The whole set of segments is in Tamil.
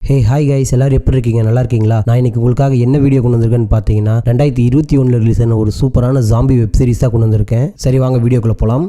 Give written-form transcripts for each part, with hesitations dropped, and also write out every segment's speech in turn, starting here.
ஹாய் கைஸ், எல்லாரும் எப்படி இருக்கீங்க? நல்லா இருக்கீங்களா? நான் இன்னைக்கு உங்களுக்காக என்ன வீடியோ கொண்டு வந்திருக்கேன்னு பார்த்தீங்கன்னா 2021 ரிலீஸ் ஆன ஒரு சூப்பரான ஜாம்பி வெப் சீரிஸ் தான் கொண்டு வந்திருக்கேன். சரி, வாங்க வீடியோக்குள்ள போலாம்.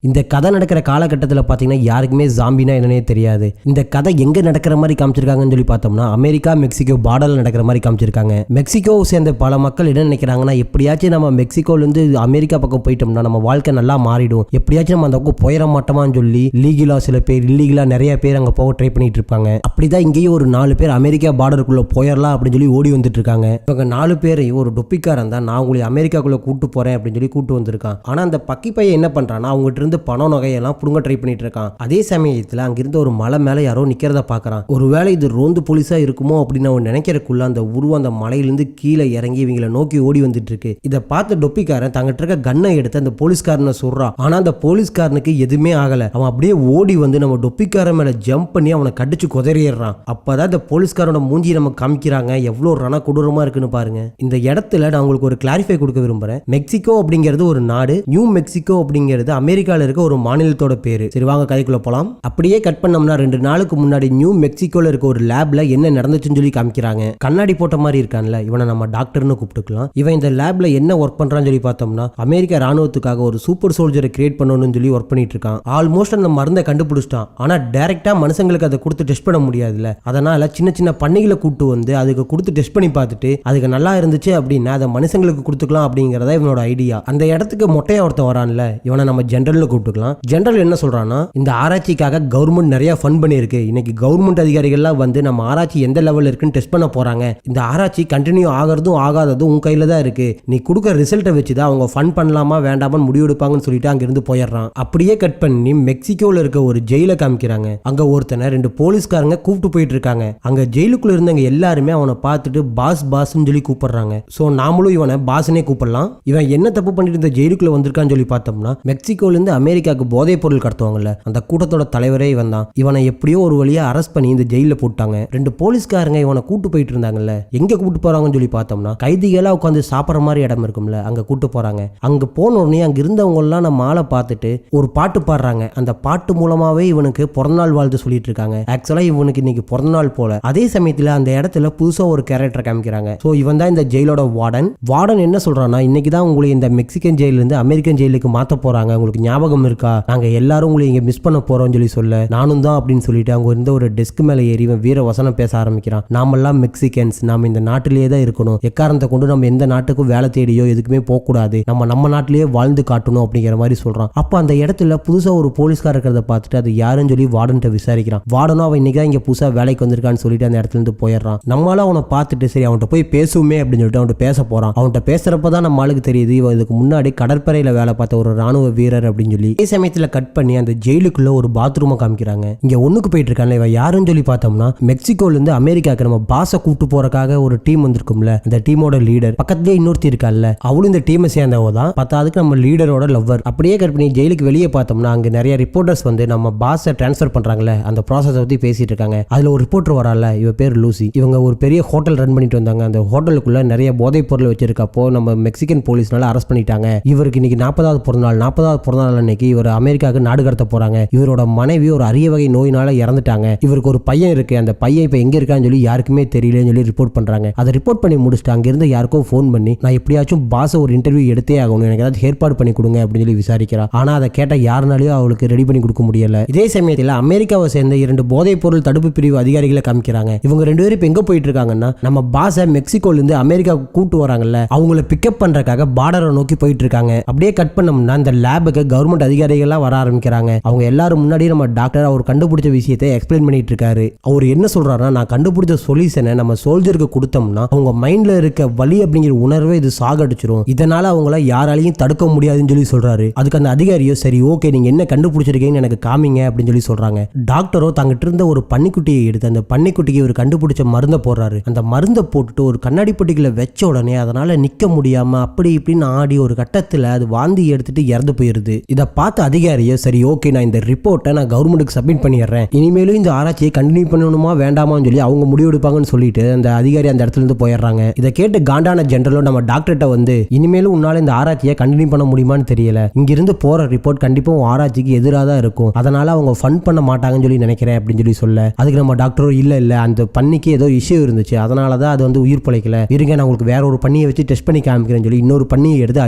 இந்த கதை நடக்கிற காலகட்டத்தில் பார்த்தீங்கன்னா யாருக்குமே ஜாம்பினா என்னன்னே தெரியாது. இந்த கதை எங்கே நடக்கிற மாதிரி காமிச்சிருக்காங்கன்னு சொல்லி பார்த்தோம்னா அமெரிக்கா மெக்சிகோ பார்டரில் நடக்கிற மாதிரி காமிச்சிருக்காங்க. மெக்சிகோவை சேர்ந்த பல மக்கள் என்ன நினைக்கிறாங்கன்னா, எப்படியாச்சும் நம்ம மெக்சிகோலேருந்து அமெரிக்கா பக்கம் போயிட்டோம்னா நம்ம வாழ்க்கை நல்லா மாறிடும், எப்படியாச்சும் நம்ம அந்த பக்கம் போயிட மாட்டோமான்னு சொல்லி லீகலாக சில பேர், இல்லீகலாக நிறைய பேர் அங்கே போக ட்ரை பண்ணிட்டு இருப்பாங்க. அப்படிதான் இங்கேயும் ஒரு 4 பேர் அமெரிக்கா பார்டருக்குள்ளே போயிடலாம் அப்படின்னு சொல்லி ஓடி வந்துட்டு இருக்காங்க. இவங்க 4 பேர் ஒரு டொப்பிக்காரன் தான் நான் உங்களை அமெரிக்காக்குள்ளே கூட்டு போகிறேன் அப்படின்னு சொல்லி கூட்டு வந்திருக்கான். ஆனால் அந்த பக்கி பையன் என்ன பண்ணுறான்னா, அவங்ககிட்ட இருந்து பணம் நகையெல்லாம் புடுங்க ட்ரை பண்ணிட்டு இருக்கான். அதே சமயத்தில் அங்கிருந்த ஒரு மலை மேல யாரோ நிக்கிறத பாக்குறான். ஒருவேளை இது ரோந்து போலீஸா இருக்குமோ அப்படின்னு அவன் நினைக்கிறக்குள்ள அந்த உருவம் அந்த மலையிலிருந்து கீழே இறங்கி இவங்களை நோக்கி ஓடி வந்துட்டு இருக்கு. இதை பார்த்து டொப்பிக்காரன் தங்கிட்ட இருக்க கன்னை எடுத்து அந்த போலீஸ்காரனை சொல்றான். ஆனா அந்த போலீஸ்காரனுக்கு எதுவுமே ஆகல. அவன் அப்படியே ஓடி வந்து நம்ம டொப்பிக்காரன் மேல ஜம்ப் பண்ணி அவனை கடிச்சு குதறிடுறான். அப்பதான் இந்த போலீஸ்காரோட மூஞ்சி நம்ம காமிக்கிறாங்க. எவ்வளவு ரண கொடூரமா இருக்குன்னு பாருங்க. இந்த இடத்துல நான் உங்களுக்கு ஒரு கிளாரிஃபை கொடுக்க விரும்புறேன். மெக்சிகோ அப்படிங்கிறது ஒரு நாடு, நியூ மெக்சிகோ அப்படிங்கிறது அமெரிக்கால இருக்க ஒரு மாநிலத்தோட பேரு. சரி, வாங்க கதைக்குள்ள போலாம். அப்படியே கட் பண்ணோம்னா 2 நாளுக்கு முன்னாடி நியூ மெக்சிகோல இருக்க ஒரு லேப்ல என்ன நடந்துச்சுன்னு சொல்லி காமிக்கிறாங்க. கண்ணாடி போட்ட மாதிரி இருக்கான்ல, இவனை நம்ம டாக்டர்னு கூப்பிட்டுக்கலாம். இவன் இந்த லேப்ல என்ன ஒர்க் பண்றான்னு சொல்லி பார்த்தோம்னா அமெரிக்கா ராணுவத்துக்காக ஒரு சூப்பர் சோல்ஜரை கிரியேட் பண்ணணும்னு சொல்லி ஒர்க் பண்ணிட்டு இருக்கான். ஆல்மோஸ்ட் அந்த மருந்தை கண்டுபிடிச்சிட்டான். ஆனா டைரக்டா மனுஷங்களுக்கு அதை கொடுத்து டெஸ்ட் பண்ண முடியாதுல்ல. அதனால சின்ன சின்ன பண்ணைகளை கூட்டு வந்து அதுக்கு கொடுத்து டெஸ்ட் பண்ணி பார்த்துட்டு அதுக்கு நல்லா இருந்துச்சு அப்படின்னா அதை மனுஷங்களுக்கு கொடுத்துக்கலாம் அப்படிங்கறத இவனோட ஐடியா. அந்த இடத்துக்கு மொட்டையா ஒருத்தன் வரான்ல, இவனை நம்ம ஜெனரல்னு கூப்பிட்டுக்கலாம். ஜெனரல் என்ன சொல்றான்னா, இந்த ஆராய்ச்சிக்காக கவர்மெண்ட் நிறைய ஃபண்ட் பண்ணிருக்கு. இன்னைக்கு கவர்மெண்ட் அதிகாரிகள்லாம் வந்து நம்ம ஆராய்ச்சி எந்த லெவல் இருக்குன்னு டெஸ்ட் பண்ண போறாங்க. இந்த ஆராய்ச்சி கண்டினியூ ஆகிறதும் ஆகாததும் உன் கையில தான் இருக்கு. நீ கொடுக்குற ரிசல்ட்டை வச்சுதான் அவங்க ஃபண்ட் பண்ணலாமா வேண்டாமான்னு முடிவெடுப்பாங்கன்னு சொல்லிட்டு அங்கிருந்து போயிடுறான். அப்படியே கட் பண்ணி மெக்சிகோல இருக்க ஒரு ஜெயில காமிக்கிறாங்க. அங்க ஒருத்தனை 2 போலீஸ்காரங்க கூப்பிட்டு போயிட்டு இருக்காங்க. அங்க ஜெயிலுக்குள்ள இருந்தவங்க எல்லாருமே அவனை பார்த்துட்டு பாஸ் பாஸ்ன்னு சொல்லி கூப்பிடுறாங்க. சோ நாமளும் இவனை பாஸ்னே கூப்பிடலாம். இவன் என்ன தப்பு பண்ணிட்டு இந்த ஜெயிலுக்குள்ள வந்திருக்கான்னு சொல்லி பார்த்தோம்னா, மெக்சிகோல இருந்து அமெரிக்காவுக்கு போதைப் பொருள் கடத்துவாங்கல்ல, அந்த கூட்டத்தோட தலைவரே இவன் தான். இவனை எப்படியோ ஒரு வழியா அரெஸ்ட் பண்ணி இந்த ஜெயில போட்டாங்க. 2 போலீஸ்காரங்க இவனை கூட்டு போயிட்டு இருந்தாங்கல்ல, எங்க கூட்டு போறாங்கன்னு சொல்லி பார்த்தோம்னா கைதிகளா உட்காந்து சாப்பிட்ற மாதிரி இடம் இருக்கும்ல, அங்க கூட்டு போறாங்க. அங்க போன உடனே அங்க இருந்தவங்க எல்லாம் நம்ம ஆளை பார்த்துட்டு ஒரு பாட்டு பாடுறாங்க. அந்த பாட்டு மூலமாவே இவனுக்கு பிறந்தநாள் வாழ்த்து சொல்லிட்டு இருக்காங்க. ஆக்சுவலா இவனுக்கு இன்னைக்கு பிறந்தநாள் போல. அதே சமயத்துல அந்த இடத்துல புதுசா ஒரு கேரக்டர் காமிக்கிறாங்க. சோ இவன் தான் இந்த ஜெயிலோட வார்டன். வார்டன் என்ன சொல்றான்னா, இன்னைக்கு தான் உங்களை இந்த மெக்சிகன் ஜெயில இருந்து அமெரிக்கன் ஜெயிலுக்கு மாத்த போறாங்க, உங்களுக்கு ஞாபகம் இருக்கா? நாங்க எல்லாரும் உங்களை இங்க மிஸ் பண்ண போறோம் சொல்லி சொல்ல, நானும் தான் அப்படின்னு சொல்லிட்டு அவங்க இருந்த ஒரு டெஸ்க் மேல ஏறி வீர வசனம் பேச ஆரம்பிக்கிறான். நாமெல்லாம் மெக்சிகன்ஸ், நாம இந்த நாட்டிலேயே தான் இருக்கணும், எக்காரணத்தை கொண்டு நம்ம எந்த நாட்டுக்கும் வேலை தேடியோ எதுக்குமே போக கூடாது, நம்ம நாட்டிலேயே வாழ்ந்து காட்டணும் அப்படிங்கிற மாதிரி சொல்றான். அப்ப அந்த இடத்துல புதுசா ஒரு போலீஸ்கார இருக்கிறத பார்த்துட்டு அது யாருன்னு சொல்லி வார்டன்ட்ட விசாரிக்கிறான். வார்டனும் அவன் இன்னைக்கு தான் இங்க புதுசா வேலைக்கு வந்திருக்கான்னு சொல்லிட்டு அந்த இடத்துல இருந்து போயிடுறான். நம்மளால அவனை பார்த்துட்டு சரி அவன்கிட்ட போய் பேசுவோமே அப்படின்னு சொல்லிட்டு அவன்கிட்ட பேச போறான். அவன்கிட்ட பேசுறப்பதான் நம்ம ஆளுக்கு தெரியுது இவன் இதுக்கு முன்னாடி கடற்படையில வேலை பார்த்த ஒரு ராணுவ வீரர் அப்படின்னு சொல்லி. அதே சமயத்துல கட் பண்ணி அந்த ஜெயிலுக்குள்ள ஒரு பாத்ரூமை காமிக்கிறாங்க. இங்க ஒண்ணுக்கு போயிட்டு இருக்காங்க. இவன் யாருன்னு சொல்லி பார்த்தோம்னா, மெக்சிகோல இருந்து அமெரிக்காக்கு நம்ம பாஸை கூட்டு போறதுக்காக ஒரு டீம் வந்திருக்கும்ல, அந்த டீமோட லீடர். பக்கத்துலயே இன்னொருத்தி இருக்கால, அவளும் இந்த டீமை சேர்ந்தவ தான். பத்தாவதுக்கு நம்ம லீடரோட லவ்வர். அப்படியே கட் பண்ணி ஜெயிலுக்கு வெளியே பார்த்தோம்னா அங்க நிறைய ரிப்போர்ட்டர்ஸ் வந்து நம்ம பாஸை டிரான்ஸ்ஃபர் பண்றாங்கல்ல, அந்த ப்ராசஸ் பத்தி பேசிட்டு இருக்காங்க. அதுல ஒரு ரிப்போர்ட்டர் வரால, இவ பேர் லூசி. இவங்க ஒரு பெரிய ஹோட்டல் ரன் பண்ணிட்டு வந்தாங்க. அந்த ஹோட்டலுக்குள்ள நிறைய போதைப் பொருள் வச்சிருக்கப்போ நம்ம மெக்சிகன் போலீஸ்னால அரெஸ்ட் பண்ணிட்டாங்க. இவருக்கு இன்னைக்கு 40வது பிறந்தநாள் அன்னைக்கு இவர் அமெரிக்காவுக்கு நாடு கடத்த போறாங்க. இவரோட மனைவி ஒரு அரிய வகை நோயினால இறந்துட்டாங்க. இவருக்கு ஒரு பையன் இருக்கு. அந்த பையன் இப்ப எங்க இருக்கான்னு சொல்லி யாருக்குமே தெரியலன்னு சொல்லி ரிப்போர்ட் பண்றாங்க. அதை ரிப்போர்ட் பண்ணி முடிச்சுட்டு அங்க இருந்து யாருக்கோ ஃபோன் பண்ணி, நான் எப்படியாச்சும் பாஸ ஒரு இன்டர்வியூ எடுத்தே ஆகணும், எனக்கு ஏதாவது ஏற்பாடு பண்ணி கொடுங்க அப்படின்னு சொல்லி விசாரிக்கிறா. ஆனா அதை கேட்ட யாருனாலையும் அவளுக்கு ரெடி பண்ணி கொடுக்க முடியல. இதே சமயத்தில் அமெரிக்காவை சேர்ந்த 2 போதைப் பொருள் தடுப்பு பிரிவு அதிகாரிகளை காமிக்கிறாங்க. இவங்க 2 பேரும் இப்ப எங்க போயிட்டு இருக்காங்கன்னா, நம்ம பாஸை மெக்சிகோல இருந்து அமெரிக்காவுக்கு கூட்டு வராங்கல்ல, அவங்கள பிக்கப் பண்றதுக்காக பார்டரை நோக்கி போயிட்டு இருக்காங்க. அப்படியே கட் பண்ணோம்னா அந்த லேபுக்கு கவர்மெண்ட் அதிகாரிகள்லாம் வர ஆரம்பிக்கிறாங்க. அவங்க எல்லாரும் முன்னாடி நம்ம டாக்டர் அவர் கண்டுபிடிச்ச விஷயத்தை எக்ஸ்பிளைன் பண்ணிட்டு இருக்காரு. அவர் என்ன சொல்றாருன்னா, நான் கண்டுபிடிச்ச சொல்யூஷனை நம்ம சோல்ஜருக்கு கொடுத்தோம்னா அவங்க மைண்ட்ல இருக்க வலி அப்படிங்கிற உணர்வை இது சாகடிச்சிரும், இதனால அவங்கள யாராலையும் தடுக்க முடியாதுன்னு சொல்லி சொல்றாரு. அதுக்கு அந்த அதிகாரியோ சரி ஓகே, நீங்க என்ன கண்டுபிடிச்சிருக்கீங்கன்னு எனக்கு காமிங்க அப்படின்னு சொல்லி சொல்றாங்க. டாக்டரோ தங்கிட்ட இருந்த ஒரு பன்னிக்குட்டியை எடுத்து அந்த பன்னிக்குட்டிக்கு ஒரு கண்டுபிடிச்ச மருந்தை போடுறாரு. அந்த மருந்தை போட்டுட்டு ஒரு கண்ணாடி பெட்டிக்குள்ள வச்ச உடனே அதனால நிக்க முடியாம அப்படி இப்படின்னு ஆடி ஒரு கட்டத்துல அது வாந்தி எடுத்துட்டு இறந்து போயிருது. இதை அதை பார்த்த அதிகாரியை சரி ஓகே நான் இந்த ரிப்போர்ட்டை நான் கவர்மெண்ட்டுக்கு சப்மிட் பண்ணிடுறேன், இனிமேலும் இந்த ஆராய்ச்சியை கண்டினியூ பண்ணணுமா வேண்டாமான்னு சொல்லி அவங்க முடிவெடுப்பாங்கன்னு சொல்லிட்டு அந்த அதிகாரி அந்த இடத்துல இருந்து போயிடுறாங்க. இதை கேட்டு காண்டான ஜெனரலோ நம்ம டாக்டர்கிட்ட வந்து இனிமேலும் உன்னால இந்த ஆராய்ச்சியை கண்டினியூ பண்ண முடியுமான்னு தெரியல, இங்கிருந்து போற ரிப்போர்ட் கண்டிப்பா ஆராய்ச்சிக்கு எதிராக தான் இருக்கும், அதனால அவங்க ஃபண்ட் பண்ண மாட்டாங்கன்னு சொல்லி நினைக்கிறேன் அப்படின்னு சொல்லி சொல்ல, அதுக்கு நம்ம டாக்டரோ இல்ல அந்த பண்ணிக்கு ஏதோ இஷ்யூ இருந்துச்சு, அதனாலதான் அது வந்து உயிர் பிழைக்கல, இருங்க நான் உங்களுக்கு வேற ஒரு பண்ணியை வச்சு டெஸ்ட் பண்ணி காமிக்கிறேன்னு சொல்லி இன்னொரு பண்ணியை எடுத்து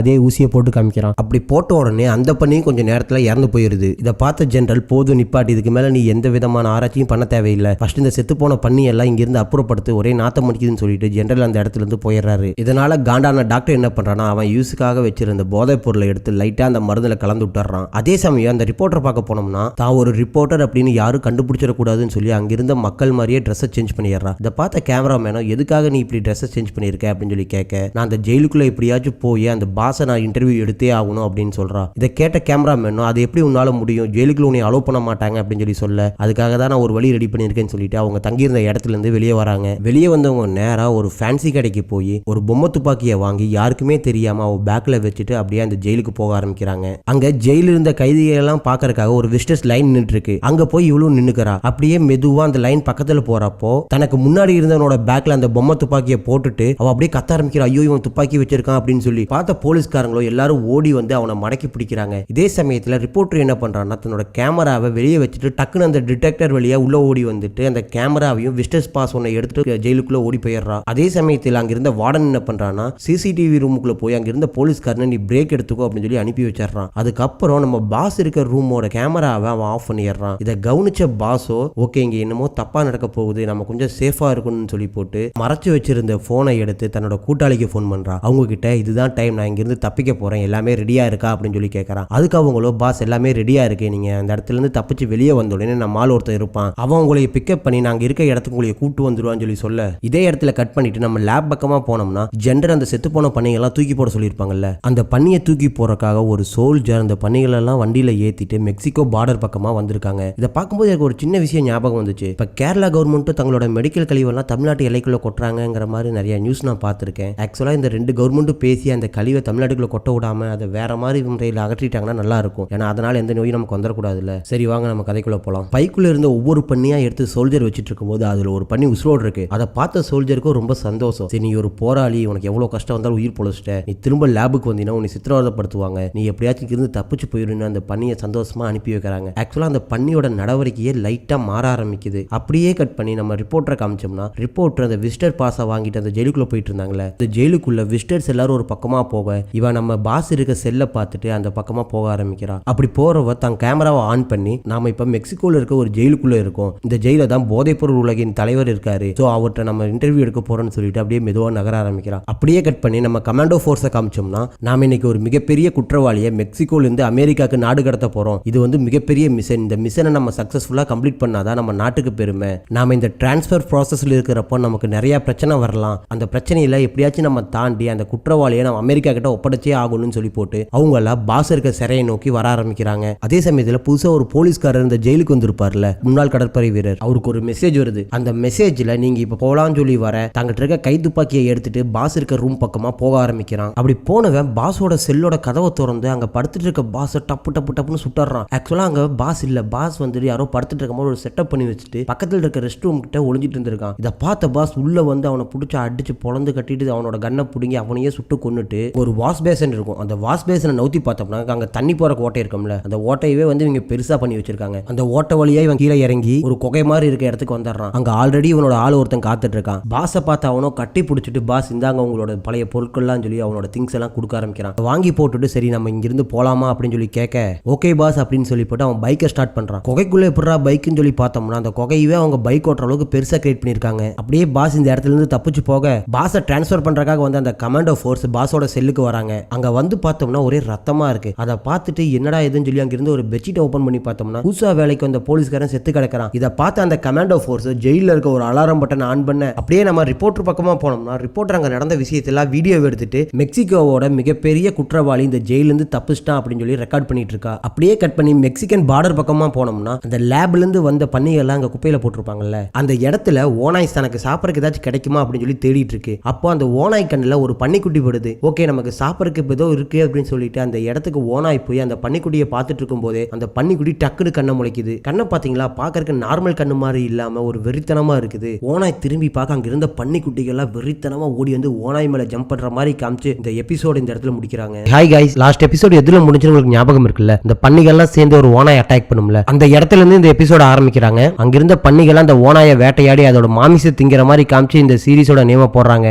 அதே ஊசியை போட்டு காமிக்கிறான். அப்படி போட்ட உடனே அந்த பண்ணியும் கொஞ்சம் நேரத்தில் இறந்து போயிருது. இதை பார்த்த ஜெனரல் போதும் நிப்பாட்டி, இதுக்கு மேல நீ எந்த விதமான ஆராய்ச்சியும் பண்ண தேவையில்லை, ஃபர்ஸ்ட் இந்த செத்து போன பண்ணி எல்லாம் இங்கிருந்து அப்புறப்படுத்து, ஒரே நாத்தம் முடிக்குதுன்னு சொல்லிட்டு ஜெனரல் அந்த இடத்துல இருந்து போயிடுறாரு. இதனால காண்டான டாக்டர் என்ன பண்றானா, அவன் யூஸுக்காக வச்சிருந்த போதைப் பொருளை எடுத்து லைட்டா அந்த மருந்துல கலந்து விட்டுறான். அதே சமயம் அந்த ரிப்போர்ட்டர் பார்க்க போனோம்னா தான் ஒரு ரிப்போர்ட்டர் அப்படின்னு யாரும் கண்டுபிடிச்சிடக்கூடாதுன்னு சொல்லி அங்கிருந்த மக்கள் மாதிரியே ட்ரெஸ்ஸை சேஞ்ச் பண்ணிடுறான். இதை பார்த்த கேமராமேனோ எதுக்காக நீ இப்படி ட்ரெஸ்ஸை சேஞ்ச் பண்ணியிருக்க அப்படின்னு சொல்லி கேட்க, நான் அந்த ஜெயிலுக்குள்ள எப்படியாச்சும் போய் அந்த பாஸை நான் இன்டர்வியூ எடுத்தே ஆகணும் அப்படின்னு சொல்றான். இதை கேட்ட கேமராமேனோ அது எப்படி உன்னால முடியும், ஜெயிலுக்குள்ள உன்னை அலோவ் பண்ண மாட்டாங்க அப்படின்னு சொல்லி சொல்ல, அதுக்காக தான் நான் ஒரு வழி ரெடி பண்ணியிருக்கேன்னு சொல்லிட்டு அவங்க தங்கியிருந்த இடத்துல இருந்து வெளியே வராங்க. வெளியே வந்தவங்க நேரா ஒரு ஃபேன்சி கடைக்கு போய் ஒரு பொம்மை துப்பாக்கியை வாங்கி யாருக்குமே தெரியாம அவ பேக்ல வச்சுட்டு அப்படியே அந்த ஜெயிலுக்கு போக ஆரம்பிக்கிறாங்க. அங்க ஜெயில இருந்த கைதிகள் எல்லாம் பாக்குறதுக்காக ஒரு விசிட்டர்ஸ் லைன் நின்று இருக்கு. அங்க போய் இவ்வளவு நின்னுக்கிறா. அப்படியே மெதுவா அந்த லைன் பக்கத்துல போறப்போ தனக்கு முன்னாடி இருந்தவனோட பேக்ல அந்த பொம்மை துப்பாக்கியை போட்டுட்டு அவ அப்படியே கத்த ஆரம்பிக்கிறா, ஐயோ இவன் துப்பாக்கி வச்சிருக்கான் அப்படின்னு சொல்லி. பார்த்த போலீஸ்காரங்களோ எல்லாரும் ஓடி வந்து அவனை மடக்கி பிடிக்கிறாங்க. இதே சமயத்துல ரிப்போர்ட்டர் என்ன பண்றான்னா தன்னோட கேமராவை வெளியே வச்சுட்டு டக்குன்னு அந்த டிடெக்டர் வழியா உள்ள ஓடி வந்துட்டு அந்த கேமராவையும் விசிட்டர்ஸ் பாஸ் ஒன்னை எடுத்துட்டு ஜெயிலுக்குள்ள ஓடி போயிடுறா. அதே சமயத்தில் அங்கிருந்த வார்டன் என்ன பண்றான்னா சிசிடிவி ரூமுக்குள்ள போய் அங்கிருந்த போலீஸ்காரனை நீ பிரேக் எடுத்துக்கோ அப்படின்னு சொல்லி அனுப்பி வச்சிடறான். அதுக்கப்புறம் நம்ம பாஸ் இருக்கிற ரூமோட கேமராவை அவன் ஆஃப் பண்ணிடுறான். இதை கவனிச்ச பாஸோ ஓகே இங்க என்னமோ தப்பா நடக்க போகுது, நம்ம கொஞ்சம் சேஃபா இருக்கணும்னு சொல்லி போட்டு மறைச்சு வச்சிருந்த போனை எடுத்து தன்னோட கூட்டாளிக்கு போன் பண்றான். அவங்க கிட்ட இதுதான் டைம், நான் இங்கிருந்து தப்பிக்க போறேன், எல்லாமே ரெடியா இருக்கா அப்படின்னு சொல்லி கேட்கறான். அதுக்கு அவங்களோ பாஸ் எல்லாமே ரெடியா இருக்கு, நீங்க அந்த இடத்துல இருந்து தப்பிச்சு வெளியே வந்த உடனே நம்ம ஆள் ஒருத்தர் இருப்பான், அவன் உங்களை பிக்கப் பண்ணி நாங்க இருக்க இடத்துக்கு உங்களை கூட்டு வந்துருவான்னு சொல்லி சொல்ல, இதே இடத்துல கட் பண்ணிட்டு நம்ம லேப் பக்கமா போனோம்னா ஜெண்டர் அந்த செத்து போன பண்ணிகள்லாம் தூக்கி போட சொல்லியிருப்பாங்கல்ல, அந்த பண்ணியை தூக்கி போறதுக்காக ஒரு சோல்ஜர் அந்த பண்ணிகள் எல்லாம் வண்டியில ஏத்திட்டு மெக்சிகோ பார்டர் பக்கமா வந்திருக்காங்க. இதை பார்க்கும்போது எனக்கு ஒரு சின்ன விஷயம் ஞாபகம் வந்துச்சு. இப்ப கேரளா கவர்மெண்ட்டும் தங்களோட மெடிக்கல் கழிவெல்லாம் தமிழ்நாட்டு எல்லைக்குள்ள கொட்டுறாங்கிற மாதிரி நிறைய நியூஸ் நான் பார்த்திருக்கேன். ஆக்சுவலா இந்த ரெண்டு கவர்மெண்ட்டும் பேசி அந்த கழிவை தமிழ்நாட்டுக்குள்ள கொட்ட விடாம அதை வேற மாதிரி முறையில் அகற்றிட்டாங்கன்னா நல்லா இருக்கும். ஏன்னா அதனால எந்த நோயும் நமக்கு வந்துடக்கூடாதுல்ல. சரி வாங்க நம்ம கதைக்குள்ள போலாம். பைக்குள்ள இருந்த ஒவ்வொரு பண்ணியா எடுத்து சோல்ஜர் வச்சிட்டு இருக்கும்போது அதுல ஒரு பண்ணி உசுரோடு இருக்கு. அதை பார்த்த சோல்ஜருக்கும் ரொம்ப சந்தோஷம். சரி நீ ஒரு போராளி, உனக்கு எவ்வளவு கஷ்டம் வந்தாலும் உயிர் பொழைச்சிட்ட, நீ திரும்ப லேபுக்கு வந்தீங்கன்னா உன்னை சித்திரவதைப்படுத்துவாங்க, நீ எப்படியாச்சும் இருந்து தப்பிச்சு போயிடுன்னு அந்த பண்ணியை சந்தோஷமா அனுப்பி வைக்கிறாங்க. ஆக்சுவலா அந்த பண்ணியோட நடவடிக்கையே லைட்டா மாற ஆரம்பிக்குது. அப்படியே கட் பண்ணி நம்ம ரிப்போர்ட்டரை காமிச்சோம்னா ரிப்போர்ட்டர் அந்த விசிட்டர் பாஸை வாங்கிட்டு அந்த ஜெயிலுக்குள்ள போயிட்டு இருந்தாங்களே, இந்த ஜெயிலுக்குள்ள விசிட்டர்ஸ் எல்லாரும் ஒரு பக்கமா போக இவன் நம்ம பாஸ் இருக்க செல்லை பார்த்துட்டு அந்த பக்கமா போக ஆரம்பிக்கிறான். அப்படி போறவ தான் கேமராவை ஆன் பண்ணி நாம இப்ப மெக்சிகோல இருக்க ஒரு ஜெயிலுக்குள்ள இருக்கோம், இந்த ஜெயில தான் போதைப்பொருள் உலகின் தலைவர் இருக்காரு, சோ அவர்கிட்ட நம்ம இன்டர்வியூ எடுக்க போறோம்னு சொல்லிட்டு அப்படியே மெதுவா நகர ஆரம்பிக்கிறான். அப்படியே கட் பண்ணி நம்ம கமாண்டோ ஃபோர்ஸை காமிச்சோம்னா நாம இன்னைக்கு ஒரு மிகப்பெரிய குற்றவாளியை மெக்சிகோல இருந்து அமெரிக்காக்கு நாடு கடத்த போறோம், இது வந்து மிகப்பெரிய மிஷன், இந்த மிஷனை நம்ம சக்சஸ்ஃபுல்லா கம்ப்ளீட் பண்ணாதான் நம்ம நாட்டுக்கு பெருமை, நாம இந்த டிரான்ஸ்ஃபர் ப்ராசஸ்ல இருக்கிறப்போ நமக்கு நிறைய பிரச்சனை வரலாம், அந்த பிரச்சனையில எப்படியாச்சும் நம்ம தாண்டி அந்த குற்றவாளியை நம்ம அமெரிக்கா கிட்ட ஒப்படைச்சே ஆகணும்னு சொல்லி போட்டு அவங்க எல்லாம் பாஸ் இருக்க சிறையை நோக்கி வர ஆரம்பிக்கிறாங்க. அதே சமயத்துல புதுசா ஒரு போலீஸ்காரர் இந்த ஜெயிலுக்கு வந்திருப்பார்ல, முன்னாள் கடற்படை வீரர், அவருக்கு ஒரு மெசேஜ் வருது. அந்த மெசேஜ்ல நீங்க இப்ப போலாம்னு சொல்லி வர தங்கிட்ட இருக்க கை துப்பாக்கியை எடுத்துட்டு பாஸ் இருக்க ரூம் பக்கமா போக ஆரம்பிக்கிறான். அப்படி போனவன் பாஸோட செல்லோட கதவை திறந்து அங்க படுத்துட்டு இருக்க பாஸ் டப்பு டப்பு டப்புன்னு சுட்டுறான். ஆக்சுவலா அங்க பாஸ் இல்ல, பாஸ் வந்துட்டு யாரோ படுத்துட்டு இருக்க மாதிரி ஒரு செட்டப் பண்ணி வச்சுட்டு பக்கத்துல இருக்க ரெஸ்ட் ரூம் கிட்ட ஒளிஞ்சிட்டு இருந்திருக்கான். இதை பார்த்த பாஸ் உள்ள வந்து அவனை பிடிச்சி அடிச்சு பொழந்து கட்டிட்டு அவனோட கண்ணை பிடுங்கி அவனையே சுட்டு கொண்டுட்டு ஒரு வாஷ் பேசன் இருக்கும், அந்த வாஷ் பேசனை நவுத்தி பார்த்தோம்னா அங்க தண்ணி போற ஓட்டை இருக்கும்ல, அந்த ஓட்டையவே வந்து இவங்க பெருசா பண்ணி வச்சிருக்காங்க. அந்த ஓட்டை வழியா இவன் கீழே இறங்கி ஒரு குகை மாதிரி இருக்க இடத்துக்கு வந்துடுறான். அங்க ஆல்ரெடி இவனோட ஆள் ஒருத்தன் காத்துட்டு இருக்கான். பாஸை பார்த்து அவனோ கட்டி பிடிச்சிட்டு பாஸ் இந்தாங்க உங்களோட பழைய பொருட்கள்லாம் சொல்லி அவனோட திங்ஸ் எல்லாம் கொடுக்க ஆரம்பிக்கிறான். வாங்கி போட்டுட்டு சரி நம்ம இங்கிருந்து போலாமா அப்படின்னு சொல்லி கேட்க ஓகே பாஸ் அப்படின்னு சொல்லி போட்டு அவன் பைக்கை ஸ்டார்ட் பண்றான். குகைக்குள்ள எப்படா பைக்குன்னு சொல்லி பார்த்தோம்னா அந்த குகையவே அவங்க பைக் ஓட்டுற அளவுக்கு பெருசா கிரியேட் பண்ணிருக்காங்க. அப்படியே பாஸ் இந்த இடத்துல இருந்து தப்பிச்சு போக பாஸை டிரான்ஸ்ஃபர் பண்றதுக்காக வந்து அந்த கமாண்டோ ஃபோர்ஸ் பாஸோட செல்லுக்கு வராங்க. அங்க வந்து பார்த்தோம்னா ஒரே ரத்தமா இருக்கு. அதை பார்த்துட்டு என்னடா எதுன்னு சொல்லி அங்க இருந்து ஒரு பெட்ஷீட்டை ஓபன் பண்ணி பார்த்தோம்னா புதுசா வேலைக்கு வந்த போலீஸ்காரன் செத்து கிடக்கிறான். இதை பார்த்து அந்த கமாண்டோ ஃபோர்ஸ் ஜெயில இருக்க ஒரு அலாரம் பட்டன் ஆன் பண்ண அப்படியே நம்ம ரிப்போர்ட்டர் பக்கமா போனோம்னா ரிப்போர்ட்டர் அங்க நடந்த விஷயத்தெல்லாம் வீடியோ எடுத்துட்டு மெக்சிகோவோட மிகப்பெரிய குற்றவாளி இந்த ஜெயில இருந்து தப்பிச்சிட்டான் அப்படின்னு சொல்லி ரெக்கார்ட் பண்ணிட்டு இருக்கா. அப்படியே கட் பண்ணி மெக்சிகன் பார்டர் பக்கமா போனோம்னா அந்த லேப்ல இருந்து வந்த பண்ணிகள் அங்க குப்பையில போட்டிருப்பாங்கல்ல, அந்த இடத்துல ஓநாய் தனக்கு சாப்பிடறதுக்கு ஏதாச்சும் கிடைக்குமா அப்படின்னு சொல்லி தேடிட்டு இருக்கு. அப்போ அந்த ஓநாய் கண்ணுல ஒரு பன்னிக்குட்டி படுது. ஓகே நமக்கு சாப்பிடறதுக்கு ஏதோ இருக்கு அப்படின்னு சொல்லிட்டு அந்த இடத்துக்கு ஓநாய் ஓனாய் போய் அந்த பன்னிக்குட்டியை பார்த்துட்டு இருக்கும் போதே அந்த பன்னிக்குட்டி டக்குனு கண்ணை முளைக்குது. கண்ணை பாத்தீங்களா, பாக்கறதுக்கு நார்மல் கண்ணு மாதிரி இல்லாம ஒரு வெறித்தனமா இருக்குது. ஓனாய் திரும்பி பார்க்க அங்க இருந்த பன்னிக்குட்டிகள்லாம் வெறித்தனமா ஓடி வந்து ஓனாய் மேல ஜம்ப் பண்ற மாதிரி காமிச்சு இந்த எபிசோட் இந்த இடத்துல முடிக்கிறாங்க. ஹாய் கைஸ், லாஸ்ட் எபிசோட் எதுல முடிஞ்சு உங்களுக்கு ஞாபகம் இருக்குல்ல? இந்த பன்னிகள்லாம் சேர்ந்து ஒரு ஓனாய் அட்டாக் பண்ணும்ல, அந்த இடத்துல இருந்து இந்த எபிசோட ஆரம்பிக்கிறாங்க. அங்கிருந்த பன்னிகள் அந்த ஓனாயை வேட்டையாடி அதோட மாமிசை திங்கிற மாதிரி காமிச்சு இந்த சீரிஸோட நேம போடுறாங்க.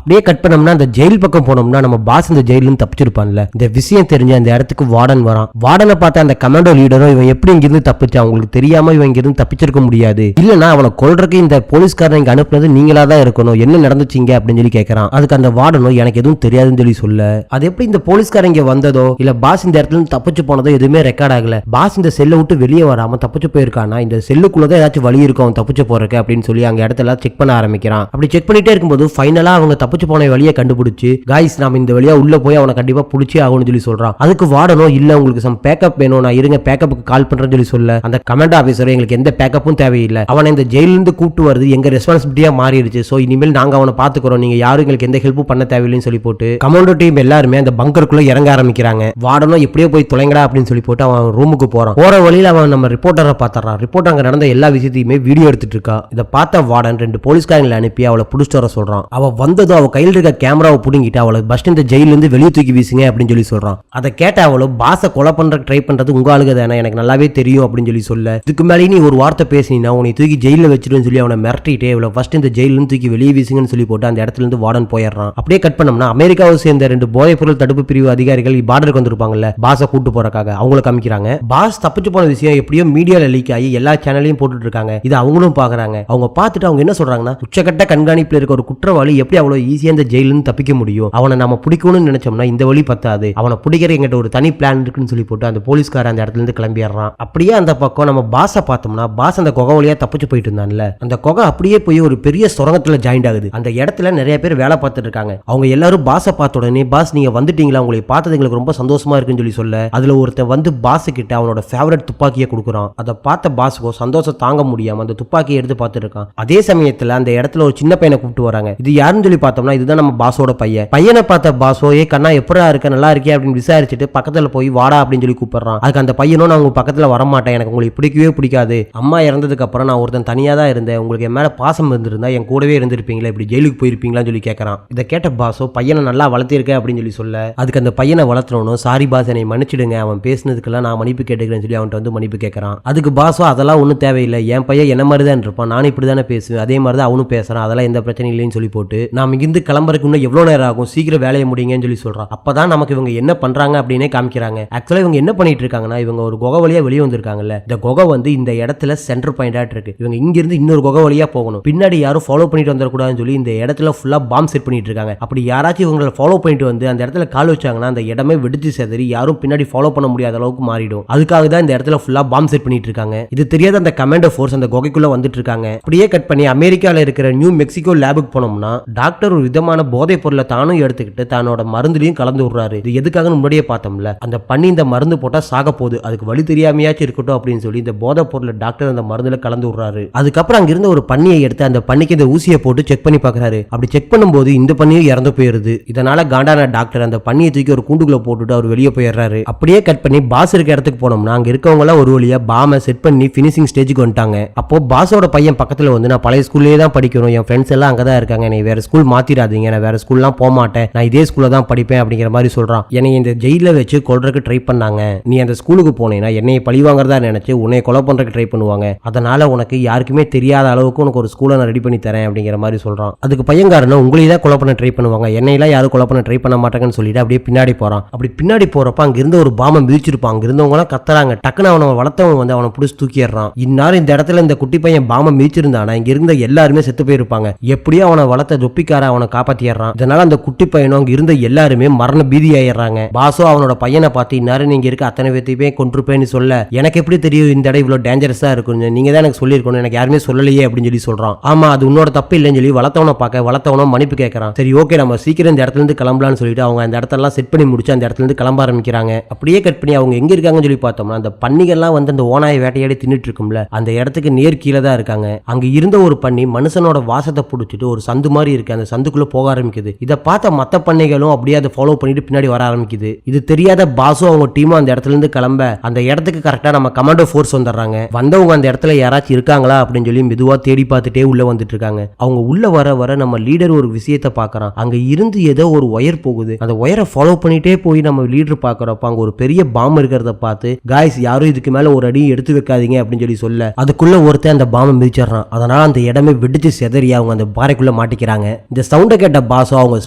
அப்படியே கட் பண்ணோம்னா அந்த ஜெயில் பக்கம் போனோம்னா நம்ம பாஸ் இந்த ஜெயிலும் தப்பிச்சிருப்பான்ல. இந்த விஷயம் தெரிஞ்ச அந்த இடத்துக்கு வார்டன் வரான். வார்டனை பார்த்த அந்த கமாண்டோ லீடரும் இவன் எப்படி இங்கிருந்து தப்பிச்சா, அவங்களுக்கு தெரியாம இவன் இங்கிருந்து தப்பிச்சிருக்க முடியாது, இல்லனா அவனை கொல்றதுக்கு இந்த போலீஸ்காரன் இங்க அனுப்புனது நீங்களா தான் இருக்கணும், என்ன நடந்துச்சீங்க அப்படின்னு சொல்லி கேட்கறான். அதுக்கு அந்த வார்டனும் எனக்கு எதுவும் தெரியாதுன்னு சொல்லி சொல்ல, அது எப்படி இந்த போலீஸ்காரன் இங்க வந்ததோ இல்ல பாஸ் இந்த இடத்துல இருந்து தப்பிச்சு போனதோ எதுவுமே ரெக்கார்ட் ஆகல. பாஸ் இந்த செல்லை விட்டு வெளியே வராம தப்பிச்சு போயிருக்கானா, இந்த செல்லுக்குள்ளதான் ஏதாச்சும் வழி இருக்கும் அவன் தப்பிச்சு போறதுக்கு அப்படின்னு சொல்லி அங்க இடத்துல செக் பண்ண ஆரம்பிக்கிறான். அப்படி செக் பண்ணிட்டே இருக்கும்போது ஃபைனலா அவங்க தப்பிச்சு போன வழியை கண்டுபிடிச்சு, காய்ஸ் நாம இந்த வழியா உள்ள போய் அவனை கண்டிப்பா புடிச்சே ஆகும்னு சொல்லி சொல்றான். அதுக்கு வார்டனோ இல்ல உங்களுக்கு சம் பேக்கப் வேணும், நான் இருங்க பேக்கப்புக்கு கால் பண்றேன்னு சொல்லி சொல்ல, அந்த கமாண்டோ ஆபீசர் எங்களுக்கு எந்த பேக்கப்பும் தேவையில்லை, அவனை இந்த ஜெயில இருந்து கூட்டு வருது எங்க ரெஸ்பான்சிபிலிட்டியா மாறிடுச்சு, சோ இனிமேல் நாங்க அவனை பாத்துக்கிறோம், நீங்க யாரும் எங்களுக்கு எந்த ஹெல்ப்பும் பண்ண தேவையில்லைன்னு சொல்லி போட்டு கமாண்டோ டீம் எல்லாருமே அந்த பங்கருக்குள்ள இறங்க ஆரம்பிக்கிறாங்க. வார்டனோ எப்படியோ போய் தொலைங்கடா அப்படின்னு சொல்லி போட்டு அவன் ரூமுக்கு போறான். போற வழியில அவன் நம்ம ரிப்போர்ட்டரை பாத்துறான். ரிப்போர்ட்டர் அங்க நடந்த எல்லா விஷயத்தையுமே வீடியோ எடுத்துட்டு இருக்கா. இதை பார்த்த வார்டன் 2 போலீஸ்காரங்களை அனுப்பி அவளை புடிச்சிட்டு வர சொல்றான். அவ வந்ததும் அவ கையில் இருக்க கேமராவை புடுங்கிட்டு அவளை பஸ் இந்த ஜெயில இருந்து வெளியே தூக்கி வீசுங்க அப்படின்னு சொல்லி சொல்றான். அதை கேட்ட அவளும் பாஸை கொலை பண்ற ட்ரை பண்றது உங்க ஆளுக தானே, எனக்கு நல்லாவே தெரியும் அப்படின்னு சொல்லி சொல்ல, இதுக்கு மேலே நீ ஒரு வார்த்தை பேசினா உன்னை தூக்கி ஜெயில வச்சிருன்னு சொல்லி அவனை மிரட்டிட்டே அவளை ஃபர்ஸ்ட் இந்த ஜெயில இருந்து தூக்கி வெளியே வீசுங்கன்னு சொல்லி போட்டு அந்த இடத்துல இருந்து வார்டன் போயிடுறான். அப்படியே கட் பண்ணோம்னா அமெரிக்காவை சேர்ந்த 2 போதைப் பொருள் தடுப்பு பிரிவு அதிகாரிகள் பார்டருக்கு வந்திருப்பாங்கல்ல பாஸை கூட்டு போறக்காக, அவங்கள காமிக்கிறாங்க. பாஸ் தப்பிச்சு போன விஷயம் எப்படியோ மீடியால லீக் ஆகி எல்லா சேனலையும் போட்டுட்டு இருக்காங்க. இது அவங்களும் பாக்குறாங்க. அவங்க பார்த்துட்டு அவங்க என்ன சொல்றாங்கன்னா, உச்சகட்ட கண்காணிப்புல இருக்க ஒரு குற்றவாளி எப்படி அவ்வளவு ஈஸியா இந்த ஜெயில இருந்து தப்பிக்க முடியும், அவனை நம்ம பிடிக்கணும்னு நினைச்சோம்னா இந்த வழி பத்தாது, அவனை பிடிக்கிற எங்கிட்ட ஒரு தனி பிளான் இருக்குன்னு சொல்லி போட்டு அந்த போலீஸ்கார அந்த இடத்துல இருந்து கிளம்பிடுறான். அப்படியே அந்த பக்கம் நம்ம பாஸை பார்த்தோம்னா, பாஸ் அந்த குகை வழியா தப்பிச்சு போயிட்டு இருந்தான்ல, அந்த குகை அப்படியே போய் ஒரு பெரிய சுரங்கத்துல ஜாயிண்ட் ஆகுது. அந்த இடத்துல நிறைய பேர் வேலை பார்த்துட்டு இருக்காங்க. அவங்க எல்லாரும் பாஸை பார்த்த உடனே, பாஸ் நீங்க வந்துட்டீங்களா, உங்களை பார்த்தது எங்களுக்கு ரொம்ப சந்தோஷமா இருக்குன்னு சொல்லி சொல்ல, அதுல ஒருத்தன் வந்து பாஸ் கிட்ட அவனோட ஃபேவரட் துப்பாக்கியை கொடுக்குறான். அதை பார்த்த பாஸுக்கோ சந்தோஷம் தாங்க முடியாம அந்த துப்பாக்கியை எடுத்து பார்த்துட்டு இருக்கான். அதே சமயத்துல அந்த இடத்துல ஒரு சின்ன பையனை கூப்பிட்டு வராங்க. இது யாருன்னு சொல்லி பார்த்தோம்னா இதுதான் நம்ம பாஸோட பையன். பையனை பார்த்த பாஸோ ஏ கண்ணா எப்படா இருக்க, நல்லா இருக்கே அப்படின்னு விசாரிச்சுட்டு பக்கத்துல போய் வாடா அப்படின்னு சொல்லி கூப்பிடுறான். அதுக்கு அந்த பையனும் நான் உங்க பக்கத்துல வரமாட்டேன், எனக்கு உங்களுக்கு பிடிக்கவே பிடிக்காது, அம்மா இறந்ததுக்கு அப்புறம் நான் ஒருத்தன் தனியா தான் இருந்தேன், உங்களுக்கு என் மேல பாசம் இருந்திருந்தா என் கூடவே இருந்திருப்பீங்களா, இப்படி ஜெயிலுக்கு போயிருப்பீங்களான்னு சொல்லி கேட்கறான். இதை கேட்ட பாஸோ பையனை நல்லா வளர்த்திருக்க அப்படின்னு சொல்லி சொல்ல, அதுக்கு அந்த பையனை வளர்த்தணும், சாரி பாஸ் என்னை மன்னிச்சிடுங்க, அவன் பேசினதுக்கெல்லாம் நான் மன்னிப்பு கேட்டுக்கிறேன்னு சொல்லி அவன்கிட்ட வந்து மன்னிப்பு கேட்கறான். அதுக்கு பாஸோ அதெல்லாம் ஒன்றும் தேவையில்லை, என் பையன் என்ன மாதிரி தான் இருப்பான், நானும் இப்படி தானே பேசுவேன், அதே மாதிரி தான் அவனும் பேசுறான், அதெல்லாம் எந்த பிரச்சனையும் இல்லைன்னு சொல்லி போட்டு நாம் இங்கிருந்து கிளம்புறதுக்கு இன்னும் எவ்வளவு நேரம் ஆகும், சீக்கிரம் வேலையை முடியுங்கன்னு சொல்லி சொல்றான். அப்பதான் நமக்கு இவங்க என்ன பண்றாங்க அப்படின்னே காமிக்கிறாங்க. ஆக்சுவலா இவங்க என்ன பண்ணிட்டு இருக்காங்கன்னா, இவங்க ஒரு குகை வழியா வெளியே வந்திருக்காங்கல்ல, இந்த குகை வந்து இந்த இடத்துல சென்டர் பாயிண்டா இருக்கு. இவங்க இங்க இருந்து இன்னொரு குகை வழியா போகணும், பின்னாடி யாரும் ஃபாலோ பண்ணிட்டு வந்துடக்கூடாதுன்னு சொல்லி இந்த இடத்துல ஃபுல்லா பாம் செட் பண்ணிட்டு இருக்காங்க. அப்படி யாராச்சும் இவங்களை ஃபாலோ பண்ணிட்டு வந்து அந்த இடத்துல கால் வச்சாங்கன்னா அந்த இடமே வெடிச்சு செதறி யாரும் பின்னாடி ஃபாலோ பண்ண முடியாத அளவுக்கு மாறிடும். அதுக்காக தான் இந்த இடத்துல ஃபுல்லா பாம் செட் பண்ணிட்டு இருக்காங்க. இது தெரியாத அந்த கமாண்டோ ஃபோர்ஸ் அந்த குகைக்குள்ள வந்துட்டு இருக்காங்க. அப்படியே கட் பண்ணி அமெரிக்கால இருக்கிற நியூ மெக்சிகோ லேபுக்கு போனோம்னா டாக்டர் ஒரு விதமான போதைப் பொருளை தானும் எடுத்துக்கிட்டு தன்னோட மருந்துலையும் கலந்து விடுறாரு. இது எதுக்காக முன்னாடியே பார்த்தோம்ல, அந்த பண்ணி இந்த மருந்து போட்டா சாக போகுது, அதுக்கு வழி தெரியாமையாச்சும் இருக்கட்டும் அப்படின்னு சொல்லி இந்த போதை பொருளை டாக்டர் அந்த மருந்துல கலந்து விடுறாரு. அதுக்கப்புறம் அங்க இருந்த ஒரு பண்ணியை எடுத்து அந்த பண்ணிக்கு இந்த ஊசியை போட்டு செக் பண்ணி பாக்குறாரு. அப்படி செக் பண்ணும்போது இந்த பண்ணியும் இறந்து போயிருது. இதனால காண்டான டாக்டர் அந்த பண்ணியை தூக்கி ஒரு கூண்டுக்குள்ள போட்டுட்டு அவர் வெளியே போயிடுறாரு. அப்படியே கட் பண்ணி பாஸ் இருக்க இடத்துக்கு போனோம்னா அங்க இருக்கவங்க எல்லாம் ஒரு வழியா பாமை செட் பண்ணி பினிஷிங் ஸ்டேஜுக்கு வந்துட்டாங்க. அப்போ பாஸோட பையன் பக்கத்துல வந்து நான் பழைய ஸ்கூல்லே தான் படிக்கணும், என் ஃப்ரெண்ட்ஸ் எல்லாம் அங்கதான் இருக்காங்க, நீ வேற ஸ்கூல் மாத்திராதீங்க, நான் வேற ஸ்கூல்லாம் போக மாட்டேன், நான் இதே ஸ்கூல்ல தான் படிப்பேன் அப்படிங்கிற மாதிரி சொல்றான். என்னை இந்த ஜெயில வச்சு கொல்றதுக்கு ட்ரை பண்ணாங்க, நீ அந்த ஸ்கூலுக்கு போனேன்னா என்னைய பழி வாங்குறதா நினைச்சு உன்னை கொலை பண்றதுக்கு ட்ரை பண்ணுவாங்க, அதனால உனக்கு யாருக்குமே தெரியாத அளவுக்கு உனக்கு ஒரு ஸ்கூலை நான் ரெடி பண்ணி தரேன் அப்படிங்கிற மாதிரி சொல்றான். அதுக்கு பையன்காரன் உங்களையே தான் கொலை பண்ண ட்ரை பண்ணுவாங்க, என்னையெல்லாம் யாரும் கொலை பண்ண ட்ரை பண்ண மாட்டாங்கன்னு சொல்லிட்டு அப்படியே பின்னாடி போறான். அப்படி பின்னாடி போறப்ப அங்க இருந்த ஒரு பாம்பை மிதிச்சிருப்பான். அங்க இருந்தவங்க எல்லாம் கத்துறாங்க. டக்குன்னு அவனை வளர்த்தவன் வந்து அவனை பிடிச்சி தூக்கிடுறான். இந்நேரம் இந்த இடத்துல இந்த குட்டி பையன் பாம்பை மிதிச்சிருந்தானா இங்க இருந்த எல்லாருமே செத்து போயிருப்பாங்க. எப்படியோ அவனை வளர்த்த தொப்பிக்கார அவனை காப்பாத்திடுறான். இதனால அந்த குட்டி பையனும் அங்க இருந்த எல்லாருமே மரண பீதி ஆயிடுறாங்க. பாசோ அவனோட பையனை பார்த்து இந்நேரம் நீங்க இருக்க அத்தனை பேத்தையுமே கொன்றுப்பேன்னு சொல்ல, எனக்கு எப்படி தெரியும் இந்த இடம் இவ்வளவு டேஞ்சரஸா இருக்கும், நீங்க தான் எனக்கு சொல்லியிருக்கணும், எனக்கு யாருமே சொல்லலையே அப்படின்னு சொல்லி சொல்றான். ஆமா அது உன்னோட தப்பு இல்லைன்னு சொல்லி வளர்த்தவனை பார்க்க வளர்த்தவனும் மன்னிப்பு கேட்கறான். சரி ஓகே நம்ம சீக்கிரம் இந்த இடத்துல இருந்து கிளம்பலான்னு சொல்லிட்டு அவங்க அந்த இடத்தெல்லாம் செட் பண்ணி முடிச்சு அந்த இடத்துல இருந்து கிளம்ப ஆரம்பிக்கிறாங்க. அப்படியே கட் பண்ணி அவங்க எங்க இருக்காங்கன்னு சொல்லி பார்த்தோம்னா அந்த பன்னிகள்லாம் வந்து அந்த ஓனாயை வேட்டையாடி தின்னுட்டு இருக்கும்ல அந்த இடத்துக்கு நேர் கீழே தான் இருக்காங்க. அங்க இருந்த ஒரு பன்னி மனுஷனோட வாசத்தை பிடிச்சிட்டு ஒரு சந்து மாதிரி இருக்கு, அந்த சந்து சந்துக்குள்ள போக ஆரம்பிக்குது. இதை பார்த்த மத்த பண்ணைகளும் அப்படியே அதை ஃபாலோ பண்ணிட்டு பின்னாடி வர ஆரம்பிக்குது. இது தெரியாத பாஸும் அவங்க டீமும் அந்த இடத்துல இருந்து கிளம்ப அந்த இடத்துக்கு கரெக்டா நம்ம கமாண்டோ ஃபோர்ஸ் வந்துடுறாங்க. வந்தவங்க அந்த இடத்துல யாராச்சும் இருக்காங்களா அப்படின்னு சொல்லி மெதுவா தேடி பார்த்துட்டே உள்ள வந்துட்டு இருக்காங்க. அவங்க உள்ள வர வர நம்ம லீடர் ஒரு விஷயத்த பாக்குறான். அங்க இருந்து ஏதோ ஒரு ஒயர் போகுது. அந்த ஒயரை ஃபாலோ பண்ணிட்டே போய் நம்ம லீடர் பாக்குறப்ப அங்க ஒரு பெரிய பாம்பு இருக்கிறத பார்த்து காய்ஸ் யாரும் இதுக்கு மேல ஒரு அடி எடுத்து வைக்காதீங்க அப்படின்னு சொல்லி சொல்ல அதுக்குள்ள ஒருத்தன் அந்த பாம்பை மிதிச்சிடறான். அதனால அந்த இடமே வெடிச்சு செதறி அவங்க அந்த பாறைக்குள்ள மாட்டிக்கிறாங்க. இந்த சவுண்டை கேட்ட பாஸோ அவங்க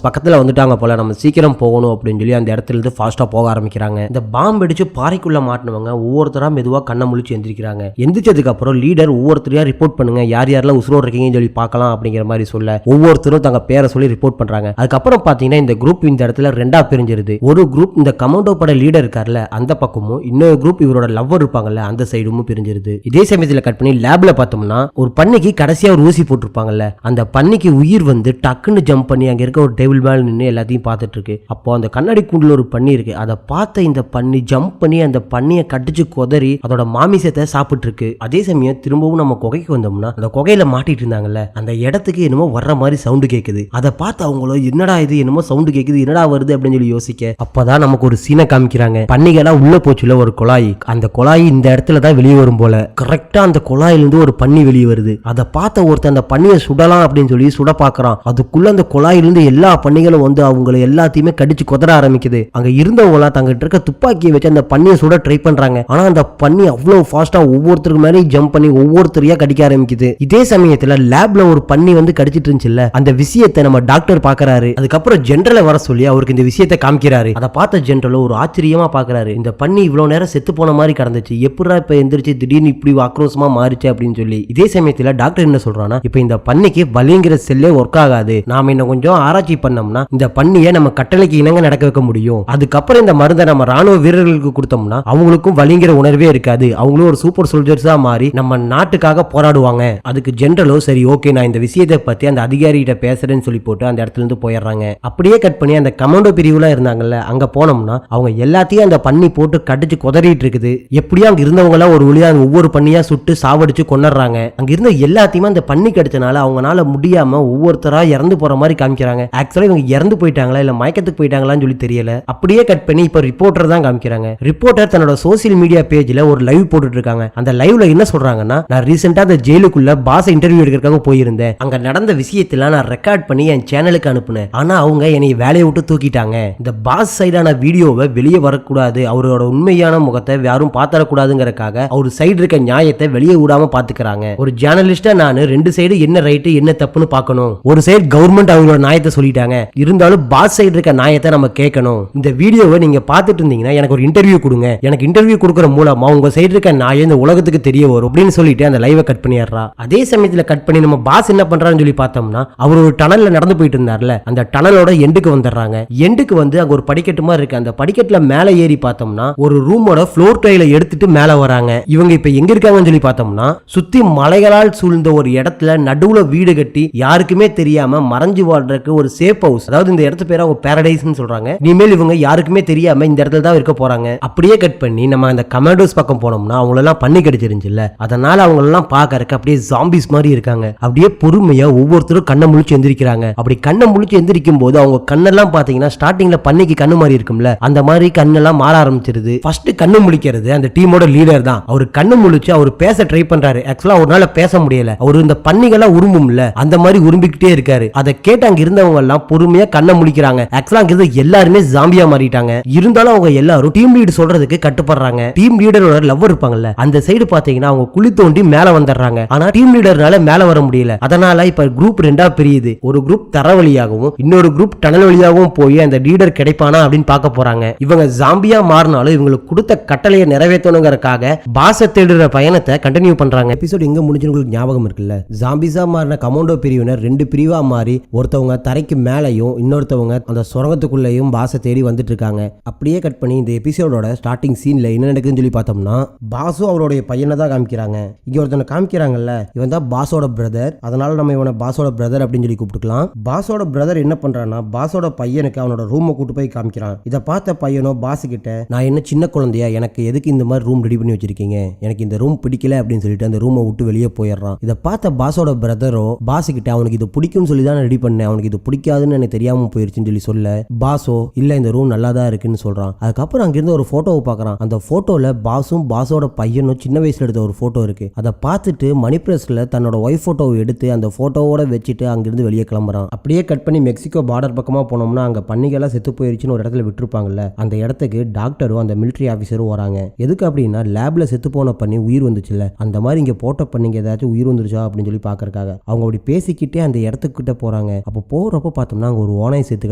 பக்கத்துல வந்துட்டாங்க போல, நம்ம சீக்கிரம் போகணும் அப்படின்னு சொல்லி அந்த இடத்துல இருந்து ஃபாஸ்டா போக ஆரம்பிக்கிறாங்க. இந்த பாம்பு அடிச்சு பாறைக்குள்ள மாட்டினவங்க ஒவ்வொருத்தரா மெதுவா கண்ணை முழிச்சு எந்திரிக்கிறாங்க. எந்திரிச்சதுக்கு அப்புறம் லீடர் ஒவ்வொருத்தரையா ரிப்போர்ட் பண்ணுங்க, யார் யாரெல்லாம் உசுரோடு இருக்கீங்கன்னு சொல்லி பார்க்கலாம் அப்படிங்கிற மாதிரி சொல்ல ஒவ்வொருத்தரும் தங்க பேரை சொல்லி ரிப்போர்ட் பண்றாங்க. அதுக்கப்புறம் பாத்தீங்கன்னா இந்த குரூப் இந்த இடத்துல ரெண்டா பிரிஞ்சிருது. ஒரு குரூப் இந்த கமாண்டோ பட லீடர் இருக்கார்ல அந்த பக்கமும், இன்னொரு குரூப் இவரோட லவ்வர் இருப்பாங்கல்ல அந்த சைடும் பிரிஞ்சிருது. இதே சமயத்துல கட் பண்ணி லேப்ல பார்த்தோம்னா ஒரு பன்னிக்கு கடைசியா ஒரு ஊசி போட்டிருப்பாங்கல்ல அந்த பன்னிக்கு உயிர் வந்து டக்குன்னு ஜம்ப் பண்ணி அங்க இருக்க ஒரு டேபிள் மேல நின்று எல்லாத்தையும் பார்த்துட்டு இருக்கு. அப்போ அந்த கண்ணாடி கூண்டுல ஒரு பன்னி இருக்கு. அதை பார்த்த இந்த பன்னி ஜம்ப் பண்ணி அந்த பன்னியை கடிச்சு கொதறி அதோட மாமிசத்தை சாப்பிட்டு இருக்கு. அதே சமயம் திரும்பவும் நம்ம குகைக்கு வந்தோம்னா அந்த குகையில மாட்டிட்டு இருந்தாங்கல்ல அந்த இடத்துக்கு என்னமோ வர்ற மாதிரி சவுண்டு கேக்குது. அதை பார்த்து அவங்களோ என்னடா இது என்னமோ சவுண்டு கேக்குது என்னடா வருது அப்படின்னு சொல்லி யோசிக்க அப்பதான் நமக்கு ஒரு சீனை காமிக்கிறாங்க. பன்னிகளா உள்ள போச்சுல ஒரு குழாய், அந்த குழாய் இந்த இடத்துல தான் வெளியே வரும் போல. கரெக்டா அந்த குழாயிலிருந்து ஒரு பன்னி வெளியே வருது. அதை பார்த்த ஒருத்தர் அந்த பன்னியை சுடலாம் அப்படின்னு சொல்லி சுட பாக்குறான். அதுக்குள்ள அந்த குழாயிலிருந்து எல்லா பன்னிகளும் வந்து அவங்களை எல்லாத்தையுமே கடிச்சு கொதற ஆரம்பிக்குது. அங்க இருந்தவங்க தங்கிட்ட இருக்க துப்பாக்கியை வச்சு அந்த பன்னியை சுட ட்ரை பண்றாங்க. ஆனா அந்த பன்னி அவ்வளவு ஃபாஸ்டா ஒவ்வொருத்தருக்கு மேலே ஜம்ப் பண்ணி ஒவ்வொருத்தரையா கடிக்க ஆரம்பிக்குது. இதே சமயத்துல லேப்ல ஒரு பன்னி வந்து கடிச்சிட்டு இருந்துச்சுல்ல அந்த விஷயத்தை நம்ம டாக்டர் பாக்குறாரு. அதுக்கப்புறம் ஜெனரலை வர சொல்லி அவருக்கு இந்த விஷயத்தை காமிக்கிறாரு. அதை பார்த்த ஜெனரல் ஒரு ஆச்சரியமா பாக்குறாரு. இந்த பன்னி இவ்வளவு நேரம் செத்து போன மாதிரி கடந்துச்சு, எப்படா இப்ப எந்திரிச்சு திடீர்னு இப்படி ஆக்ரோஷமா மாறிச்சு அப்படின்னு சொல்லி. இதே சமயத்துல டாக்டர் என்ன சொல்றானா, இப்ப இந்த பன்னிக்கு வலிங்கிற செல்லே ஒர்க் ஆகாது, நாம இன்னும் கொஞ்சம் ஆராய்ச்சி பண்ணோம்னா இந்த பன்னியை நம்ம கட்டளைக்கு இணங்க நடக்க வைக்க முடியும். அதுக்கப்புறம் இந்த மருந்தை நம்ம ராணுவ வீரர்களுக்கு கொடுத்தோம்னா அவங்களுக்கும் வலிங்கிற உணர்வே இருக்காது, அவங்களும் ஒரு சூப்பர் சோல்ஜர்ஸா மாறி நம்ம நாட்டுக்காக போராடுவாங்க. அதுக்கு ஜெனரலோ சரி ஓகே நான் இந்த விஷயத்தை பத்தி அந்த அதிகாரி கிட்ட பேசுறேன்னு சொல்லி போட்டு அந்த இடத்துல இருந்து போயிடுறாங்க. அப்படியே கட் பண்ணி அந்த கமாண்டோ பிரிவுல இருந்தாங்கல்ல அங்க போனோம்னா அவங்க எல்லாத்தையும் அந்த பன்னி போட்டு கடிச்சு கொதறிட்டு இருக்குது. எப்படியும் அங்க இருந்தவங்க எல்லாம் ஒரு வழியா ஒவ்வொரு பன்னியா சுட்டு சாவடிச்சு கொண்டுறாங்க. அங்க இருந்த எல்லாத்தையுமே அந்த பன்னி கடிச்சனால அவங்களால முடியாம ஒவ்வொருத்தரா இறந்து போற மாதிரி காமிக்கிறாங்க. ஆக்சுவலா இவங்க இறந்து போயிட்டாங்களா இல்ல மயக்கத்துக்கு போயிட்டாங்களான்னு சொல்லி தெரியல. அப்படியே கட் பண்ணி இப்ப ரிப்போர்ட்டர் தான் காமிக்கிறாங்க. ரிப்போர்ட்டர் தன்னோட சோசியல் மீடியா பேஜ்ல ஒரு லைவ் போட்டுட்டு இருக்காங்க. அந்த லைவ்ல என்ன சொல்றாங்கன்னா, நான் ரீசெண்டா அந்த ஜெயிலுக்குள்ள பாஸ் இன்டர்வியூ எடுக்கிறதுக்காக போயிருந்தேன். அங்க நடந்த விஷயத்துல நான் ரெக்கார்ட் பண்ணி என் சேனலுக்கு அனுப்புனேன். ஆனா அவங்க என்னை வேலையை விட்டு தூக்கிட்டாங்க. இந்த பாஸ் சைடான வீடியோவை வெளியே வரக்கூடாது, அவரோட உண்மையான முகத்தை யாரும் பாத்தரக்கூடாதுங்கிறதுக்காக அவர் சைடு இருக்க நியாயத்தை வெளியே விடாம பாத்துக்கிறாங்க. ஒரு ஜேர்னலிஸ்டா நான் ரெண்டு சைடு என்ன ரைட்டு என்ன தப்புன்னு பார்க்கணும். ஒரு சைடு கவர்மெண்ட் அவங்களோட நியாயத்தை சொல்லிட்டாங்க, இருந்தாலும் பாஸ் சைடு இருக்க நியாயத்தை நம்ம கேட்கணும். இந்த வீடியோவை நீங்க பார்த்துட்டு இருந்தீங்கன்னா எனக்கு ஒரு இன்டர்வியூ கொடுங்க, எனக்கு இன்டர்வியூ கொடுக்கற மூலமா உங்க சைடு இருக்க நியாயம் இந்த உலகத்துக்கு தெரிய வரும் அப்படின்னு சொல்லிட்டு அந்த லைவை கட் பண்ணிடுறா. அதே சமயத்துல கட் பண்ணி நம்ம பாஸ் என்ன பண்றான்னு சொல்லி பார்த்தோம்னா அவர் ஒரு டனல்ல நடந்து போயிட்டு இருந்தார்ல அந்த டனலோட எண்டுக்கு வந்துடுறாங்க. எண்டுக்கு வந்து அங்க ஒரு படிக்கட்டு மாதிரி இருக்கு. அந்த படிக்கட்டுல மேல ஏறி பார்த்தோம்னா ஒரு ரூமோட ஃப்ளோர் டைல எடுத்துட்டு மேல வராங்க. இவங்க இப்ப எங்க இருக்காங்கன்னு சொல்லி பார்த்தோம்னா சுத்தி மலைகளால் சூழ்ந்த ஒரு இடத்துல நடுவுல வீடு கட்டி யாருக்குமே தெரியாம மறைஞ்சு வாழ்றதுக்கு ஒரு சேஃப் ஹவுஸ், அதாவது இந்த இடத்து பேர் அவங்க பாரடைஸ்னு சொல்றாங்க. இனிமேல் இவங்க யாருக்குமே தெரியாம இந்த இடத்துல தான் இருக்க போறாங்க. அப்படியே கட் பண்ணி நம்ம அந்த கமாண்டோஸ் பக்கம் போனோம்னா அவங்க எல்லாம் பண்ணி கிடைச்சிருந்துச்சுல்ல, அதனால அவங்க எல்லாம் பாக்கறதுக்கு அப்படியே ஜாம்பிஸ் மாதிரி இருக்காங்க. அப்படியே பொறுமையா ஒவ்வொருத்தரும் கண்ணை முழிச்சு எந்திரிக்கிறாங்க. அப்படி கண்ணை முழிச்சு எந்திரிக்கும் போது அவங்க கண்ணெல்லாம் பாத்தீங்கன்னா ஸ்டார்டிங்ல பண்ணிக்கு கண்ணு மாதிரி இருக்கும்ல அந்த மாதிரி கண்ணெல்லாம் மாற ஆரம்பிச்சிருது. ஃபர்ஸ்ட் கண்ணு முழிக்கிறது அந்த டீமோட லீடர் தான். அவர் கண்ணு முழிச்சு அவர் பேச ட்ரை பண்றாரு. ஆக்சுவலா ஒரு நாள் பேச முடியல, அவர் இந்த பன்னிகளா உரும்பும்ல அந்த மாதிரி உரும்பிக்கிட்டே இருக்காரு. அதை கேட்டு அங்க இருந்தவங்க எல்லாம் பொறுமையா கண்ணை முழிக்கிறாங்க. ஆக்சுவலா அங்க இருந்த எல்லாருமே ஜாம்பியா மாறிட்டாங்க. இருந்தாலும் அவங்க எல்லாரும் டீம் லீட் சொல்றதுக்கு கட்டுப்படுறாங்க. டீம் லீடரோட லவ்வர் இருப்பாங்கல்ல அந்த சைடு பாத்தீங்கன்னா அவங்க குழி தோண்டி மேல வந்துடுறாங்க. ஆனா டீம் லீடர்னால மேல வர முடியல. அதனால இப்ப குரூப் ரெண்டா பிரியுது. ஒரு குரூப் தர வழியாகவும் இன்னொரு குரூப் டனல் வழியாகவும் போய் அந்த லீடர் கிடைப்பானா அப்படின்னு பார்க்க போறாங்க. இவங்க ஜாம்பியா மாறினாலும் இவங்களுக்கு கொடுத்த கட்டளையை நிறைவேற்றணுங்கிறதுக்காக பாஸை தேடுற பயணத்தை கண்டினியூ பண்றாங்க. எபிசோட் எங்க முடிஞ்சு உங்களுக்கு ஞாபகம் இருக்குல்ல, ஜாம்பிஸா மாறின கமாண்டோ பிரிவினர் ரெண்டு பிரிவா மாறி ஒருத்தவங்க தரைக்கு மேலையும் இன்னொருத்தவங்க அந்த சுரங்கத்துக்குள்ளேயும் பாஸை தேடி வந்துட்டு இருக்காங்க. அப்படியே கட் பண்ணி இந்த எபிசோடோட ஸ்டார்டிங் சீன்ல என்ன நடக்குதுன்னு சொல்லி பார்த்தோம்னா பாஸும் அவருடைய பையனை தான் காமிக்கிறாங்க. இங்க ஒருத்தனை காமிக்கிறாங்கல்ல, இவன் தான் பாஸோட பிரதர், அதனால நம்ம இவனை பாஸோட பிரதர் அப்படின்னு சொல்லி கூப்பிட்டுக்கலாம். பாஸோட பிரதர் என்ன பண்றான்னா பாஸோட பையனுக்கு அவனோட ரூமை கூட்டு போய் காமிக்கிறான். இதை பார்த்த பையனோ பாஸ் கிட்ட நான் என்ன சின்ன குழந்தையா, எனக்கு எதுக்கு இந்த மாதிரி ரூம் ரெடி பண்ணி வச்சிருக்கீங்க, எனக்கு இந்த ரூம் பிடிக்கல அப்படின்னு சொல்லிட்டு அந்த ரூமை விட்டு வெளியே போயிடுறான். இதை பார்த்த பாஸோட பிரதரோ பாஸ் கிட்ட அவனுக்கு இது பிடிக்கும்னு சொல்லி தான் ரெடி பண்ணேன், அவனுக்கு இது பிடிக்காதுன்னு எனக்கு தெரியாம போயிருச்சுன்னு சொல்லி சொல்ல பாஸோ இல்ல இந்த ரூம் நல்லா தான் இருக்குன்னு சொல்றான். அதுக்கப்புறம் அங்கிருந்து ஒரு போட்டோவை பார்க்கறான். அந்த போட்டோல பாஸும் பாஸோட பையனும் சின்ன வயசுல எடுத்த ஒரு போட்டோ இருக்கு. அதை பார்த்துட்டு மணி பிரஸ்ல தன்னோட ஒய்ஃப் போட்டோவை எடுத்து அந்த போட்டோவோட வச்சுட்டு அங்கிருந்து வெளியே கிளம்புறான். அப்படியே கட் பண்ணி மெக்சிகோ பார்டர் பக்கமா போனோம்னா அங்க பன்னிகெல்லாம் செத்து போயிருச்சுன்னு ஒரு இடத்துல விட்டுருப்பாங்கல்ல, அந்த இடத்துக்கு டாக்டரும் அந்த மிலிட்டரி ஆஃபீஸரும் வராங்க. எதுக்கு அப்படின்னா லேப்ல செத்து போன பண்ணி உயிர் வந்துச்சுல்ல, அந்த மாதிரி இங்க போட்ட பண்ணிங்க ஏதாச்சும் உயிர் வந்துருச்சா அப்படின்னு சொல்லி பாக்குறதுக்காக அவங்க அப்படி பேசிக்கிட்டே அந்த இடத்துக்கிட்ட போறாங்க. அப்போ போறப்ப பார்த்தோம்னா அங்க ஒரு ஓனாய் செத்து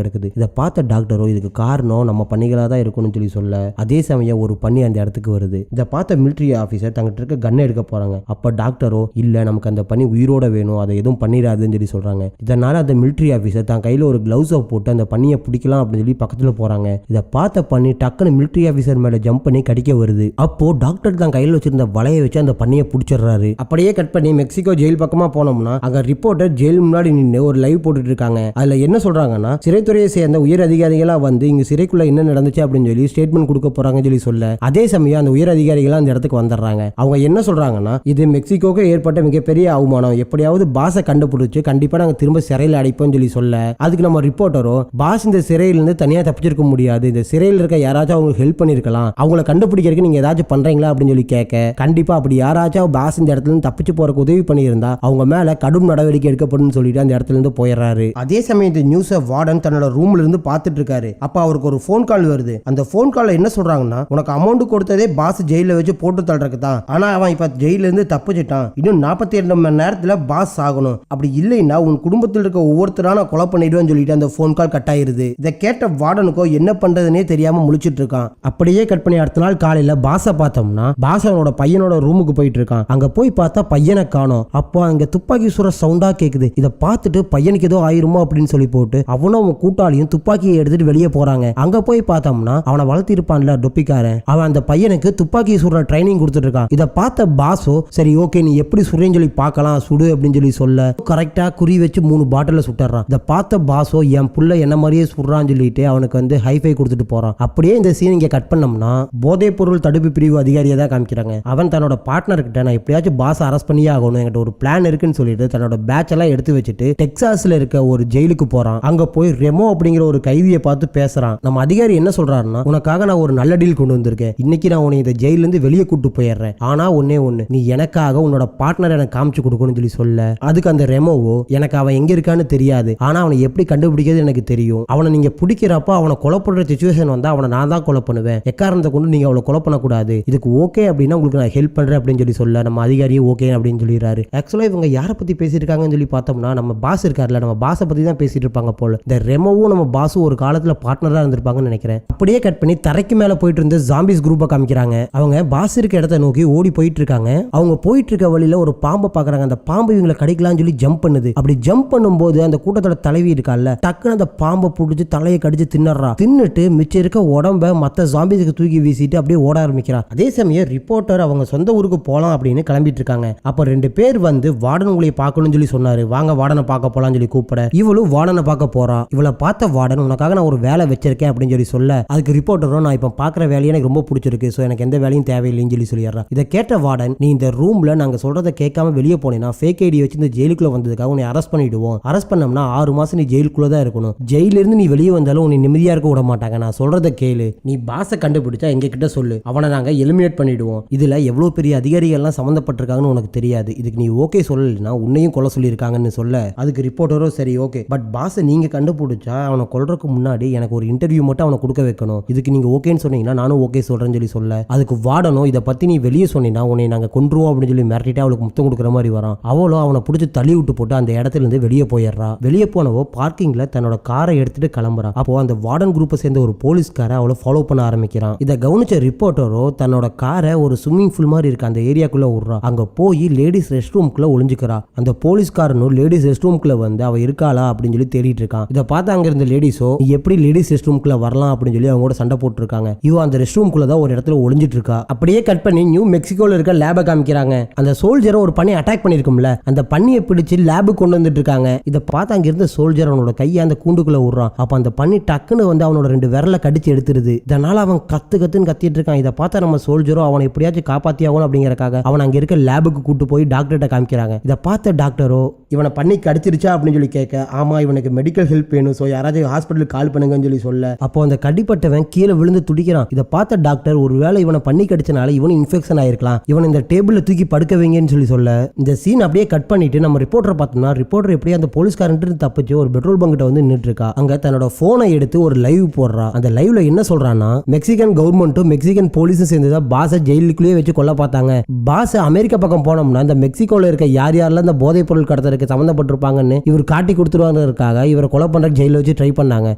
கிடக்குது. இதை பார்த்த டாக்டரோ இதுக்கு காரணம் நம்ம பண்ணிகளா தான் இருக்கணும்னு சொல்லி சொல்ல, அதே சமயம் ஒரு பண்ணி அந்த இடத்துக்கு வருது. இதை பார்த்த மிலிட்டரி ஆஃபீஸர் தங்கிட்ட இருக்க கன்னை எடுக்க போறாங்க. அப்ப டாக்டரோ இல்ல நமக்கு அந்த பண்ணி உயிரோட வேணும், அதை எதுவும் பண்ணிடாதுன்னு சொல்லி சொல்றாங்க. இதனால அந்த மிலிட்டரி ஆஃபீஸர் தான் கையில ஒரு கிளவுஸை போட்டு அந்த பண்ணியை பிடிக்கலாம் அப்படின்னு சொல்லி பக்கத்துல போறாங்க. இதை பார்த்த பண்ணி டக்குன்னு மிலிட்டரி ஆஃபீஸர் மேல ஜம்ப் பண்ணி கடிக்க வருது. அப்போ டாக்டர் தான் கையில் வச்சிருந்த வலையை வச்சு அந்த பண்ணியை பிடிச்சிடுறாரு. அப்படியே கட் பண்ணி மெக்சிகோ ஜெயில் பக்கமா போனோம்னா அங்க ரிப்போர்ட்டர் ஜெயில் முன்னாடி நின்று ஒரு லைவ் போட்டுட்டு இருக்காங்க. அதுல என்ன சொல்றாங்கன்னா சிறைத்துறையை சேர்ந்த உயர் அதிகாரிகளா வந்து இங்க சிறைக்குள்ள என்ன நடந்துச்சு அப்படின்னு சொல்லி ஸ்டேட்மெண்ட் கொடுக்க போறாங்கன்னு சொல்லி சொல்ல, அதே சமயம் அந்த உயர் அதிகாரிகள் அந்த இடத்துக்கு வந்துடுறாங்க. அவங்க என்ன சொல்றாங்கன்னா இது மெக்சிகோக்கு ஏற்பட்ட மிகப்பெரிய அவமானம், எப்படியாவது பாஸை கண்டுபிடிச்சு கண்டிப்பா நாங்க திரும்ப சிறையில் அடைப்போம் சொல்லி சொல்ல, அதுக்கு நம்ம ரிப்போர்ட்டரோ பாஸ் இந்த சிறையிலிருந்து தனியா தப்பிச்சிருக்க முடியாது, இந்த சிறையில் இருக்க யாராச்சும் அவங்களுக்கு ஹெல்ப் பண்ணிருக்கலாம், அவங்கள கண்டுபிடிக்கிறதுக்கு நீங்க ஏதாச்சும் பண்றீங்களா அப்படின்னு சொல்லி கேட்க, கண்டிப்பா அப்படி யாராச்சும் பாஸ் இந்த இடத்துல இருந்து தப்பிச்சு போறதுக்கு உதவி பண்ணியிருந்தா அவங்க மேல கடும் நடவடிக்கை எடுக்கப்படும் சொல்லிட்டு அந்த இடத்துல இருந்து போயிடுறாரு. அதே சமயம் இந்த நியூஸை வார்டன் தன்னோட ரூம்ல இருந்து பார்த்துட்டு இருக்காரு. அப்ப அவருக்கு ஒரு போன் கால் வருது. அந்த போன் கால்ல என்ன சொல்றாங்கன்னா உனக்கு அமௌண்ட் கொடுத்ததே பாஸ் ஜெயில வச்சு போட்டு தள்ளுறதுக்கு தான், ஆனா அவன் இப்ப ஜெயில இருந்து தப்பிச்சிட்டான், இன்னும் 42 மணி நேரத்துல பாஸ் ஆகணும், அப்படி இல்லைன்னா உன் குடும்பத்தில் இருக்க ஒவ்வொருத்தரான கொலை பண்ணிடுவேன்னு சொல்லிட்டு அந்த போன் கால் கட் ஆயிருது. இதை கேட்ட வார்டனுக்கோ என்ன பண்றதுன்னே தெரியாம முழிச்சிட்டு இருக்கான். அப்படியே கட் பண்ணி அடுத்த நாள் காலையில பாஸை பார்த்தோம்னா பாஸ் அவனோட பையனோட ரூமுக்கு போயிட்டு இருக்கான். அங்க போய் பார்த்தா பையனை காணோம். அப்போ அங்க துப்பாக்கி சுடுற சவுண்டா கேக்குது. இதை பார்த்துட்டு பையனுக்கு ஏதோ ஆயிருமோ அப்படின்னு சொல்லி போட்டு அவனும் அவன் கூட்டாளியும் துப்பாக்கியை எடுத்துட்டு வெளியே போறாங்க. அங்க போய் பார்த்தோம்னா அவனை வளர்த்தி இருப்பான்ல டொப்பிக்காரன், அவன் அந்த பையனுக்கு துப்பாக்கி சுடுற ட்ரைனிங் கொடுத்துட்டு இருக்கான். இதை பார்த்த பாஸோ சரி ஓகே நீ எப்படி சுடுறேன்னு சொல்லி பார்க்கலாம் சுடு அப்படின்னு சொல்லி சொல்ல கரெக்டா குறி வச்சு 3 பாட்டில சுட்டுறான். இதை பார்த்த பாஸோ என் புள்ள என்ன மாதிரியே சுடுறான்னு சொல்லிட்டு அவனுக்கு வந்து ஹைஃபை கொடுத்துட்டு போறான். அப்படியே இந்த சீன் இங்க கட் பண்ணோம்னா போதைப் பொருள் தடுப்பு பிரிவு அதிகாரியை தான் காமிக்கிறாங்க. அவன் தன்னோட பார்ட்னர் கிட்ட நான் எப்படியாச்சும் பாஸ் அரெஸ்ட் பண்ணியே ஆகணும், என்கிட்ட ஒரு பிளான் இருக்குன்னு சொல்லிட்டு தன்னோட பேட்ச் எல்லாம் எடுத்து வச்சுட்டு டெக்சாஸ்ல இருக்க ஒரு ஜெயிலுக்கு போறான். அங்க போய் ரெமோ அப்படிங்கிற ஒரு கைதியை பார்த்து பேசுறான். நம்ம அதிகாரி என்ன சொல்றாருன்னா உனக்காக நான் ஒரு நல்ல டீல் கொண்டு வந்திருக்கேன், இன்னைக்கு நான் உன்னை இந்த ஜெயில இருந்து வெளியே கூட்டு போயிடுறேன், ஆனா ஒன்னே ஒண்ணு நீ எனக்காக உன்னோட பார்ட்னர் எனக்கு காமிச்சு கொடுக்கணும்னு சொல்லி சொல்ல, அதுக்கு அந்த ரெமோவோ எனக்கு அவன் எங்க இருக்கான்னு தெரியாது, ஆனா அவனை எப்படி கண்டுபிடிக்கிறது எனக்கு தெரியும், அவனை நீங்க பிடிக்கிறப்ப அவனை கொலை பண்ற சிச்சுவேஷன் வந்தா அவனை நான் தான் கொலை பண்ணுவேன், எக்காரணத்தை கொண்டு நீங்க அவளை கொலை பண்ணக்கூடாது, இதுக்கு ஓகே அப்படின்னா உங்களுக்கு நான் ஹெல்ப் பண்றேன் அப்படின்னு சொல்லி சொல்ல நம்ம அதிகாரியே ஓகே அப்படின்னு சொல்லிடுறாரு. ஆக்சுவலா இவங்க யாரை பத்தி பேசிட்டு இருக்காங்கன்னு சொல்லி பார்த்தோம்னா நம்ம பாஸ் இருக்காருல்ல, நம்ம பாஸை பத்தி தான் பேசிட்டு இருப்பாங்க போல. இந்த ரெமோவும் நம்ம பாஸும் ஒரு காலத்துல பார்ட்னரா இருந்திருப்பாங்கன்னு நினைக்கிறேன். அப்படியே கட் பண்ணி தரைக்கு மேல போயிட்டு இருந்த ஜாம்பிஸ் குரூப்பை காமிக்கிறாங்க. அவங்க பாஸ் இருக்க இடத்தை நோக்கி ஓடி போயிட்டு இருக்காங்க. அவங்க போயிட்டு இருக்க வழியில ஒரு பாம்பை பாக்குறாங்க. அந்த பாம்பு இவங்களை கடிக்கலாம்னு சொல்லி ஜம்ப் பண்ணுது. அப்படி ஜம்ப் பண்ணும்போது அந்த கூட்டத்தோட தலைவி இருக்கால டக்குன்னு அந்த பாம்பை பிடிச்சி தலையை கடிச்சு தின்னறா. தின்னுட்டு மிச்சம் இருக்க உடம்ப மத்த ஜாம்பிஸ்க்கு தூக்கி வீசிட்டு அப்படியே ஓட ஆரம்பிக்கிறான். அதே சமயம் ரிப்போர்ட்டர் அவங்க சொந்த ஊருக்கு போலாம் அப்படின்னு கிளம்பிட்டு இருக்காங்க. அப்ப 2 பேர் வந்து வார்டன் உங்களை பார்க்கணும்னு சொல்லி சொன்னாரு, வாங்க வார்டனை பார்க்க போலாம்னு சொல்லி கூப்பிட இவளும் வார்டனை பார்க்க போறா. இவளை பார்த்த வார்டன் உனக்காக நான் ஒரு வேலை வச்சிருக்கேன் அப்படின்னு சொல்லி சொல்ல, அதுக்கு ரிப்போர்ட்டரும் நான் இப்ப பாக்குற வேலையை எனக்கு ரொம்ப பிடிச்சிருக்கு, சோ எனக்கு எந்த வேலையும் தேவையில்லைன்னு சொல்லி சொல்லிடுறான். இதை கேட்ட வார்டன் நீ இந்த ரூம்ல நாங்க சொல்றதை கேட்காம வெளியே போனேன்னா ஃபேக் ஐடி வச்சு இந்த ஜெயிலுக்குள்ள வந்ததுக்காக உன்னை அரெஸ்ட் பண்ணிடுவோம், அரெஸ்ட் பண்ணோம்னா 6 மாசம் நீ ஜெயிலுக்குள்ள தான் இருக்கணும், ஜெயில இருந்து நீ வெளியே வந்தாலும் உன்னை நிம்மதியா இருக்க விட மாட்டாங்க, நான் சொல்றதை கேளு, நீ பாஸை கண்டுபிடிச்சா எங்க கிட்ட சொல்லு, அவனை நாங்க எலிமினேட் பண்ணிடுவோம், இதுல எவ்வளவு பெரிய அதிகாரிகள்லாம் சம்பந்தப்பட்டிருக்காங்கன்னு உனக்கு தெரியாது, இதுக்கு நீ ஓகே சொல்லலைன்னா உன்னையும் கொலை சொல்லியிருக்காங்கன்னு சொல்ல, அதுக்கு ரிப்போர்ட்டரும் சரி ஓகே, பட் பாஸை நீங்க கண்டுபிடிச்சா அவனை கொல்றதுக்கு முன்னாடி எனக்கு ஒரு இன்டர்வியூ மட்டும் அவனை கொடுக்க வைக்கணும், இதுக்கு நீங்க ஓகேன்னு சொன்னீங்கன்னா நானும் ஓகே சொல்றேன்னு சொல்லி சொல்ல, அதுக்கு வார்டனும் இதை பத்தி நீ வெளியே சொன்னீங்கன்னா உன்னை நாங்க கொன்றுவோம் அப்படின்னு சொல்லி மிரட்டிட்டு அவளுக்கு முத்தம் கொடுக்குற மாதிரி வரான். அவளும் அவனை பிடிச்சி தள்ளி விட்டு போட்டு அந்த இடத்துல இருந்து வெளியே போயிடுறா. வெளியே போனவோ பார்க்கிங்ல தன்னோட காரை எடுத்துட்டு கிளம்புறான். அப்போ அந்த வார்டன் குரூப்பை சேர்ந்த ஒரு போலீஸ்கார அவளை ஃபாலோ பண்ண ஆரம்பிக்கிறான். இதை கவனிச்ச ரிப்போர்ட்டரோ தன்னோட காரை ஒரு ஸ்விம்மிங் பூல் மாதிரி இருக்க அந்த ஏரியாக்குள்ள விடுறா. அங்க போய் லேடிஸ் ரெஸ்ட் ரூம்குள்ள ஒளிஞ்சுக்கிறா. அந்த போலீஸ்காரனும் லேடிஸ் ரெஸ்ட் ரூம்குள்ள வந்து அவ இருக்காளா அப்படின்னு சொல்லி தேடிட்டு இருக்கான். இதை பார்த்து அங்க இருந்த லேடிஸோ எப்படி லேடிஸ் ரெஸ்ட் ரூம்குள்ள வரலாம் அப்படின்னு சொல்லி அவங்க கூட சண்டை போட்டு இருக்காங்க. இவன் அந்த ரெஸ்ட் ரூம்குள்ள தான் ஒரு இடத்துல ஒளிஞ்சிட்டு இருக்கா. அப்படியே கட் பண்ணி நியூ மெக்சிகோல இருக்க லேபை காமிக்கிறாங்க. அந்த சோல்ஜரை ஒரு பண்ணி அட்டாக் பண்ணிருக்கும்ல, அந்த பண்ணியை பிடிச்சு லேபுக்கு கொண்டு வந்துட்டு இருக்காங்க. இதை பார்த்து அங்க இருந்த சோல்ஜர் அவனோட கையை அந்த கூண்டுக்குள்ள விடுறான். அப்ப அந்த பண்ணி டக்குன்னு வந்து அவனோட 2 விரலை கடிச்சு எடுத்துருது. இதனால அவன் கத்துன்னு கத்திட்டு இருக்கான். இதை பார்த்தா நம்ம சோல்ஜரும் அவனை எப்படியாச்சும் காப்பாத்தி ஆகணும் அப்படிங்கறக்காக அவன் அங்க இருக்க லேபுக்கு கூட்டு போய் டாக்டர்கிட்ட காமிக்கிறாங்க. இதை பார்த்த டாக்டரோ இவனை பண்ணி கடிச்சிருச்சா அப்படின்னு அப்படின்னு சொல்லி கேட்க, ஆமா இவனுக்கு மெடிக்கல் ஹெல்ப் வேணும், ஸோ யாராச்சும் ஹாஸ்பிட்டலுக்கு கால் பண்ணுங்கன்னு சொல்லி சொல்ல, அப்போ அந்த கடிப்பட்டவன் கீழே விழுந்து துடிக்கிறான். இதை பார்த்த டாக்டர் ஒருவேளை இவனை பண்ணி கடிச்சனால இவனும் இன்ஃபெக்ஷன் ஆயிருக்கலாம், இவன் இந்த டேபிள்ல தூக்கி படுக்க வைங்கன்னு சொல்லி சொல்ல, இந்த சீன் அப்படியே கட் பண்ணிட்டு நம்ம ரிப்போர்ட்டர் பார்த்தோம்னா ரிப்போர்ட்டர் எப்படியே அந்த போலீஸ்காரன்ட்டு தப்பிச்சு ஒரு பெட்ரோல் பங்கிட்ட வந்து நின்றுட்டு இருக்கா. அங்க தன்னோட போனை எடுத்து ஒரு லைவ் போடுறா. அந்த லைவ்ல என்ன சொல்றான்னா, மெக்சிகன் கவர்மெண்ட்டும் மெக்சிகன் போலீஸும் சேர்ந்துதான் பாஸை ஜெயிலுக்குள்ளேயே வச்சு கொல்ல பார்த்தாங்க. பாஸ் அமெரிக்கா பக்கம் போனோம்னா இந்த மெக்சிகோல இருக்க யார் யாரெல்லாம் இந்த போதைப் பொருள் கடத்தலுக்கு சம்பந்தப்பட்டிருப்பாங்கன்னு இவர் காட்டி கொடுத்துருவாங்கிறதுக்காக இவரை கொலை பண்ற ஜெயில வச்சு ட்ரை பண்ணாங்க.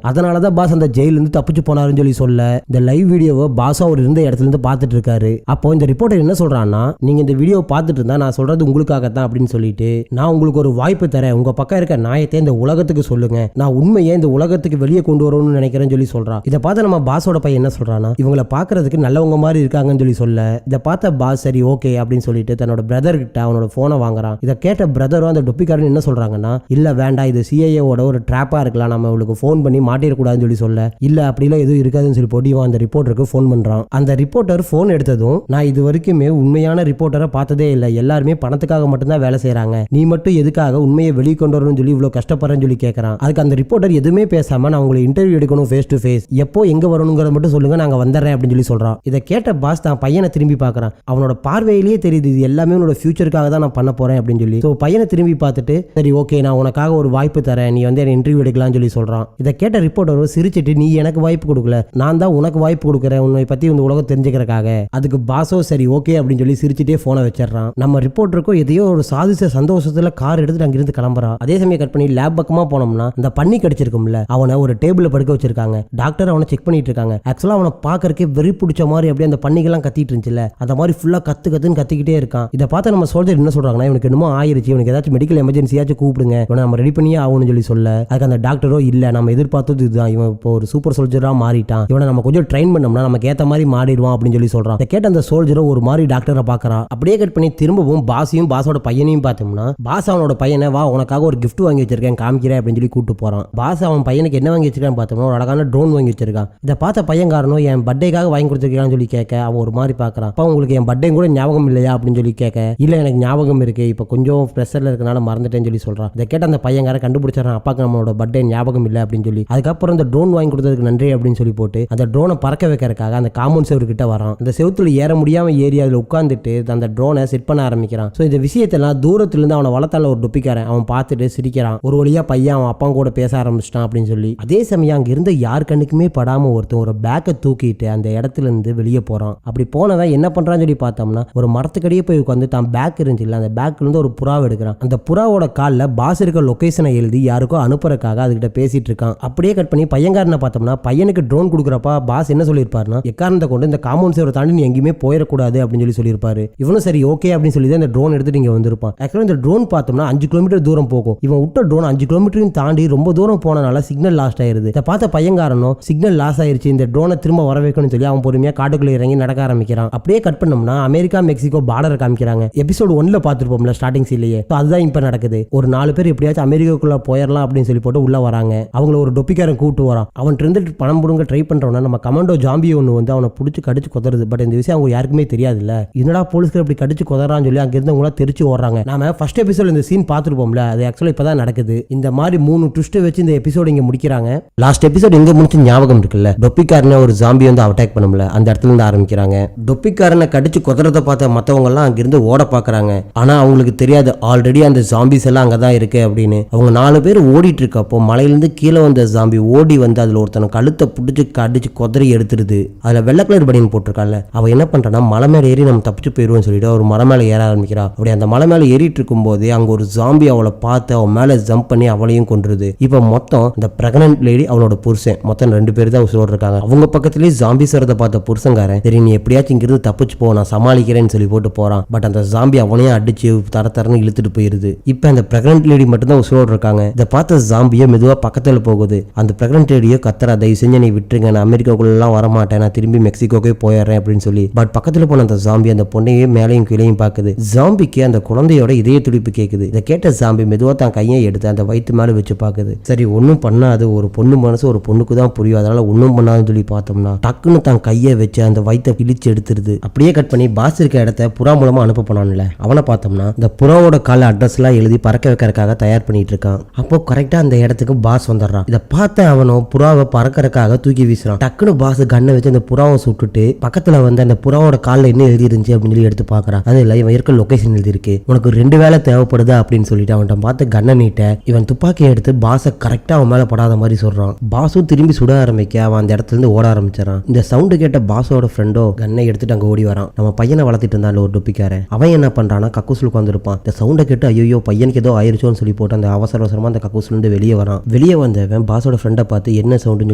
அதனாலதான் பாஸ் அந்த ஜெயில இருந்து தப்பிச்சு போனாருன்னு சொல்லி சொல்ல, இந்த லைவ் வீடியோவை பாஸ் அவர் இருந்த இடத்துல இருந்து பார்த்துட்டு இருக்காரு. அப்போ இந்த ரிப்போர்ட்டர் என்ன சொல்றான்னா, நீங்க இந்த வீடியோ பார்த்துட்டு இருந்தா நான் சொல்றது உங்களுக்காகத்தான் அப்படின்னு சொல்லிட்டு, நான் உங்களுக்கு ஒரு வாய்ப்பு தரேன், உங்க பக்கம் இருக்க நியாயத்தை இந்த உலகத்துக்கு சொல்லுங்க, நான் உண்மையை இந்த உலகத்துக்கு வெளியே கொண்டு வரணும்னு நினைக்கிறேன்னு சொல்லி சொல்றான். இதை பார்த்து நம்ம பாஸோட பையன் என்ன சொல்றானா, இவங்களை பாக்குறதுக்கு நல்லவங்க மாதிரி இருக்காங்கன்னு சொல்லி சொல்ல, இதை பார்த்த பாஸ் சரி ஓகே அப்படின்னு சொல்லிட்டு தன்னோட பிரதர் கிட்ட அவனோட போனை வாங்குறான். இதை கேட்ட பிரதரும் அந்த டொப்பிக்காரன் என்ன சொல்றாங்கன்னா, இல்ல வேண்டாம், இது சிஐஏவோட ஒரு ட்ராப்பா இருக்கலாம், நம்ம இவளுக்கு போன் பண்ணி மாட்டிடக்கூடாதுன்னு சொல்லி சொல்ல, இல்ல அப்படிலாம் எதுவும் இருக்காதுன்னு சொல்லி போட்டு இவன் அந்த ரிப்போர்ட்டருக்கு போன் பண்றான். அந்த ரிப்போர்ட்டர் போன் எடுத்ததும், நான் இது வரைக்குமே உண்மையான ரிப்போர்ட்டரை பார்த்ததே இல்லை, எல்லாருமே பணத்துக்காக மட்டும்தான் வேலை செய்யறாங்க, நீ மட்டும் எதுக்காக உண்மையை வெளியே கொண்டு வரணும்னு சொல்லி இவ்வளவு கஷ்டப்படுறேன்னு சொல்லி கேட்கறான். அதுக்கு அந்த ரிப்போர்ட்டர் எதுவுமே பேசாம, நான் உங்களை இன்டர்வியூ எடுக்கணும் ஃபேஸ் டு ஃபேஸ், எப்போ எங்க வரணுங்கிறத மட்டும் சொல்லுங்க, நாங்க வந்துடுறேன் அப்படின்னு சொல்லி சொல்றான். இதை கேட்ட பாஸ் தான் பையனை திரும்பி பார்க்கறான். அவனோட பார்வையிலேயே தெரியுது இது எல்லாமே உன்னோட ஃபியூச்சருக்காக தான் நான் பண்ண போறேன் அப்படின்னு சொல்லி. ஸோ பையனை திரும்பி பார்த்துட்டு, சரி ஓகே நான் உனக்காக ஒரு வாய்ப்பு தரேன், நீ வந்து இன்டர்வியூ எடுக்கலாம்னு சொல்லி சொல்றான். இதை கேட்ட ரிப்போர்ட்டர் சிரிச்சிட்டு, நீ எனக்கு வாய்ப்பு கொடுக்கல, நான் தான் உனக்கு வாய்ப்பு கொடுக்குறேன் உன்னை பத்தி இந்த உலகம் தெரிஞ்சுக்கிறக்காக. அதுக்கு பாஸோ சரி ஓகே அப்படின்னு சொல்லி சிரிச்சிட்டே போனை வச்சிடறான். நம்ம ரிப்போர்ட்டருக்கும் எதையோ ஒரு சாதிச்ச சந்தோஷத்துல கார் எடுத்துட்டு அங்கிருந்து கிளம்புறான். அதே சமயம் கட் பண்ணி லேப் பக்கமா போனோம்னா, அந்த பண்ணி கடிச்சிருக்கும்ல அவனை ஒரு டேபிள்ல படுக்க வச்சிருக்காங்க. டாக்டர் அவனை செக் பண்ணிட்டு இருக்காங்க. ஆக்சுவலா அவனை பாக்கறதுக்கே வெறி பிடிச்ச மாதிரி அப்படியே அந்த பண்ணிகள்லாம் கத்திட்டு இருந்துச்சுல, அந்த மாதிரி ஃபுல்லா கத்துன்னு கத்திக்கிட்டே இருக்கான். இதை பார்த்து நம்ம சோல்ஜர் என்ன சொல்றாங்கன்னா, இவனுக்கு என்னமோ ஆயிருச்சு, இவனுக்கு ஏதாச்சும் மெடிக்கல் எமர்ஜென்சியாச்சும் கூப்பிடுங்க, இவனை நம்ம ரெடி பண்ணியே ஆகணும்னு சொல்லி சொல்ல, அதுக்கு அந்த டாக்டரோ இல்ல நம்ம எதிர்பார்த்தது இதுதான், இவன் இப்போ ஒரு சூப்பர் சோல்ஜரா மாறிட்டான், இவனை நம்ம கொஞ்சம் ட்ரெயின் பண்ணோம்னா நமக்கு ஏத்த மாதிரி மாறிடுவான் அப்படின்னு சொல்லி சொல்றான். இதை கேட்ட அந்த சோல்ஜரோ ஒரு மாதிரி டாக்டரை பாக்குறான். அப்படியே கட் பண்ணி திரும்பவும் பாஸையும் பாஸோட பையனையும் பார்த்தோம்னா, பாஸ் அவனோட பையனை வா உனக்காக ஒரு கிஃப்ட் வாங்கி வச்சிருக்கேன் காமிக்கிறேன் அப்படின்னு சொல்லி கூட்டு போறான். பாஸ் அவன் பையனுக்கு என்ன வாங்கி வச்சிருக்கான்னு பார்த்தோம்னா, ஒரு அழகான ட்ரோன் வாங்கி வச்சிருக்கான். இதை பார்த்த பையன்காரனும் என் பர்த்டேக்காக வாங்கி கொடுத்துருக்கான்னு சொல்லி கேட்க, அவன் ஒரு மாதிரி பாக்குறான். அப்ப உங்களுக்கு என் பர்த்டே கூட ஞாபகம் இல்லையா அப்படின்னு சொல்லி கேட்க, இல்ல எனக்கு ஞாபகம் இருக்கு, இப்போ கொஞ்சம் ப்ரெஷர்ல இருக்கனால மறந்துட்டேன்னு சொல்லி சொல்றான். இதை கேட்ட அந்த பையன்கார கண்டுபிடிச்சான், அப்பாக்கு நம்மளோட பர்த்டே ஞாபகம் இல்லை அப்படின்னு சொல்லி. அதுக்கப்புறம் அந்த ட்ரோன் வாங்கி கொடுத்ததுக்கு நன்றி அப்படின்னு சொல்லி போட்டு அந்த ட்ரோனை பறக்க வைக்கிறதுக்காக அந்த காம்பவுண்ட் செவரு கிட்ட வரான். அந்த செவத்துல ஏற முடியாம ஏறி அதில் உட்காந்துட்டு அந்த ட்ரோனை செட் பண்ண ஆரம்பிக்கிறான். ஸோ இந்த விஷயத்தெல்லாம் தூரத்துல இருந்து அவனை வளர்த்தால ஒரு டொப்பிக்காரன் அவன் பார்த்துட்டு சிரிக்கிறான். ஒரு வழியா பையன் அவன் அப்பா கூட பேச ஆரம்பிச்சிட்டான் அப்படின்னு சொல்லி. அதே சமயம் அங்க இருந்த யார் கண்ணுக்குமே படாம ஒருத்தன் ஒரு பேக்கை தூக்கிட்டு அந்த இடத்துல இருந்து வெளியே போறான். அப்படி போனவன் என்ன பண்றான்னு சொல்லி பார்த்தோம்னா, ஒரு மரத்துக்கடியே போய் உட்காந்து தான் பேக் இருந்துச்சு, அந்த பேக்ல இருந்து ஒரு புறாவை எடுக்கிறான். அந்த புறாவோட காலில் பாஸ் இருக்க லொகேஷனை எழுதி யாருக்கோ அனுப்புறதுக்காக அதுகிட்ட பேசிட்டு இருக்கான். அப்படியே கட் பண்ணி பையன்காரனை பார்த்தோம்னா, பையனுக்கு ட்ரோன் கொடுக்குறப்ப பாஸ் என்ன சொல்லியிருப்பாருன்னா, எக்காரணத்தை கொண்டு இந்த காம்பவுண்ட் சேவரை தாண்டி நீ எங்கேயுமே போயிடக்கூடாது அப்படின்னு சொல்லி சொல்லியிருப்பாரு. இவனும் சரி ஓகே அப்படின்னு சொல்லி தான் இந்த ட்ரோன் எடுத்துட்டு இங்க வந்திருப்பான். ஆக்சுவலா இந்த ட்ரோன் பார்த்தோம்னா 5 கிலோமீட்டர் தூரம் போகும். இவன் விட்ட ட்ரோன் 5 கிலோமீட்டரையும் தாண்டி ரொம்ப தூரம் போனனால சிக்னல் லாஸ்ட் ஆயிருது. இதை பார்த்த பையன்காரனும் சிக்னல் லாஸ் ஆயிருச்சு, இந்த ட்ரோனை திரும்ப வர வைக்கணும்னு சொல்லி அவன் பொறுமையா காட்டுக்குள்ள இறங்கி நடக்க ஆரம்பிக்கிறான். அப்படியே கட் பண்ணோம்னா அமெரிக்கா மெக்சிகோ பார்டர் காமிக்கிறாங்க. எபிசோடு 1ல பார்த்துருப்போம்ல ஸ்டார்டிங் சீன்லயே. அதுதான் இப்ப நடக்குது. ஒரு 4 பேர் எப்படியாச்சும் அமெரிக்காக்குள்ள போயிடலாம் அப்படின்னு சொல்லி போட்டு உள்ள வராங்க. அவங்கள ஒரு டொப்பிக்காரன் கூப்பிட்டு வரான். அவன் இருந்து பணம் புடுங்க ட்ரை பண்றவன நம்ம கமாண்டோ ஜாம்பி ஒன்று வந்து அவனை பிடிச்சி கடிச்சு கொதறது. பட் இந்த விஷயம் அவங்க யாருக்குமே தெரியாதுல்ல. என்னடா போலீஸ்கார் இப்படி கடிச்சு கொதறான்னு சொல்லி அங்க இருந்தவங்களா தெரிச்சு ஓடுறாங்க. நாம ஃபர்ஸ்ட் எபிசோட் இந்த சீன் பார்த்துருப்போம்ல, அது ஆக்சுவலா இப்பதான் நடக்குது. இந்த மாதிரி 3 ட்விஸ்ட் வச்சு இந்த எபிசோட் இங்க முடிக்கிறாங்க. லாஸ்ட் எபிசோட் எங்க முடிச்சு ஞாபகம் இருக்குல்ல, டொப்பிக்காரனை ஒரு ஜாம்பி வந்து அட்டாக் பண்ணும்ல, அந்த இடத்துல இருந்து ஆரம்பிக்கிறாங்க. டொப்பிக்காரனை கடிச்சு கொதறதை பார்த்த மத்தவங்க எல்லாம் அங்கிருந்து ஓட பாக்குறாங்க. ஆனா அவங்களுக்கு தெரியாது ஆல்ரெடி அந்த ஜாம்பிஸ் எல்லாம் அங்கதான் இருக்கு அப்படின்னு. அவங்க 4 பேர் ஓடிட்டு இருக்கப்போ மலையிலிருந்து கீழே வந்த ஜாம்பி ஓடி வந்து அதுல ஒருத்தனை கழுத்தை பிடிச்சு கடிச்சு கொதறி எடுத்துருது. அதுல வெள்ளை கலர் பனியன் போட்டிருக்கான்ல, அவன் என்ன பண்றான்னா மலை மேல ஏறி நம்ம தப்பிச்சு போயிருவோம்னு சொல்லிட்டு ஒரு மலை மேல ஏற ஆரம்பிக்கிறா. அப்படி அந்த மலை மேல ஏறிட்டு இருக்கும் போது அங்க ஒரு ஜாம்பி அவளை பார்த்து அவன் மேல ஜம்ப் பண்ணி அவளையும் கொன்றுது. இப்ப மொத்தம் இந்த பிரெக்னன்ட் லேடி அவளோட புருஷன் மொத்தம் 2 பேர் தான் உசுரோடு இருக்காங்க. அவங்க பக்கத்துலயே ஜாம்பி சரத்தை பார்த்த புருஷங்காரன், சரி நீ எப்படியாச்சும் இங்கிருந்து தப்பிச்சு போ நான் சமாளிக்கிறேன்னு சொல்லி போட்டு போறான். பட் அந்த ஜாம்பி அவனையும் அடிச்சு தரன்னு இழுத்துட்டு போயிருது. இப்ப அந்த பிரெக்னன்ட் லேடி மட்டும் தான் உசுரோடு இருக்காங்க. இதை பார்த்த ஜாம்பியை மெதுவா பக்கத்துல போகுது. அந்த பிரெக்னன்ட் லேடியோ கத்தரா, தயவு செஞ்சு நீ விட்டுருங்க, நான் அமெரிக்காக்குள்ள எல்லாம் வரமாட்டேன், நான் திரும்பி மெக்சிகோக்கே போயிடுறேன் அப்படின்னு சொல்லி. பட் பக்கத்துல போன அந்த ஜாம்பி அந்த பொண்ணையே மேலையும் கீழையும் பாக்குது. ஜாம்பிக்கு அந்த குழந்தையோட இதய துடிப்பு கேக்குது. இதை கேட்ட ஜாம்பி மெதுவா தான் கையை எடுத்து அந்த வயிற்று மேல வச்சு பாக்குது. சரி ஒன்னும் பண்ணாது, ஒரு பொண்ணு மனசு ஒரு பொண்ணுக்கு தான் புரியும், அதனால ஒன்னும் பண்ணாதுன்னு சொல்லி பார்த்தோம்னா டக்குன்னு தான் கையை வச்சு அந்த வயிற்றை கிழிச்சு எடுத்துருது. அப்படியே கட் பண்ணி பாஸ் இருக்க இடத்த புறா மூலமா அனுப்ப போனான்ல, அவனை பார்த்தோம்னா இந்த புறாவோட கால அட்ரஸ் எல்லாம் எழுதி பறக்க வைக்கிறதுக்காக தயார் தயார் பண்ணிட்டு இருக்கான். அப்போ கரெக்டா அந்த இடத்துக்கு பாஸ் வந்துடுறான். இதை பார்த்த அவனும் புறாவை பறக்கறக்காக தூக்கி வீசுறான். டக்குனு பாஸ் கண்ணை வச்சு அந்த புறாவை சுட்டுட்டு பக்கத்துல வந்து அந்த புறாவோட காலில் என்ன எழுதி இருந்துச்சு அப்படின்னு சொல்லி எடுத்து பாக்குறான். அது இல்லை, இவன் இருக்க லொகேஷன் எழுதி இருக்கு, உனக்கு 2 வேலை தேவைப்படுதா அப்படின்னு சொல்லிட்டு அவன்கிட்ட பார்த்து கண்ணை நீட்ட இவன் துப்பாக்கியை எடுத்து பாஸை கரெக்டா அவன் மேல படாத மாதிரி சொல்றான். பாஸும் திரும்பி சுட ஆரம்பிக்க அவன் அந்த இடத்துல இருந்து ஓட ஆரம்பிச்சான். இந்த சவுண்டு கேட்ட பாஸோட ஃப்ரெண்டோ கண்ணை எடுத்துட்டு அங்க ஓடி வரான். நம்ம பையனை வளர்த்திட்டு இருந்தான் ஒரு டொப்பிக்காரன். அவன் என்ன பண்றானா கக்கூசுல உட்காந்துருப்பான். இந்த சவுண்டை கேட்டு ஐயோ பையனுக்கு ஏதோ ஆயிருச்சோன்னு சொல்லி போட்டு அந்த அவசரமா அந்த கக்கூசுல இருந்து வெளியே வரான். வெளியே வந்தவன் பாஸோட ஃப்ரெண்டை பார்த்து என்ன சவுண்டுன்னு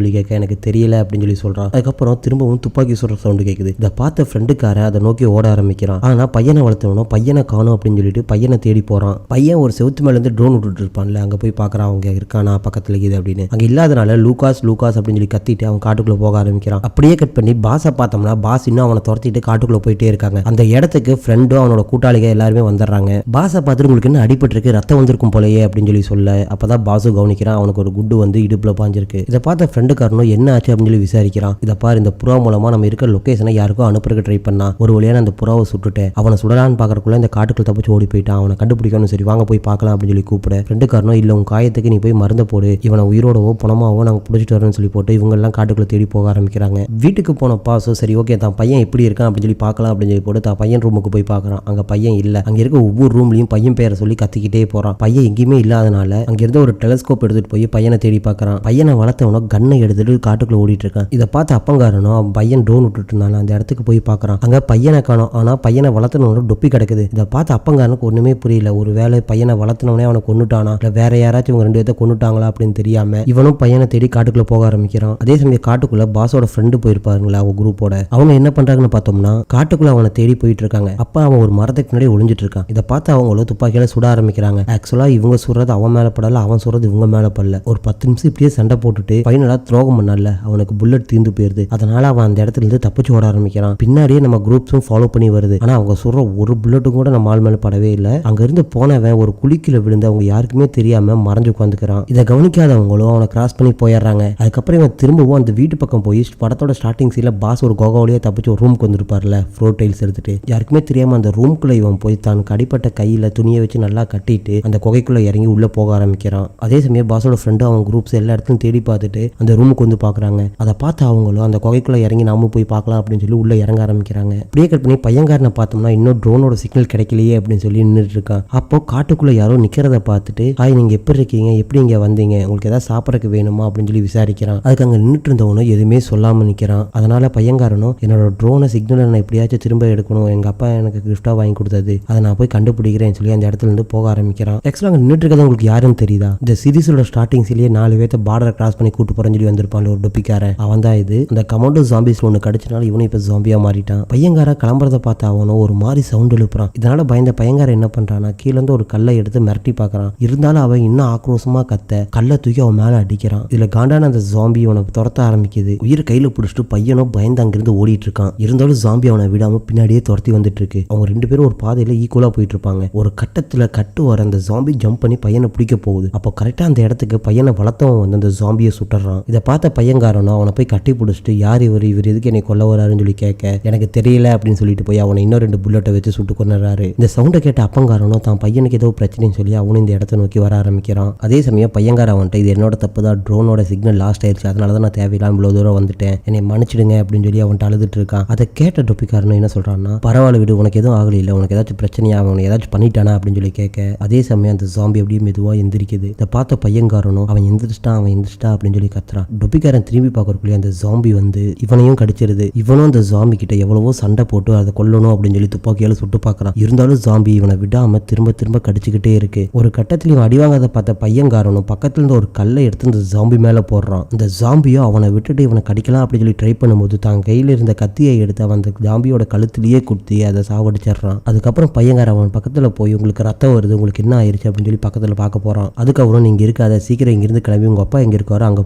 சொல்லி கேட்க எனக்கு தெரியல அப்படின்னு சொல்லி சொல்றான். அதுக்கப்புறம் திரும்பவும் துப்பாக்கி சுடுற சவுண்டு கேட்குது. இதை பார்த்த ஃப்ரெண்டுக்காரன் அதை நோக்கி ஓட ஆரம்பிக்கிறான். ஆனா பையனை வளர்த்தவனும் பையனை காணும் அப்படின்னு சொல்லிட்டு பையனை தேடி போறான். பையன் ஒரு செவுத்து மேல இருந்து ட்ரோன் விட்டுட்டு இருப்பான்ல, அங்க போய் பாக்குறான் அவங்க இருக்கானா பக்கத்துல இது அப்படின்னு. அங்க இல்லாதனால லூகாஸ் லூகாஸ் அப்படின்னு சொல்லி கத்திட்டு அவன் காட்டுக்குள்ள போக ஆரம்பிக்கிறான். அப்படியே கட் பண்ணி பாஸை பார்த்தோம்னா பாஸ் இன்னும் அவனை துரத்திட்டு காட்டுக்குள்ள போயிட்டே இருக்காங்க. அந்த இடத்துக்கு ஃப்ரெண்டும் அவனோட கூட்டாளிகள் எல்லாருமே வந்துடுறாங்க. பாஸை பார்த்துட்டு உங்களுக்கு என்ன அடிபட்டிருக்கு, ரத்தம் வந்திருக்கும் போலயே அப்படின்னு சொல்லி சொல்ல அப்பதான் பாசு கவனிக்கிறான் அவனுக்கு ஒரு குண்டு வந்து இடுப்புல பாஞ்சிருக்கு. இதை பார்த்த ஃப்ரெண்டுக்காரனும் என்ன ஆச்சு அப்படின்னு சொல்லி விசாரிக்கிறான். இதை பாரு, இந்த புறா மூலமா நம்ம இருக்க லொகேஷனை யாருக்கும் அனுப்புறதுக்கு ட்ரை பண்ணா ஒரு வழியான அந்த புறாவை சுட்டுட்டேன். அவனை சுடலான்னு பாக்குறதுக்குள்ள இந்த காட்டுக்குள்ள தப்பிச்சு ஓடி போயிட்டான். அவனை கண்டுபிடிக்கணும், சரி வாங்க போய் பார்க்கலாம் அப்படின்னு சொல்லி கூப்பிட ஃப்ரெண்டுக்காரனும் இல்ல உன் காயத்துக்கு நீ போய் மருந்து போடு, இவனை உயிரோடவோ பணமாவோ நாங்க பிடிச்சிட்டு வரேன்னு சொல்லி போட்டு இவங்க எல்லாம் காட்டுக்குள்ள தேடி போக ஆரம்பிக்கிறாங்க. வீட்டுக்கு போன பாசோ சரி ஓகே தான் பையன் எப்படி இருக்கான் அப்படின்னு சொல்லி பார்க்கலாம் அப்படின்னு சொல்லி போட்டு தான் பையன் ரூமுக்கு போய் பார்க்கறான். அங்க பையன் இல்ல. அங்க இருக்க ஒவ்வொரு ரூம்லயும் பையன் பேரை சொல்லி கத்திக்கிட்டே போறான். பையன் எங்கேயுமே இல்லாதனால அங்க இருந்த ஒரு டெலஸ்கோப் எடுத்துட்டு போய் பையனை தேடி பார்க்கறான். பையனை வளர்த்தவனோ கண்ணை எடுத்துட்டு காட்டுக்குள்ள ஓடிட்டு இருக்கான். இதை பார்த்து அப்பங்காரனும் பையன் ட்ரோன் விட்டுட்டு இருந்தாலும் அந்த இடத்துக்கு போய் பார்க்கறான். அங்க பையனை காணோம். ஆனா பையனை வளர்த்தனோட டொப்பி கிடக்குது. இதை பார்த்து அப்பங்காரனுக்கு ஒண்ணுமே புரியல. ஒரு வேலை பையனை வளர்த்தனவனே அவனை கொண்டுட்டானா இல்ல வேற யாராச்சும் இவங்க 2 பேர்த்த கொண்டுட்டாங்களா அப்படின்னு தெரியாம இவனும் பையனை தேடி காட்டுக்குள்ள போக ஆரம்பிக்கிறான். அதே சமயம் காட்டுக்குள்ள பாஸோட ஃப்ரெண்டு போயிருப்பாருங்களா அவங்க குரூப்போட, அவங்க என்ன பண்றாங்கன்னு பார்த்தோம்னா காட்டுக்குள்ள அவனை தேடி போயிட்டு இருக்காங்க. அப்ப அவன் ஒரு மரத்துக்கு முன்னாடி ஒளிஞ்சிட்டு இருக்கான். இதை பார்த்து அவங்களும் துப்பாக்கியால சுட ஆரம்பிக்கிறாங்க. ஆக்சுவலா இவங்க சுடுறது அவன் மேல படல, அவன் சுடுறது இவங்க மேல படல. ஒரு 10 நிமிஷம் இப்படியே சண்டை போட்டுட்டு ஃபைனலா துரோகம் பண்ணல அவனுக்கு புல்லட் தீர்ந்து போயிருது. அதனால அவன் அந்த இடத்துல இருந்து தப்பிச்சு ஓட ஆரம்பிக்கிறான். பின்னாடியே நம்ம குரூப்ஸும் ஃபாலோ பண்ணி வருது. ஆனா அவங்க சுடுற ஒரு புல்லட்டும் கூட நம்ம ஆள் மேல படவே இல்லை. அங்க இருந்து போனவன் ஒரு குழிக்குள்ள விழுந்து அவங்க யாருக்குமே தெரியாம மறைஞ்சு உட்காந்துக்கிறான். இதை கவனிக்காதவங்களும் அவனை கிராஸ் பண்ணி போயிடுறாங்க. அதுக்கப்புறம் இவன் திரும்பவும் அந்த வீட்டு பக்கம் போய் படத்தோட ஸ்டார்டிங் சீன்ல பாஸ் ஒரு கோகாவளியா தப்பிச்சு ஒரு ரூமுக்கு வந்திருப்பார்ல ஃப்ளோர் டைல்ஸ் எடுத்துட்டு, யாருக்குமே தெரியாம அந்த ரூம்குள்ள இவன் போய் தான் கடிப்பட்ட கையில துணியை வச்சு நல்லா கட்டிட்டு அந்த குகைக்குள்ள இறங்கி உள்ள போக ஆரம்பிக்கிறான். அதே சமயம் பாஸோட ஃப்ரெண்டு அவங்க குரூப்ஸ் எல்லா இடத்துலையும் தேடி பார்த்துட்டு அந்த ரூமுக்கு வந்து பாக்குறாங்க. அதை பார்த்து அவங்களும் அந்த குகைக்குள்ள இறங்கி நாம போய் பார்க்கலாம் அப்படின்னு சொல்லி உள்ள இறங்க ஆரம்பிக்கிறாங்க. அப்படியே கட் பண்ணி பையன்காரனை பார்த்தோம்னா இன்னும் ட்ரோனோட சிக்னல் கிடைக்கலையே அப்படின்னு சொல்லி நின்றுட்டு இருக்கான். அப்போ காட்டுக்குள்ள யாரோ நிக்கிறத பார்த்துட்டு ஹாய் நீங்க எப்படி இருக்கீங்க, எப்படி இங்க வந்தீங்க, உங்களுக்கு ஏதாவது சாப்பிடறதுக்கு வேணுமா அப்படின்னு சொல்லி விசாரிக்கிறான். அதுக்கு அங்க நின்றுட்டு இருந்தவனும் எதுவுமே சொல்லாம நிக்கிறான். அதனால பையன்காரனும் என்னோட ட்ரோனை சிக்னலை நான் எப்படியாச்சும் திரும்ப எடுக்கணும், எங்க அப்பா எனக்கு கிஃப்டா வாங்கி கொடுத்தது, அதை நான் போய் கண்டுபிடிக்கிறேன்னு சொல்லி அந்த இடத்துல இருந்து போக ஆரம்பிக்கிறான். ஆக்சுவலா அங்க நின்றுட்டு இருக்கிறது உங்களுக்கு யாருன்னு தெரியுதா? இந்த சீரிஸோட ஸ்டார்டிங்ஸ்லயே 4 பேர்த்த பார்டரை கிராஸ் பண்ணி கூட்டு போறேன்னு சொல்லி வந்திருப்பான் ஒரு டொப்பிக்காரன். அவன் தான் இது. அந்த கமாண்டோ ஜாம்பிஸ்ல ஒன்று கடிச்சனால இவனும் இப்ப ஜாம்பியா மாறிட்டான். பையன்கார கிளம்புறத பார்த்து அவனும் ஒரு மாதிரி சவுண்ட் எழுப்புறான். இதனால பயந்த பையன்கார என்ன பண்றான்னா கீழே இருந்து ஒரு கல்லை எடுத்து மிரட்டி பார்க்கறான். இருந்தாலும் அவன் இன்னும் ஆக்ரோஷமா கத்த கல்லை தூக்கி அவன் மேல அடிக்கிறான். இதுல காண்டான அந்த ஜாம்பி அவனை துரத்த ஆரம்பிக்குது. உயிர் கையில பிடிச்சிட்டு பையனும் பயந்து அங்கிருந்து ஓடிட்டு இருக்கான். இருந்தாலும் ஜாம்பி அவனை விடாம பின்னாடியே துரத்தி வந்துட்டு இருக்கு. அவங்க 2 பேரும் ஒரு பாதையில ஈக்குவலா போயிட்டு இருப்பாங்க. ஒரு கட்டத்துல கட்டு வர அந்த ஜாம்பி ஜம்ப் பண்ணி பையனை பிடிக்க போகுது. அப்போ கரெக்டா அந்த இடத்துக்கு பையனை வளர்த்தவன் வந்து அந்த ஜாம்பியை சுட்டுறான். இதை பார்த்த பையன்காரனும் அவனை போய் கட்டி பிடிச்சிட்டு யார் இவர் எதுக்கு என்னை கொல்ல வராருன்னு சொல்லி கேட்க எனக்கு தெரியல அப்படின்னு சொல்லிட்டு போய் அவனை இன்னும் 2 புல்லட்டை வச்சு சுட்டு கொண்டுறாரு. இந்த சவுண்டை கேட்ட அப்பங்காரனும் தான் பையனுக்கு ஏதோ பிரச்சனைன்னு சொல்லி அவனும் இந்த இடத்த நோக்கி வர ஆரம்பிக்கிறான். அதே சமயம் பையன்கார அவன்கிட்ட இது என்னோட தப்பு தான், ட்ரோனோட சிக்னல் லாஸ்ட் ஆயிடுச்சு, அதனாலதான் நான் தேவையில்லாம இவ்வளவு தூரம் வந்துட்டேன், என்னை மன்னிச்சிடுங்க அப்படின்னு சொல்லி அவன்கிட்ட அழுதுட்டு இருக்கான். அதை கேட்ட டொப்பிக்காரனும் என்ன சொல்றான்னா பரவாயில்ல விடு, உனக்கு எதுவும் ஆகல, இல்லை உனக்கு ஏதாச்சும் பிரச்சனையா, அவனை ஏதாச்சும் பண்ணிட்டானா அப்படின்னு சொல்லி கேட்க அதே சமயம் அந்த ஜாம்பி அப்படியே மெதுவா எந்திரிக்குது. இதை பார்த்த பையன்காரனும் அவன் எந்திரிச்சிட்டா அப்படின்னு சொல்லி கத்துறான். டொப்பிக்காரன் திரும்பி பார்க்கறக்குள்ளே அந்த ஜாம்பி வந்து இவனையும் கடிச்சிருது. இவனும் அந்த ஜாம்பி கிட்ட எவ்வளவோ சண்டை போட்டு அதை கொல்லணும் அப்படின்னு சொல்லி துப்பாக்கியால சுட்டு பார்க்கறான். இருந்தாலும் ஜாம்பி இவனை விடாம திரும்ப திரும்ப கடிச்சுக்கிட்டே இருக்கு. ஒரு கட்டத்தில் இவன் அடிவாங்காத பார்த்த பையன்காரனும் பக்கத்துல இருந்து ஒரு கல்லை எடுத்து அந்த ஜாம்பி மேல போடுறான். அந்த ஜாம்பியோ அவனை விட்டுட்டு இவனை கடிக்கலாம் அப்படின்னு சொல்லி ட்ரை பண்ணும்போது தான் கையில இருந்த கத்தியை எடுத்து அவன் அந்த ஜாம்பியோட கழுத்திலேயே குத்தி அதை சாவடிச்சிடறான். அதுக்கப்புறம் பையன்கார அவன் பக்கத்துல போய் உங்களுக்கு ரத்தம் வருது, உங்களுக்கு என்ன ஆயிருச்சு அப்படின்னு சொல்லி பக்கத்துல பார்க்க போறான். அதுக்கப்புறம் நீங்க இருக்காத, சீக்கிரம் இங்கிருந்து கிளம்பி உங்க அப்பா எங்க இருக்காரோ அங்க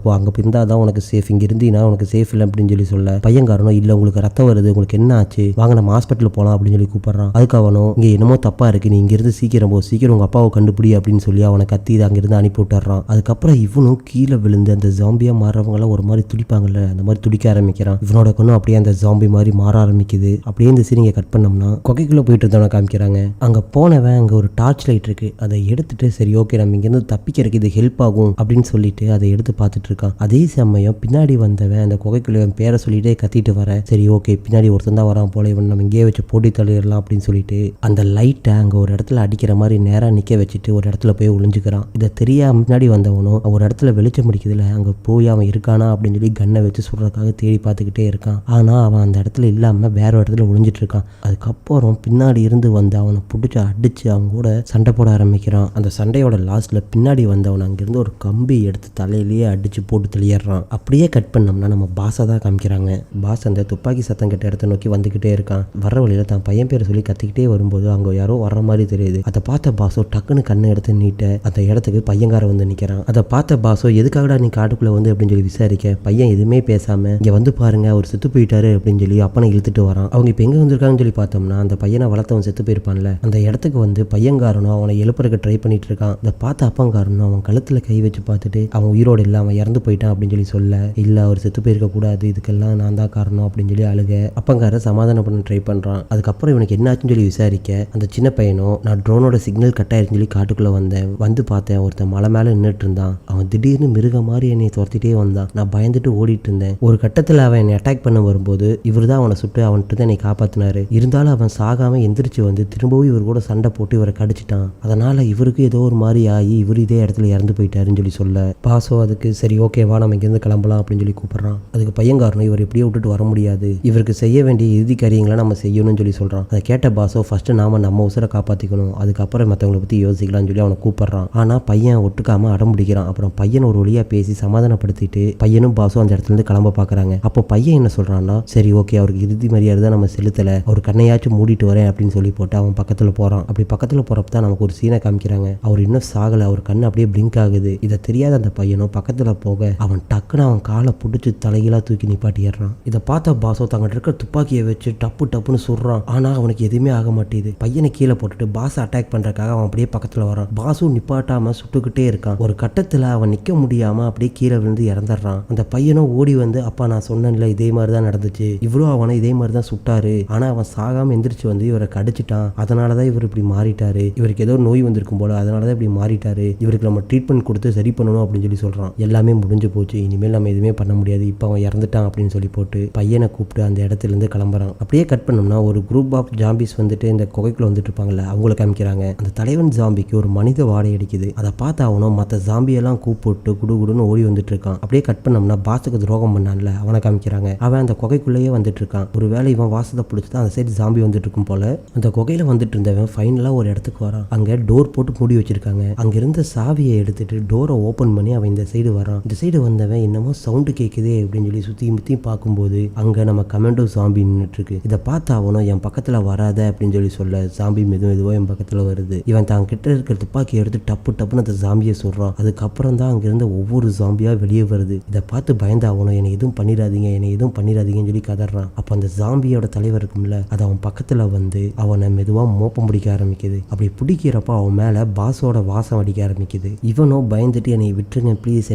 போ, அங்க இருந்தாதான் உனக்கு சேஃப், இங்க இருந்தீங்கன்னா உனக்கு சேஃப் இல்லை அப்படின்னு சொல்லி சொல்ல பையன்காரனும் இல்ல உங்களுக்கு ரத்தம் வருது, உங்களுக்கு என்ன ஆச்சு, வாங்க நம்ம ஹாஸ்பிட்டல் போலாம் அப்படின்னு சொல்லி கூப்பிடுறான். அதுக்கு அவனும் இங்க என்னமோ தப்பா இருக்கு, நீ இங்க இருந்து சீக்கிரம் போ, சீக்கிரம் உங்க அப்பாவை கண்டுபிடி அப்படின்னு சொல்லி அவனை கத்தி அங்கிருந்து அனுப்பி விட்டுறான். அதுக்கப்புறம் இவனும் கீழே விழுந்து அந்த ஜாம்பியா மாறவங்க எல்லாம் ஒரு மாதிரி துடிப்பாங்கல்ல, அந்த மாதிரி துடிக்க ஆரம்பிக்கிறான். இவனோட கண்ணும் அப்படியே அந்த ஜாம்பி மாதிரி மாற ஆரம்பிக்குது. அப்படியே இந்த சீனிங்க கட் பண்ணோம்னா குகைக்குள்ள போயிட்டு இருந்தவனை காமிக்கிறாங்க. அங்க போனவன் அங்க ஒரு டார்ச் லைட் இருக்கு, அதை எடுத்துட்டு பார்த்துட்டு சரி ஓகே நம்ம இங்கேருந்து தப்பிக்கிறதுக்கு இது ஹெல்ப் ஆகும் அப்படின்னு சொல்லிட்டு அதை எடுத்து பார்த்துட்டு இருக்கான். அதே சமயம் பின்னாடி வந்தவன் அந்த குகைக்குள்ள பேரை சொல்லிட்டே கத்திட்டு வர சரி ஓகே பின்னாடி ஒருத்தன் தான் வரான் போல, இவன் நம்ம இங்கேயே வச்சு போட்டி தள்ளிடலாம் அப்படின்னு சொல்லிட்டு அந்த லைட்டை அங்கே ஒரு இடத்துல அடிக்கிற மாதிரி நேராக நிற்க வச்சுட்டு ஒரு இடத்துல போய் ஒளிஞ்சுக்கிறான். இதை தெரியாம முன்னாடி வந்தவனும் ஒரு இடத்துல வெளிச்சம் முடிக்கிறதுல அங்கே போய் அவன் இருக்கானா அப்படின்னு சொல்லி கண்ணை வச்சு சுடுறதுக்காக தேடி பார்த்துக்கிட்டே இருக்கான். ஆனால் அவன் அந்த இடத்துல இல்லாமல் வேற ஒரு இடத்துல ஒளிஞ்சிட்டு இருக்கான். அதுக்கப்புறம் பின்னாடி இருந்து வந்து அவனை பிடிச்சி அடிச்சு அவங்க கூட சண்டை போட ஆரம்பிக்கிறான். அந்த சண்டையோட லாஸ்ட்ல பின்னாடி வந்தவன் அங்கிருந்து ஒரு கம்பி எடுத்து தலையிலேயே அடிச்சு போட்டு தெளியிடுறான். அப்படியே கட் பண்ணோம்னா நம்ம பாஸை தான் காமிக்கிறாங்க. பாஸ் அந்த துப்பாக்கி சத்தம் கட்ட இடத்த நோக்கி வந்துகிட்டே இருக்கான். வர வழியில தான் பையன் பேரை சொல்லி கத்திக்கிட்டே வரும்போது அங்க யாரோ வர்ற மாதிரி தெரியுது. அதை பார்த்த பாசோ டக்குன்னு கண்ணை எடுத்து நீட்ட அந்த இடத்துக்கு பையன்கார வந்து நிக்கிறான். அதை பார்த்த பாசோ எதுக்காகடா நீ காட்டுக்குள்ள வந்து அப்படின்னு சொல்லி விசாரிக்க பையன் எதுவுமே பேசாம இங்க வந்து பாருங்க அவர் செத்து போயிட்டாரு அப்படின்னு சொல்லி அப்பனை இழுத்துட்டு வரான். அவங்க இப்ப எங்க வந்திருக்காங்கன்னு சொல்லி பார்த்தோம்னா அந்த பையனை வளர்த்தவன் செத்து போயிருப்பான்ல அந்த இடத்துக்கு வந்து பையன்காரனும் அவனை எழுப்புறதுக்கு ட்ரை பண்ணிட்டு இருக்கான். அதை பார்த்த அப்பங்காரனும் அவன் கழுத்துல கை வச்சு பார்த்துட்டு அவன் உயிரோடு இல்லை அவன் இறந்து போயிட்டான் அப்படின்னு சொல்லி சொல்ல இல்ல அவர் செத்து போயிருக்க கூடாது இதுக்கெல்லாம் நான் தான் காரணம் அப்படின்னு சொல்லி அழுக அப்பங்கார சமாதானம் பண்ண ட்ரை பண்றான். அதுக்கப்புறம் இவனுக்கு என்னாச்சுன்னு சொல்லி விசாரிக்க அந்த சின்ன பையனும் நான் ட்ரோனோட சிக்னல் கட் ஆயிருச்சுன்னு சொல்லி காட்டுக்குள்ள வந்தேன். வந்து பார்த்தேன் ஒருத்தன் மலை மேல நின்றுட்டு இருந்தான். அவன் திடீர்னு மிருக மாதிரி என்னை துரத்திட்டே வந்தான். நான் பயந்துட்டு ஓடிட்டு இருந்தேன். ஒரு கட்டத்தில் அவன் என்னை அட்டாக் பண்ண வரும்போது இவர் தான் அவனை சுட்டு அவன்கிட்ட தான் என்னை காப்பாத்தினாரு. இருந்தாலும் அவன் சாகாம எந்திரிச்சு வந்து திரும்பவும் இவர் கூட சண்டை போட்டு இவரை கடிச்சிட்டான். அதனால இவருக்கு ஏதோ ஒரு மாதிரி ஆகி இவர் இதே இடத்துல இறந்து போயிட்டாருன்னு சொல்லி சொல்ல பாசோ அதுக்கு சரி ஓகேவா நம்ம இங்கிருந்து கிளம்பலாம் அப்படின்னு சொல்லி கூப்பிடுறான். அதுக்கு பையன்காரனும் இவர் எப்படியே விட்டுட்டு வர முடியாது இவருக்கு செய்ய வேண்டிய இறுதி காரியங்களை நம்ம செய்யணும்னு சொல்லி சொல்றான். அதை கேட்ட பாசோ ஃபர்ஸ்ட் நாம நம்ம உசுரை காப்பாத்திக்கணும் அதுக்கப்புறம் மற்றவங்களை பத்தி யோசிக்கலாம்னு சொல்லி அவனை கூப்பிடுறான். ஆனா பையன் ஒட்டுக்காம அடம் பிடிக்கிறான். அப்புறம் பையன் ஒரு வழியா பேசி சமாதானப்படுத்திட்டு பையனும் பாசோ அந்த இடத்துல இருந்து கிளம்ப பாக்குறாங்க. அப்போ பையன் என்ன சொல்றான்னா சரி ஓகே அவருக்கு இறுதி மரியாதை தான் நம்ம செலுத்தல அவர் கண்ணையாச்சும் மூடிட்டு வரேன் அப்படின்னு சொல்லி போட்டு அவன் பக்கத்துல போறான். அப்படி பக்கத்துல போறப்ப தான் நமக்கு ஒரு சீனை காமிக்கிறாங்க. அவர் இன்னும் சாகல அவர் கண்ணு அப்படியே பிளிங்க் ஆகுது. இதை தெரியாத அந்த பையனும் பக்கத்துல போக அவன் டக்குன்னு அவன் காலை பிடிச்சி தலைகீழா தூக்கி நிப்பாட்டிடுறான். இதை பார்த்த பாசோ தங்கிட்ட இருக்க துப்பாக்கியை வச்சு டப்பு டப்புன்னு சுடுறான். ஆனா அவனுக்கு எதுவுமே ஆக மாட்டேது. பையனை கீழே போட்டுட்டு பாஸ் அட்டாக் பண்றதுக்காக அவன் அப்படியே பக்கத்துல வரான். பாசும் நிப்பாட்டாம சுட்டுக்கிட்டே இருக்கான். ஒரு கட்டத்துல அவன் நிக்க முடியாம அப்படியே கீழே விழுந்து இறந்துடுறான். அந்த பையனும் ஓடி வந்து அப்பா நான் சொன்னேன்ல இதே மாதிரிதான் நடந்துச்சு இவரும் அவனை இதே மாதிரிதான் சுட்டாரு ஆனா அவன் சாகாம எந்திரிச்சு வந்து இவரை கடிச்சிட்டான் அதனாலதான் இவர் இப்படி மாறிட்டாரு இவருக்கு ஏதோ நோய் வந்திருக்கும் போல அதனாலதான் இப்படி மாறிட்டாரு இவருக்கு நம்ம ட்ரீட்மெண்ட் கொடுத்து சரி பண்ணணும் அப்படின்னு சொல்லி சொல்றான். எல்லாமே முடிஞ்சு போச்சு இனிமேல் நம்ம எதுவுமே பண்ண முடியாது இப்போ அவன் இறந்துட்டான் அப்படின்னு சொல்லி போட்டு பையனை கூப்பிட்டு அந்த இடத்துல இருந்து கிளம்புறான். அப்படியே கட் பண்ணோம்னா ஒரு குரூப் ஆஃப் ஜாம்பிஸ் வந்துட்டு இந்த குகைக்குள்ள வந்துட்டு இருப்பாங்கல்ல அவங்கள காமிக்கிறாங்க. அந்த தலைவன் ஜாம்பிக்கு ஒரு மனித வாடை அடிக்குது. அதை பார்த்து அவனும் மற்ற ஜாம்பியெல்லாம் கூப்பிட்டு குடுகுடுன்னு ஓடி வந்துட்டு இருக்கான். அப்படியே கட் பண்ணோம்னா பாஸுக்கு துரோகம் பண்ணான்ல அவனை காமிக்கிறாங்க. அவன் அந்த குகைக்குள்ளேயே வந்துட்டு இருக்கான். ஒரு வேளை இவன் வாசத்தை பிடிச்சிட்டு அந்த சைடு ஜாம்பி வந்துட்டு இருக்கும் போல அந்த குகையில வந்துட்டு இருந்தவன் ஃபைனலா ஒரு இடத்துக்கு வரான். அங்க டோர் போட்டு மூடி வச்சிருக்காங்க. அங்க இருந்த சாவியை எடுத்துட்டு டோரை ஓபன் பண்ணி அவன் இந்த சைடு வரான். இந்த சைடு வந்தவன் என்னமோ சவுண்டு கேட்குதே அப்படின்னு சொல்லி சுத்தி முத்தி பார்க்கும்போது அங்க நம்ம கமெண்டோ ஜாம்பி நின்றுட்டு இருக்கு. இதை பார்த்து அவனும் என் பக்கத்துல வராத அப்படின்னு சொல்லி சொல்ல ஜாம்பி மெதுவோ என் பக்கத்துல வருது. இவன் தான் கிட்ட இருக்கிற துப்பாக்கி எடுத்து டப்பு டப்புன்னு அந்த ஜாம்பியை சொல்றான். அதுக்கப்புறம் தான் அங்க இருந்த ஒவ்வொரு ஜாம்பியா வெளியே வருது. இதை பார்த்து பயந்து அவனும் என்னை எதுவும் பண்ணிடாதீங்கன்னு சொல்லி கதறான். அப்ப அந்த ஜாம்பியோட தலைவர் இருக்கும்ல அது அவன் பக்கத்துல வந்து அவனை மெதுவா மோப்பம் பிடிக்க ஆரம்பிக்குது. அப்படி பிடிக்கிறப்ப அவன் மேல பாஸோட வாசம் அடிக்க ஆரம்பிக்குது. இவனோ பயந்துட்டு என்னை விட்டுருங்க ப்ளீஸ்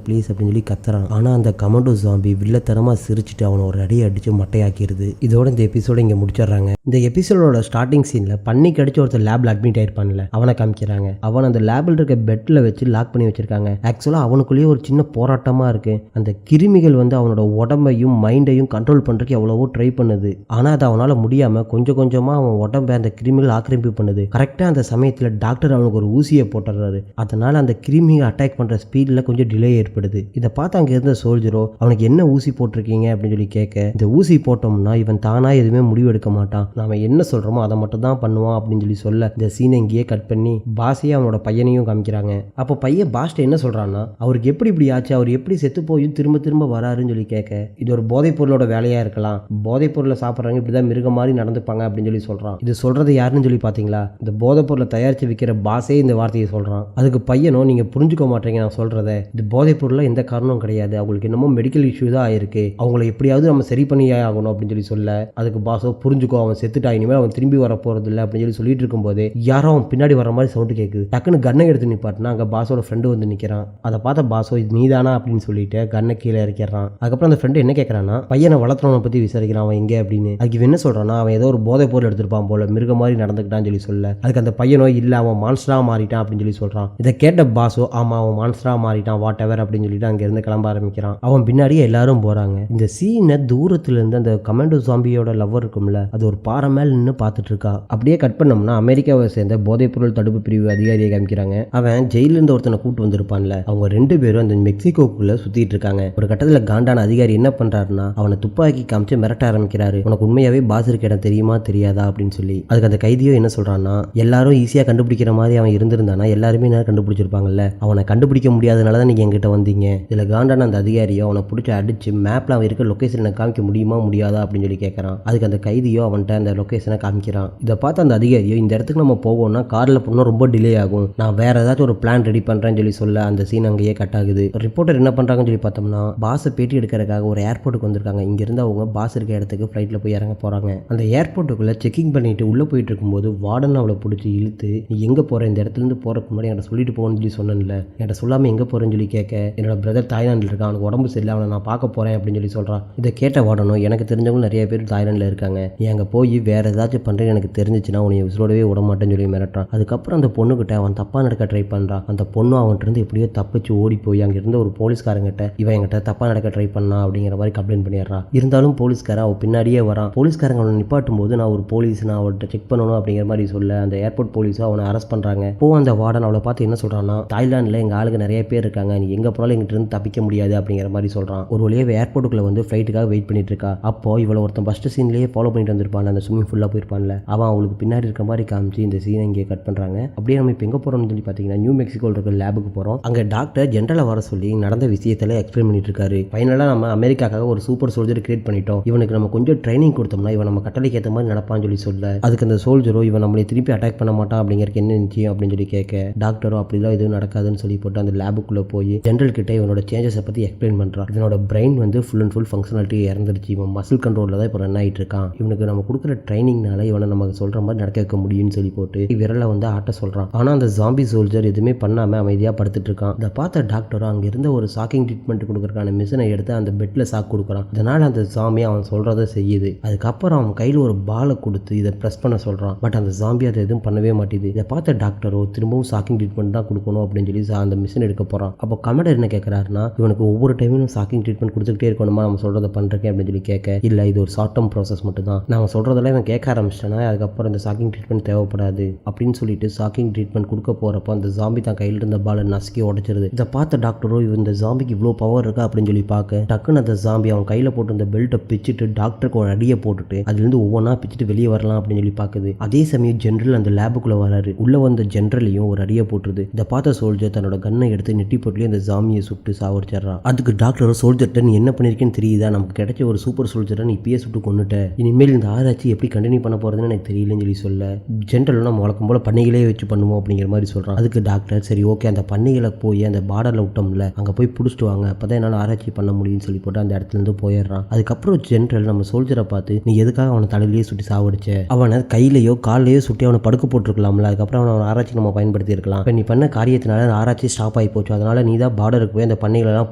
அப்படின்னு சொல்லி கத்துறான். ஆனா அந்த கமாண்டோ ஜாம்பி வில்லத்தனமா சிரிச்சுட்டு அவனை ஒரு அடி அடிச்சு மட்டையாக்கிடுது. இதோட இந்த எபிசோட இங்க முடிச்சிடுறாங்க. இந்த எபிசோடோட ஸ்டார்டிங் சீன்ல பண்ணி கடிச்சு ஒருத்தர் லேப்ல அட்மிட் ஆயிருப்பான்ல அவனை காமிக்கிறாங்க. அவன் அந்த லேபில் இருக்க பெட்ல வச்சு லாக் பண்ணி வச்சிருக்காங்க. ஆக்சுவலா அவனுக்குள்ளேயே ஒரு சின்ன போராட்டமா இருக்கு. அந்த கிருமிகள் வந்து அவனோட உடம்பையும் மைண்டையும் கண்ட்ரோல் பண்றதுக்கு எவ்வளவோ ட்ரை பண்ணுது. ஆனா அது அவனால முடியாம கொஞ்சம் கொஞ்சமா அவன் உடம்பை அந்த கிருமிகள் ஆக்கிரமிப்பு பண்ணுது. கரெக்டா அந்த சமயத்துல டாக்டர் அவனுக்கு ஒரு ஊசியை போட்டுறாரு. அதனால அந்த கிருமியை அட்டாக் பண்ற ஸ்பீட்ல கொஞ்சம் டிலே ஏற்படுது. இதை பார்த்து அங்க இருந்த சோல்ஜரோ அவனுக்கு என்ன ஊசி போட்டிருக்கீங்க அப்படின்னு சொல்லி கேட்க இந்த ஊசி போட்டோம்னா இவன் தானா எதுவுமே முடிவு எடுக்க மாட்டான் நாம என்ன சொல்றோமோ அதை மட்டும் தான் பண்ணுவான் அப்படின்னு சொல்லி சொல்ல இந்த சீனை இங்கேயே கட் பண்ணி பாஸையும் அவனோட பையனையும் காமிக்கிறாங்க. அப்போ பையன் பாஸ்ட என்ன சொல்றான்னா அவருக்கு எப்படி இப்படி ஆச்சு அவர் எப்படி செத்து போயும் திரும்ப திரும்ப வராருன்னு சொல்லி கேட்க இது ஒரு போதைப் பொருளோட வேலையா இருக்கலாம் போதைப் பொருளை சாப்பிட்றாங்க இப்படிதான் மிருகம் மாதிரி நடந்துப்பாங்க அப்படின்னு சொல்லி சொல்றான். இது சொல்றது யாருன்னு சொல்லி பாத்தீங்களா இந்த போதைப் பொருளை தயாரிச்சு விற்கிற பாஸே இந்த வார்த்தையை சொல்றான். அதுக்கு பையனும் நீங்க புரிஞ்சுக்க மாட்டீங்க நான் சொல்றத இது போதைப் பொருளை எந்த காரணமும் கிடையாது அவங்களுக்கு என்னமோ மெடிக்கல் இஷ்யூ தான் ஆயிருக்கு அவங்களை எப்படியாவது நம்ம சரி பண்ணியே ஆகணும் அப்படின்னு சொல்லி சொல்ல அதுக்கு பாஸோ புரிஞ்சுக்கோ அவன் செத்துட்டா இனிமேல் அவன் திரும்பி வர போறது இல்லை அப்படின்னு சொல்லி சொல்லிட்டு இருக்கும்போது யாரோ அவன் பின்னாடி வர மாதிரி சவுண்டு கேட்குது. டக்குன்னு கண்ணை எடுத்து நிப்பாட்டினா அங்க பாஸோட ஃப்ரெண்டு வந்து நிற்கிறான். அதை பார்த்த பாஸோ இது நீதானா அப்படின்னு சொல்லிட்டு கண்ணை கீழே இறக்கிறான். அதுக்கப்புறம் அந்த ஃப்ரெண்டு என்ன கேட்கறான்னா பையனை வளர்த்துறவனை பற்றி விசாரிக்கிறான். அவன் எங்கே அப்படின்னு. அதுக்கு இவன் என்ன சொல்கிறான்னா அவன் ஏதோ ஒரு போதை பொருள் எடுத்திருப்பான் போல, மிருக மாதிரி நடந்துக்கிட்டான்னு சொல்லி சொல்ல. அதுக்கு அந்த பையனோ இல்லை அவன் மான்ஸ்டராக மாறிட்டான் அப்படின்னு சொல்லி சொல்கிறான். இதை கேட்ட பாஸோ ஆமாம் அவன் மான்ஸ்டராக மாறிட்டான் வாட் எவர் அப்படின்னு சொல்லிட்டு அங்கேருந்து கிளம்ப ஆரம்பிக்கிறான். அவன் பின்னாடியே எல்லாரும் போகிறாங்க. இந்த சீனை தூரத்துலேருந்து அந்த கமாண்டோ ஜாம்பியோட லவ்வர் இருக்கும்ல அது ஒரு பாறை மேல் நின்று பார்த்துட்டு இருக்கா. அப்படியே கட் பண்ணோம்னா அமெரிக்காவை சேர்ந்த போதைப்பொருள் தடுப்பு பிரிவு அதிகாரியை காமிக்கிறாங்க. அவன் ஜெயிலிருந்து ஒருத்தனை கூட்டு வந்திருப்பான்ல, அவங்க 2 பேரும் அந்த மெக்சிகோக்குள்ள சுத்திட்டு இருக்காங்க. ஒரு கட்டத்தில் காண்டான அதிகாரி என்ன பண்றாருன்னா அவனை துப்பாக்கி காமிச்சு மிரட்ட ஆரம்பிக்கிறாரு. உனக்கு உண்மையாவே பாஸ் இருக்க இடம் தெரியுமா தெரியாதா அப்படின்னு சொல்லி. அதுக்கு அந்த கைதியோ என்ன சொல்றான்னா எல்லாரும் ஈஸியா கண்டுபிடிக்கிற மாதிரி அவன் இருந்திருந்தானா எல்லாருமே என்ன கண்டுபிடிச்சிருப்பாங்கல்ல, அவனை கண்டுபிடிக்க முடியாதனால தான் நீங்க என்கிட்ட வந்தீங்க. இதுல காண்டான அந்த அதிகாரியோ அவனை பிடிச்சி அடிச்சு மேப்ல அவன் இருக்க லொகேஷனை காமிக்க முடியுமா முடியாதா அப்படின்னு சொல்லி கேட்கறான். அதுக்கு அந்த கைதியோ அவன்கிட்ட அந்த லொகேஷனை காமிக்கிறான். இதை பார்த்து அந்த அதிகாரியோ இந்த இடத்துக்கு நம்ம போவோம்னா கார்ல போனால் ரொம்ப டிலே ஆகும், நான் வேற ஏதாச்சும் ஒரு பிளான் ரெடி பண்றேன்னு சொல்லி சொல்ல அந்த சீன் அங்கேயே கட் ஆகுது. ரிப்போர்ட்டர் என்ன பண்றாங்கன்னு சொல்லி பார்த்தோம்னா பாஸை பேட்டி எடுக்கிறதுக்காக ஒரு ஏர்போர்ட்டுக்கு வந்திருக்காங்க. இங்க இருந்து அவங்க பாஸ் இருக்க இடத்துக்கு ஃபிளைட்ல போய் இறங்க போறாங்க. அந்த ஏர்போர்ட்டுக்குள்ள செக்கிங் பண்ணிட்டு உள்ள போயிட்டு இருக்கும்போது வார்டன் அவளை பிடிச்சி இழுத்து நீ எங்க போற, இந்த இடத்துல இருந்து போறதுக்கு முன்னாடி என்கிட்ட சொல்லிட்டு போகணும்னு சொல்லி சொன்னேன்ல, என்கிட்ட சொல்லாம எங்க போறேன்னு சொல்லி கேட்க என்னோட பிரதர் தாய்லாண்டில் இருக்கான், அவனுக்கு உடம்பு சரியில்லை, அவனை நான் பார்க்க போறேன் அப்படின்னு சொல்லி சொல்றான். இதை கேட்ட வார்டனும் எனக்கு தெரிஞ்சவங்க நிறைய பேர் தாய்லாண்டில் இருக்காங்க, நீ அங்கே போய் வேற ஏதாச்சும் பண்றேன்னு எனக்கு தெரிஞ்சிச்சுன்னா உன்னை விசிலோடவே விட மாட்டேன்னு சொல்லி மிரட்டான். அதுக்கப்புறம் அந்த பொண்ணுகிட்ட அவன் தப்பா நடக்க ட்ரை பண்றான். அந்த பொண்ணு அவன்கிட்ட இருந்து எப்படியோ தப்பிச்சு ஓடி போய் அங்க இருந்த ஒரு போலீஸ்காரங்கிட்ட இவன் என்கிட்ட தப்பா நடக்க ட்ரை பண்ணா அப்படிங்கிற மாதிரி கம்ப்ளைண்ட் பண்ணிடுறான். இருந்தாலும் போலீஸ்காரன் அவன் பின்னாடியே வரான். போலீஸ்காரங்க அவனை நிப்பாட்டும் போது நான் ஒரு போலீஸ், நான் அவர்கிட்ட செக் பண்ணணும் அப்படிங்கிற மாதிரி சொல்ல அந்த ஏர்போர்ட் போலீஸோ அவனை அரெஸ்ட் பண்றாங்க. அந்த வார்டன் அவளை பார்த்து என்ன சொல்றான்னா தாய்லாந்துல எங்க ஆளுங்க நிறைய பேர் இருக்காங்க, நீ எங்க போனாலும் எங்கிட்ட இருந்து தப்பிக்க முடியாது அப்படிங்கிற மாதிரி சொல்றான். ஒரு வழியாக ஏர்போர்ட்டுக்குள்ள வந்து ஃபிளைட்டுக்காக வெயிட் பண்ணிட்டு இருக்கா. அப்போ இவளை ஒருத்தன் ஃபர்ஸ்ட் சீன்லேயே ஃபாலோ பண்ணிட்டு வந்திருப்பான், அந்த ஸ்விமிங் ஃபுல்லாக போயிருப்பான்ல, அவன் அவளுக்கு பின்னாடி இருக்க மாதிரி காமிச்சு இந்த சீனை இங்கே கட் பண்ணுறாங்க. அப்படியே நம்ம இப்போ எங்கே போகிறோம்னு சொல்லி பார்த்தீங்கன்னா நியூ மெக்சிகோவில் இருக்க லேபுக்கு போகிறோம். அங்கே டாக்டர் ஜென்ரலை வர சொல்லி நடந்த விஷயத்தில் எக்ஸ்பிளைன் பண்ணிட்டு இருக்காரு. ஃபைனலாக நம்ம அமெரிக்காக்காக ஒரு சூப்பர் சோல்ஜர் கிரியேட் பண்ணிட்டோம், இவனுக்கு நம்ம கொஞ்சம் ட்ரைனிங் கொடுத்தோம்னா இவன் நம்ம கட்டளைக்கு ஏற்ற மாதிரி நடப்பான்னு சொல்லி சொல்ல அதுக்கு அந்த சோல்ஜரோ இவன் நம்மளை திருப்பி அட்டாக் பண்ண மாட்டான் அப்படிங்கிறதுக்கு என்ன நிச்சயம் அப்படின்னு சொல்லி கேட்க டாக்டரோ அப்படிலாம் எதுவும் நடக்காதுன்னு சொல்லி போட்டு அந்த லேபுக்குள்ளே போய் ஜென்ரல் கிட்ட இவனோட சேஞ்சஸை பற்றி எக்ஸ்பிளைன் பண்ணுறான். இவனோட பிரெயின் வந்து ஃபுல் அண்ட் ஃபுல் ஃபங்க்ஷனாலிட்டி இறந்துருச்சு, இவன் மசில் கண்ட்ரோலில் தான் இப்போ ரன் ஆகிட்டு இருக்கான், இவனுக்கு நம்ம கொடுக்குற ட்ரைனிங்னால இவனை நமக்கு சொல்கிற மாதிரி நடக்க வைக்க முடியும்னு சொல்லி போட்டு விரலை வந்து ஆட்ட சொல்கிறான். ஆனால் அந்த ஜாம்பி சோல்ஜர் எதுவுமே பண்ணாமல் அமைதியாக படுத்துட்டு இருக்கான். இதை பார்த்த டாக்டரும் அங்கே இருந்த ஒரு சாக்கிங் ட்ரீட்மெண்ட் கொடுக்குறக்கான மிஷினை எடுத்து அந்த பெட்டில் சாக்கு கொடுக்குறான். இதனால் அந்த ஜாம்பி அவன் சொல்கிறத செய்யுது. அதுக்கப்புறம் அவன் கையில் ஒரு பாலை கொடுத்து இதை ப்ரெஸ் பண்ண சொல்கிறான். பட் அந்த ஜாம்பி அதை எதுவும் பண்ணவே மாட்டேது. இதை பார்த்த டாக்டரோ திரும்பவும் சாக்கிங் ட்ரீட்மெண்ட் தான் கொடுக்கணும் அப்படின்னு சொல்லி அந்த மிஷின் எடுக்க போகிறான். அப்போ கமெண்டர் என்ன கேட்குறாருன்னா இவனுக்கு ஒவ்வொரு டைமும் சாக்கிங் ட்ரீட்மெண்ட் கொடுத்துக்கிட்டே இருக்கணுமா, நம்ம சொல்கிறத பண்ணுறேன் அப்படின்னு சொல்லி கேட்க இல்லை இது ஒரு ஷார்ட் டேர்ம் ப்ராசஸ் மட்டும் தான், நாங்கள் சொல்கிறதெல்லாம் இவன் கேட்க ஆரம்பிச்சிட்டேன்னா அதுக்கப்புறம் இந்த சாக்கிங் ட்ரீட்மெண்ட் தேவைப்படாது அப்படின்னு சொல்லிட்டு சாக்கிங் ட்ரீட்மெண்ட் கொடுக்க போகிறப்போ அந்த ஜாம்பி தான் கையில் இருந்த பாலை நசுக்கி உடைச்சிருது. இதை பார்த்த டாக்டரோ இந்த ஜாம்பிக்கு இவ்வளோ பவர் இருக்கா அப்படின்னு சொல்லி பார்க்க டக்குன்னு அந்த ஜாம்பி அவன் கையில் போட்டு அந்த பெல்ட்டை பிச்சுட்டு டாக்டருக்கு ஒரு அடியை போட்டுட்டு அதுலேருந்து ஒவ்வொன்றா பிச்சுட்டு வெளியே வரலாம் அப்படின்னு சொல்லி பார்க்குது. அதே சமயம் ஜென்ரல் அந்த லேபுக்குள்ளே வராரு. உள்ளே வந்த ஜென்ரலையும் ஒரு அடியை போட்டுருது. இதை பார்த்த சோல்ஜர் தன்னோட கன்னை எடுத்து நெட்டி போட்டுலேயே அந்த ஜாம்பியை சுட்டு சாவடிச்சிடறான். அதுக்கு டாக்டரோ சோல்ஜர்ட்ட நீ என்ன பண்ணியிருக்கேன்னு தெரியுதா, நமக்கு கிடைச்ச ஒரு சூப்பர் சோல்ஜரை நீ இப்பயே சுட்டு கொண்டுட்ட, இனிமேல் இந்த ஆராய்ச்சி எப்படி கண்டினியூ பண்ண போகிறதுன்னு எனக்கு தெரியலன்னு சொல்லி சொல்ல ஜென்ரல் நம்ம வழக்கம் போல் பண்ணைகளே வச்சு பண்ணுவோம் அப்படிங்கிற மாதிரி சொல்கிறான். அதுக்கு டாக்டர் சரி ஓகே அந்த பண்ணைகளை போய் அந்த பார்டரில் விட்டோம்ல அங்கே போய் பிடிச்சிட்டு வாங்க, அப்போ தான் என்னால் ஆராய்ச்சி பண்ண முடியும்னு சொல்லி போட்டு அந்த இடத்துலேருந்து போயிடுறான். அதுக்கப்புறம் ஜென்ரல் நம்ம சோல்ஜரை பார்த்து நீ எதுக்காக அவனை தலையிலேயே சுட்டி சாவடிச்ச, அவனை கையிலையோ காலையோ சுட்டி அவனை படுக்க போட்டுருக்கலாம்ல, அதுக்கப்புறம் அவனை ஆராய்ச்சி நம்ம பயன்படுத்தி இருக்கலாம், இப்போ நீ பண்ண காரியத்தினால ஆராய்ச்சி ஸ்டாப் ஆகி போச்சு, அதனால நீ தான் பார்டருக்கு போய் அந்த பண்ணைகளெல்லாம்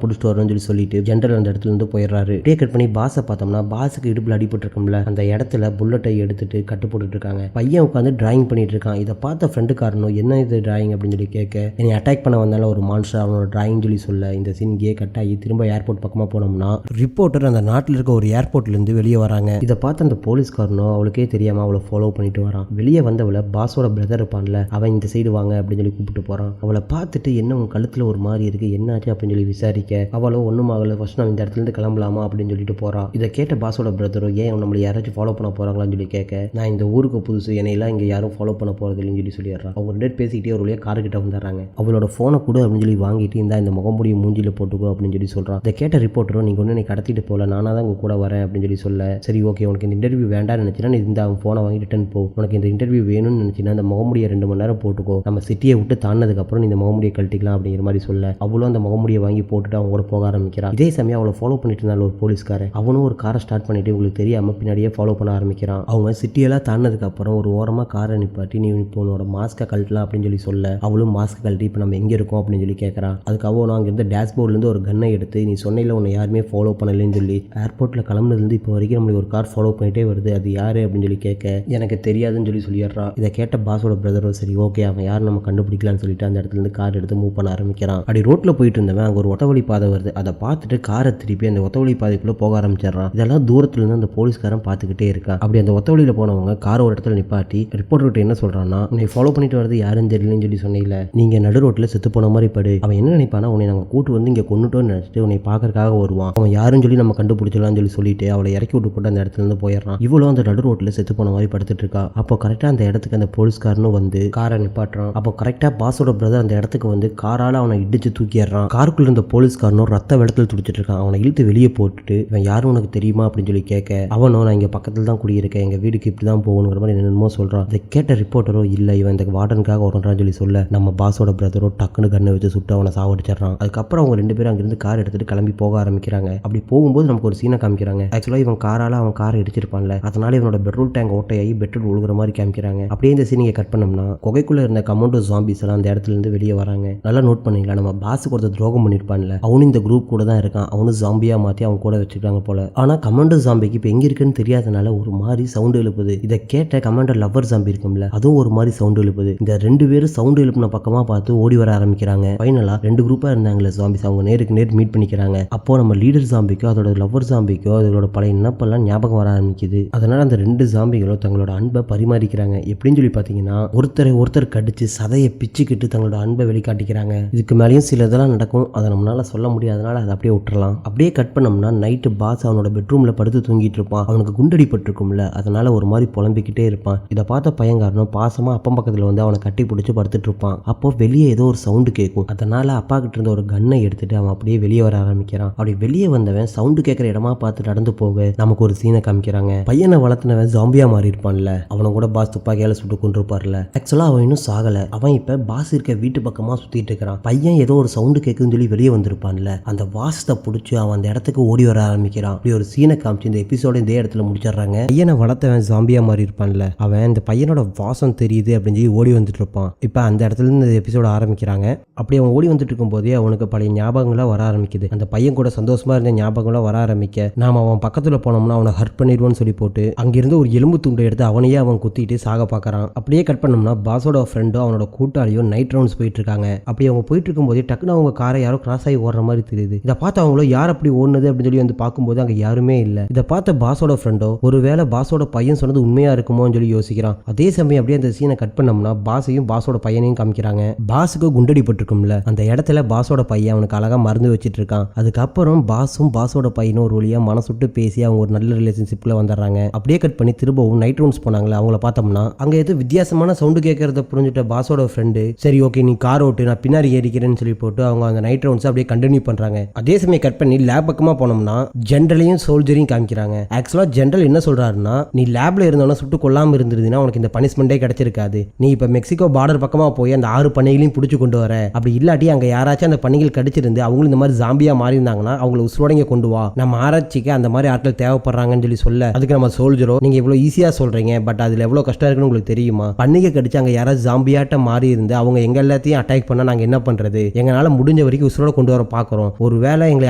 பிடிச்சிட்டு வரணும்னு சொல்லிட்டு ஜென்ரல் அந்த இடத்துல இருந்து போயிடுறாரு. டே கட் பண்ணி பாஸை பார்த்தோம்னா பாஸுக்கு இடுப்பில் அடிபட்டு இருக்கோம்ல அந்த இடத்துல புல்லட்டை எடுத்துட்டு கட்டு போட்டுட்டு இருக்காங்க. பையன் உட்காந்து டிராயிங் பண்ணிட்டு இருக்கான். இதை பார்த்த ஃப்ரெண்டுக்காரனும் என்ன இது டிராயிங் அப்படின்னு சொல்லி கேட்க என்னை அட்டாக் பண்ண வந்தால ஒரு மான்ஸ்டர் அவனோட டிராயிங் சொல்லி சொல்ல இந்த சீன் கே கட் ஆகி திரும்ப ஏர்போர்ட் பக்கமாக போனோம்னா ரிப்போர்ட்டர் அந்த நாட்டில் இருக்க ஒரு ஏர்போர்ட்லேருந்து வெளியே வராங்க. இதை பார்த்து அந்த போலீஸ்காரனும் அவளுக்கே தெரியாம அவளை ஃபாலோ பண்ணிட்டு வரான். வெளியே வந்தவளை பாஸோட பிரதர் இருப்பான்ல அவன் இந்த சைடு வாங்க அப்படின்னு சொல்லி கூப்பிட்டு போறான். அவளை பார்த்துட்டு என்ன உன் கழுத்தில் ஒரு மாதிரி இருக்கு என்னாச்சு அப்படின்னு சொல்லி விசாரிக்க அவளும் ஒன்றும் ஆகலை, ஃபர்ஸ்ட் நான் இந்த இடத்துல இருந்து கிளம்பலாமா அப்படின்னு சொல்லிட்டு போறான். இதை கேட்ட பாஸோட பிரதரோ ஏன் நம்மளை யாராச்சும் ஃபாலோ பண்ண போறாங்களான்னு சொல்லி கேட்க நான் இந்த ஊருக்கு புதுசு, என்னையெல்லாம் இங்கே யாரும் ஃபாலோ பண்ண போறது இல்லைன்னு சொல்லிடுறான். அவங்க 2 பேர் பேசிக்கிட்டே ஒரு வழியாக காருக்கிட்ட வந்துடுறாங்க. அவளோட ஃபோனை கொடு அப்படின்னு சொல்லி வாங்கிட்டு இந்த முகமுடிய மூஞ்சில போட்டுக்கோ அப்படின்னு சொல்லி சொல்றான். இதை கேட்ட ரிப்போர்ட்டரும் நீங்க ஒன்று கடத்திட்டு போகல, நானா தான் உங்க கூட வரேன் அப்படின்னு சொல்லி சொல்ல சரி ஓகே உனக்கு இந்த இன்டர்வியூ வேண்டாம்னு நினைச்சினா இந்த அவன் ஃபோனை வாங்கி ரிட்டன் போ, உனக்கு இந்த இன்டர்வியூ வேணும்னு நினைச்சினா அந்த முகமுடிய 2 மணி நேரம் போட்டுக்கோ, நம்ம சிட்டியை விட்டு தாண்டினதுக்கு அப்புறம் இந்த முகமுடியை கழட்டிக்கலாம் அப்படிங்கிற மாதிரி சொல்ல அவளும் அந்த முகமுடியை வாங்கி போட்டுட்டு அவங்க கூட போக ஆரம்பிக்கிறான். இதே சமயம் அவளை ஃபாலோ பண்ணிட்டு இருந்தாலும் ஒரு போலீஸ்காரன் அவனும் ஒரு காரை ஸ்டார்ட் பண்ணிட்டு உங்களுக்கு தெரியாம பின்னாடியே ஃபாலோ பண்ண ஆரம்பிக்கிறான். அவங்க சிட்டியெல்லாம் தாண்டினதுக்கு அப்புறம் ஒரு ஓரமாக காரை நிப்பாட்டி நீ இப்போ உன்னோட மாஸ்கை கழட்டலாம் அப்படின்னு சொல்லி சொல்ல அவளும் மாஸ்க் கழட்டி இப்போ நம்ம எங்கே இருக்கோம் இருக்கும் அப்படின்னு சொல்லி கேட்கறான். அதுக்கு அவனும் அங்கிருந்து டேஷ்போர்ட்ல இருந்து ஒரு கன்னை எடுத்து, நீ சொன்னையில உன்னை யாருமே ஃபாலோ பண்ணலன்னு சொல்லி ஏர்போர்ட்ல கிளம்புனதுலேருந்து இப்போ வரைக்கும் நம்மளுக்கு ஒரு கார் ஃபாலோ பண்ணிட்டே வருது, அது யாரு அப்படின்னு சொல்லி கேட்க எனக்கு தெரியாதுன்னு சொல்லி சொல்லிடுறான். இதை கேட்ட பாஸோட பிரதரும் சரி ஓகே அவன் யார் நம்ம கண்டுபிடிக்கலான்னு சொல்லிட்டு அந்த இடத்துல இருந்து கார் எடுத்து மூவ் பண்ண ஆரம்பிக்கிறான். அப்படி ரோட்ல போயிட்டு இருந்தவன் அங்கே ஒரு ஒத்த வழி பாதை வருது, அதை பார்த்துட்டு காரை திருப்பி அந்த ஒத்த வழி பாதைக்குள்ள போக ஆரம்பிச்சிடறான். இதெல்லாம் தூரத்துல இருந்து அந்த போலீஸ்காரன் பார்த்துக்கிட்டே இருக்கான். அப்படி அந்த ஒத்த வழியில போனவங்க கார் ஒரு இடத்துல நிப்பாட்டி ரிப்போர்ட்டர்கிட்ட என்ன சொல்றான்னா, உன்னை ஃபாலோ பண்ணிட்டு வரது யாருன்னு தெரியலன்னு சொல்லி சொன்னீங்களே, நீங்க நடு ரோட்ல செத்து போன மாதிரி படு. அவன் என்ன நினைப்பானா, உன்னை நாங்கள் கூட்டு வந்து இங்கே கொண்டுட்டோன்னு நினைச்சிட்டு உன்னை பார்க்கறதுக்காக வருவான், அவன் யாருன்னு சொல்லி நம்ம கண்டுபிடிச்சலாம்னு சொல்லிட்டு அவளை இறக்கி விட்டு போட்டு அந்த இடத்துல இருந்து போயிடறான். இவ்வளோ அந்த நடு ரோட்ல செத்து போன மாதிரி படுத்துட்டு இருக்கா. அப்போ கரெக்டா அந்த இடத்துக்கு அந்த போலீஸ்காரனும் வந்து காரை நிப்பாட்டுறான். அப்போ கரெக்டா பாஸோட பிரதர் அந்த இடத்துக்கு வந்து காரால அவனை இடிச்சு தூக்கிடுறான். காருக்குள்ள இருந்த போலீஸ்காரனும் ரத்த வெள்ளத்தில் துடிச்சிட்டு இருக்கான். அவனை இழுத்து வெளியே போட்டுட்டு இவன் யாரும் உனக்கு தெரியுமா அப்படின்னு சொல்லி கேட்க அவனும் நான் இங்க பக்கத்துல தான் குடியிருக்கேன், எங்க வீட்டுக்கு இப்படி தான் போகணுங்கிற மாதிரி என்னென்னமோ சொல்றான். இதை கேட்ட ரிப்போர்ட்டரோ இல்ல இவன் இந்த வார்டனுக்காக வரன்றான்னு சொல்ல நம்ம பாஸோட பிரதரோ டக்குன்னு கண்ணை வச்சு சுட்டு அவனை சாவடிச்சிடறான். அதுக்கப்புறம் அவங்க ரெண்டு பேரும் அங்கிருந்து கார் எடுத்துட்டு கிளம்பி போக ஆரம்பிக்கிறாங்க. அப்படி போகும்போது நமக்கு ஒரு சீனை காமிக்கிறாங்க. ஆக்சுவலா இவன் காரால அவன் காரை இடிச்சிருப்பான்ல, அதனால இவனோட பெட்ரோல் டேங்க் ஓட்டையாகி பெட்ரோல் ஒழுகுற மாதிரி காமிக்கிறாங்க. அப்படியே இந்த சீனியை கட் பண்ணோம்னா குகைக்குள்ள இருந்த கமாண்டோ ஜாம்பிஸ் எல்லாம் அந்த இடத்துல இருந்து வெளியே வராங்க. நல்லா நோட் பண்ணீங்களா, நம்ம பாஸுக்கு ஒருத்தர் துரோகம் பண்ணிருப்பான்ல, அவனும் இந்த குரூப் கூட தான் இருக்கான். அவனும் ஜாம்பியா மாத்தி அவங்க கூட வச்சிருக்காங்க போல. ஆனா கமாண்டோ ஜாம்பிக்கு இப்ப எங்க இருக்குன்னு தெரியாதனால ஒரு மாதிரி சவுண்ட் எழுப்புது. இதை கேட்ட கமாண்டோ லவர் ஜாம்பி இருக்கும்ல, அதுவும் ஒரு மாதிரி சவுண்ட் எழுப்புது. இந்த ரெண்டு பேரும் சவுண்ட் எழுப்புன பக்கமா பார்த்து ஓடி வர ஆரம்பிக்கிறாங்க. ஃபைனலா ரெண்டு குரூப்பா இருந்தாங்களே ஜாம்பிஸ், அவங்க நேருக்கு நேர் மீட் பண்ணிக்கிறாங்க. அப்போ நம்ம லீடர் ஜாம்பிக்கோ அதோட லவர் ஜாம்பிக்கோ அதோட பழைய நினப்பெல்லாம் ஞாபகம் வர ஆரம்பிக்குது. அதனால அந்த ரெண்டு ஜாம்பிகளும் தங்களோட அன்பை பரிமாறிக்கிறாங்க. எப்படின்னு சொல்லி பாத்தீங்கன்னா ஒருத்தர் கடிச்சு சதையை பிச்சுக்கிட்டு தங்களோட அன்பை வெளிக்காட்டிக்கிறாங்க. இதுக்கு மேலேயும் சில இதெல்லாம் நடக்கும், அதை நம்மளால சொல்ல முடியாதனால அதை அப்படியே விட்டுறலாம். அப்படியே கட் பண்ணோம்னா நைட்டு பாஸ் அவனோட பெட்ரூம்ல படுத்து தூங்கிட்டு இருப்பான். அவனுக்கு குண்டடிப்பட்டிருக்கும்ல, அதனால ஒரு மாதிரி புலம்பிக்கிட்டே இருப்பான். இதை பார்த்த பையன்காரனும் பாசமா அப்பா பக்கத்துல வந்து அவனை கட்டி பிடிச்சி படுத்துட்டு இருப்பான். அப்போ வெளியே ஏதோ ஒரு சவுண்டு கேட்கும். அதனால அப்பா கிட்ட இருந்த ஒரு கன்னை எடுத்துட்டு அவன் அப்படியே வெளியே வர ஆரம்பிக்கிறான். அப்படி வெளியே வந்தவன் சவுண்டு கேட்கற இடமா பார்த்து நடந்து போக நமக்கு ஒரு சீனை காமிக்கிறாங்க. பையனை வளர்த்தினவன் ஜாம்பியா மாறி இருப்பான்ல, அவனை கூட பாஸ் துப்பாக்கியால சுட்டு கொண்டிருப்பார்ல. ஆக்சுவலா அவன் இன்னும் சாகல. அவன் இப்ப பாஸ் இருக்க வீட்டு பக்கமா சுத்திட்டு இருக்கிறான். பையன் ஏதோ ஒரு சவுண்டு கேட்குன்னு சொல்லி வெளியே வந்திருப்பான்ல, அந்த வாசத்தை பிடிச்சி அவன் அந்த இடத்துக்கு ஓடி வர ஆரம்பிக்கிறான். இப்படி ஒரு சீனை காமிச்சு இந்த எபிசோட இந்த இடத்துல முடிச்சிடுறாங்க. பையனை வளர்த்தவன் ஜாம்பியா மாறி இருப்பான்ல, அவன் இந்த பையனோட வாசம் தெரியுது அப்படின்னு சொல்லி ஓடி வந்துட்டு இருப்பான். இப்ப அந்த இடத்துல இருந்து இந்த எபிசோட ஆரம்பிக்கிறாங்க. அப்படி அவன் ஓடி வந்துட்டு இருக்கும் போதே அவனுக்கு பழைய ஞாபகங்களா வர ஆரம்பிக்குது. அந்த பையன் கூட சந்தோஷமா இருந்த ஞாபகங்களா வர ஆரம்பிக்க நாம அவன் பக்கத்துல போனோம்னா அவனை ஹர்ட் பண்ணிடுவோன்னு சொல்லி போட்டு அங்கிருந்து ஒரு எலும்பு துண்டை எடுத்து அவனையே அவன் குத்திட்டு சாக பாக்குறான். அப்படியே கட் பண்ணோம்னா பாஸோட ஃப்ரெண்டும் அவனோட கூட்டாளியும் நைட் ரவுண்ட்ஸ் போயிட்டு இருக்காங்க. அப்படி அவங்க போயிட்டு இருக்கும் போதே டக்குன்னு அவங்க காரை யாரோ கிராஸ் ஆகி ஓடுற மாதிரி தெரியுது. இதை பார்த்து அவங்களோ யார் அப்படி ஓடுனது அப்படின்னு சொல்லி வந்து பார்க்கும்போது அங்க யாருமே இல்ல. இதை பார்த்த பாஸோட ஃப்ரெண்டோ ஒருவேளை பாஸோட பையன் சொன்னது உண்மையா இருக்குமோன்னு சொல்லி யோசிக்கிறான். அதே சமயம் அப்படியே அந்த சீனை கட் பண்ணோம்னா பாஸையும் பாஸோட பையனையும் காமிக்கிறாங்க. பாஸுக்கு குண்டடி பட்டிருக்கும்ல, அந்த இடத்துல பாஸோட பையன் அவனுக்கு அழகா மருந்து வச்சிட்டு இருக்கான். அதுக்கப்புறம் பாஸும் பாஸோட பையனும் ஒரு வழியா மனசுட்டு பேசி அவங்க ஒரு நல்ல ரிலேஷன்ஷிப்ல வந்துடுறாங்க. அப்படியே கட் பண்ணி திரும்பவும் நைட் ரவுண்ட்ஸ் போனாங்களே, அவங்கள பார்த்தோம்னா அங்க ஏதோ வித்தியாசமான சவுண்டு கேட்கறத புரிஞ்சுட்ட பாஸோட ஃப்ரெண்டு சரி ஓகே நீ கார் ஓட்டு நான் பின்னாடி ஏறிக்கிறேன்னு சொல்லி போட்டு அவங்க அந்த நைட் ரவுண்ட்ஸ் அப்படியே கண்டினியூ பண்றாங்க. அதே சமயம் கட் பண்ணி லேப் பக்கமா போனோம்னா ஜென்ரலையும் சோல்ஜரையும் காமிக்கிறாங்க. ஆக்சுவலா ஜென்ரல் என்ன சொல்றாருன்னா, நீ லேப்ல இருந்தவனா சுட்டு கொல்லாம இருந்திருந்தீங்கன்னா உனக்கு இந்த பனிஷ்மெண்டே கிடைச்சிருக்காது. நீ இப்ப மெக்சிகோ பார்டர் பக்கமா போய் அந்த 6 பண்ணைகளையும் பிடிச்சு கொண்டு வர, அப்படி இல்லாட்டி அங்க யாராச்சும் அந்த பண்ணைகள் கடிச்சிருந்து அவங்களும் இந்த மாதிரி ஜாம்பியா மாறி இருந்தாங்கன்னா அவங்களை உசுரோடங்க கொண்டு வா, நம்ம ஆராய்ச்சிக்கு அந்த மாதிரி ஆட்கள் தேவைப்படுறாங்கன்னு சொல்ல அதுக்கு நம்ம சோல்ஜரோ நீங்க இவ்வளவு ஈஸியா சொல்றீங்க, பட் அதுல எவ்வளவு கஷ்டம் இருக்குன்னு உங்களுக்கு தெரியுமா? பண்டிகை கடிச்சு அங்க யாராவது ஜாம்பியாட்ட மாறி இருந்து அவங்க எங்க எல்லாத்தையும் அட்டாக் பண்ணா நாங்க என்ன பண்றது? எங்களால முடிஞ்ச வரைக்கும் உசுரோட கொண்டு வர பாக்குறோம். ஒருவேளை எங்களை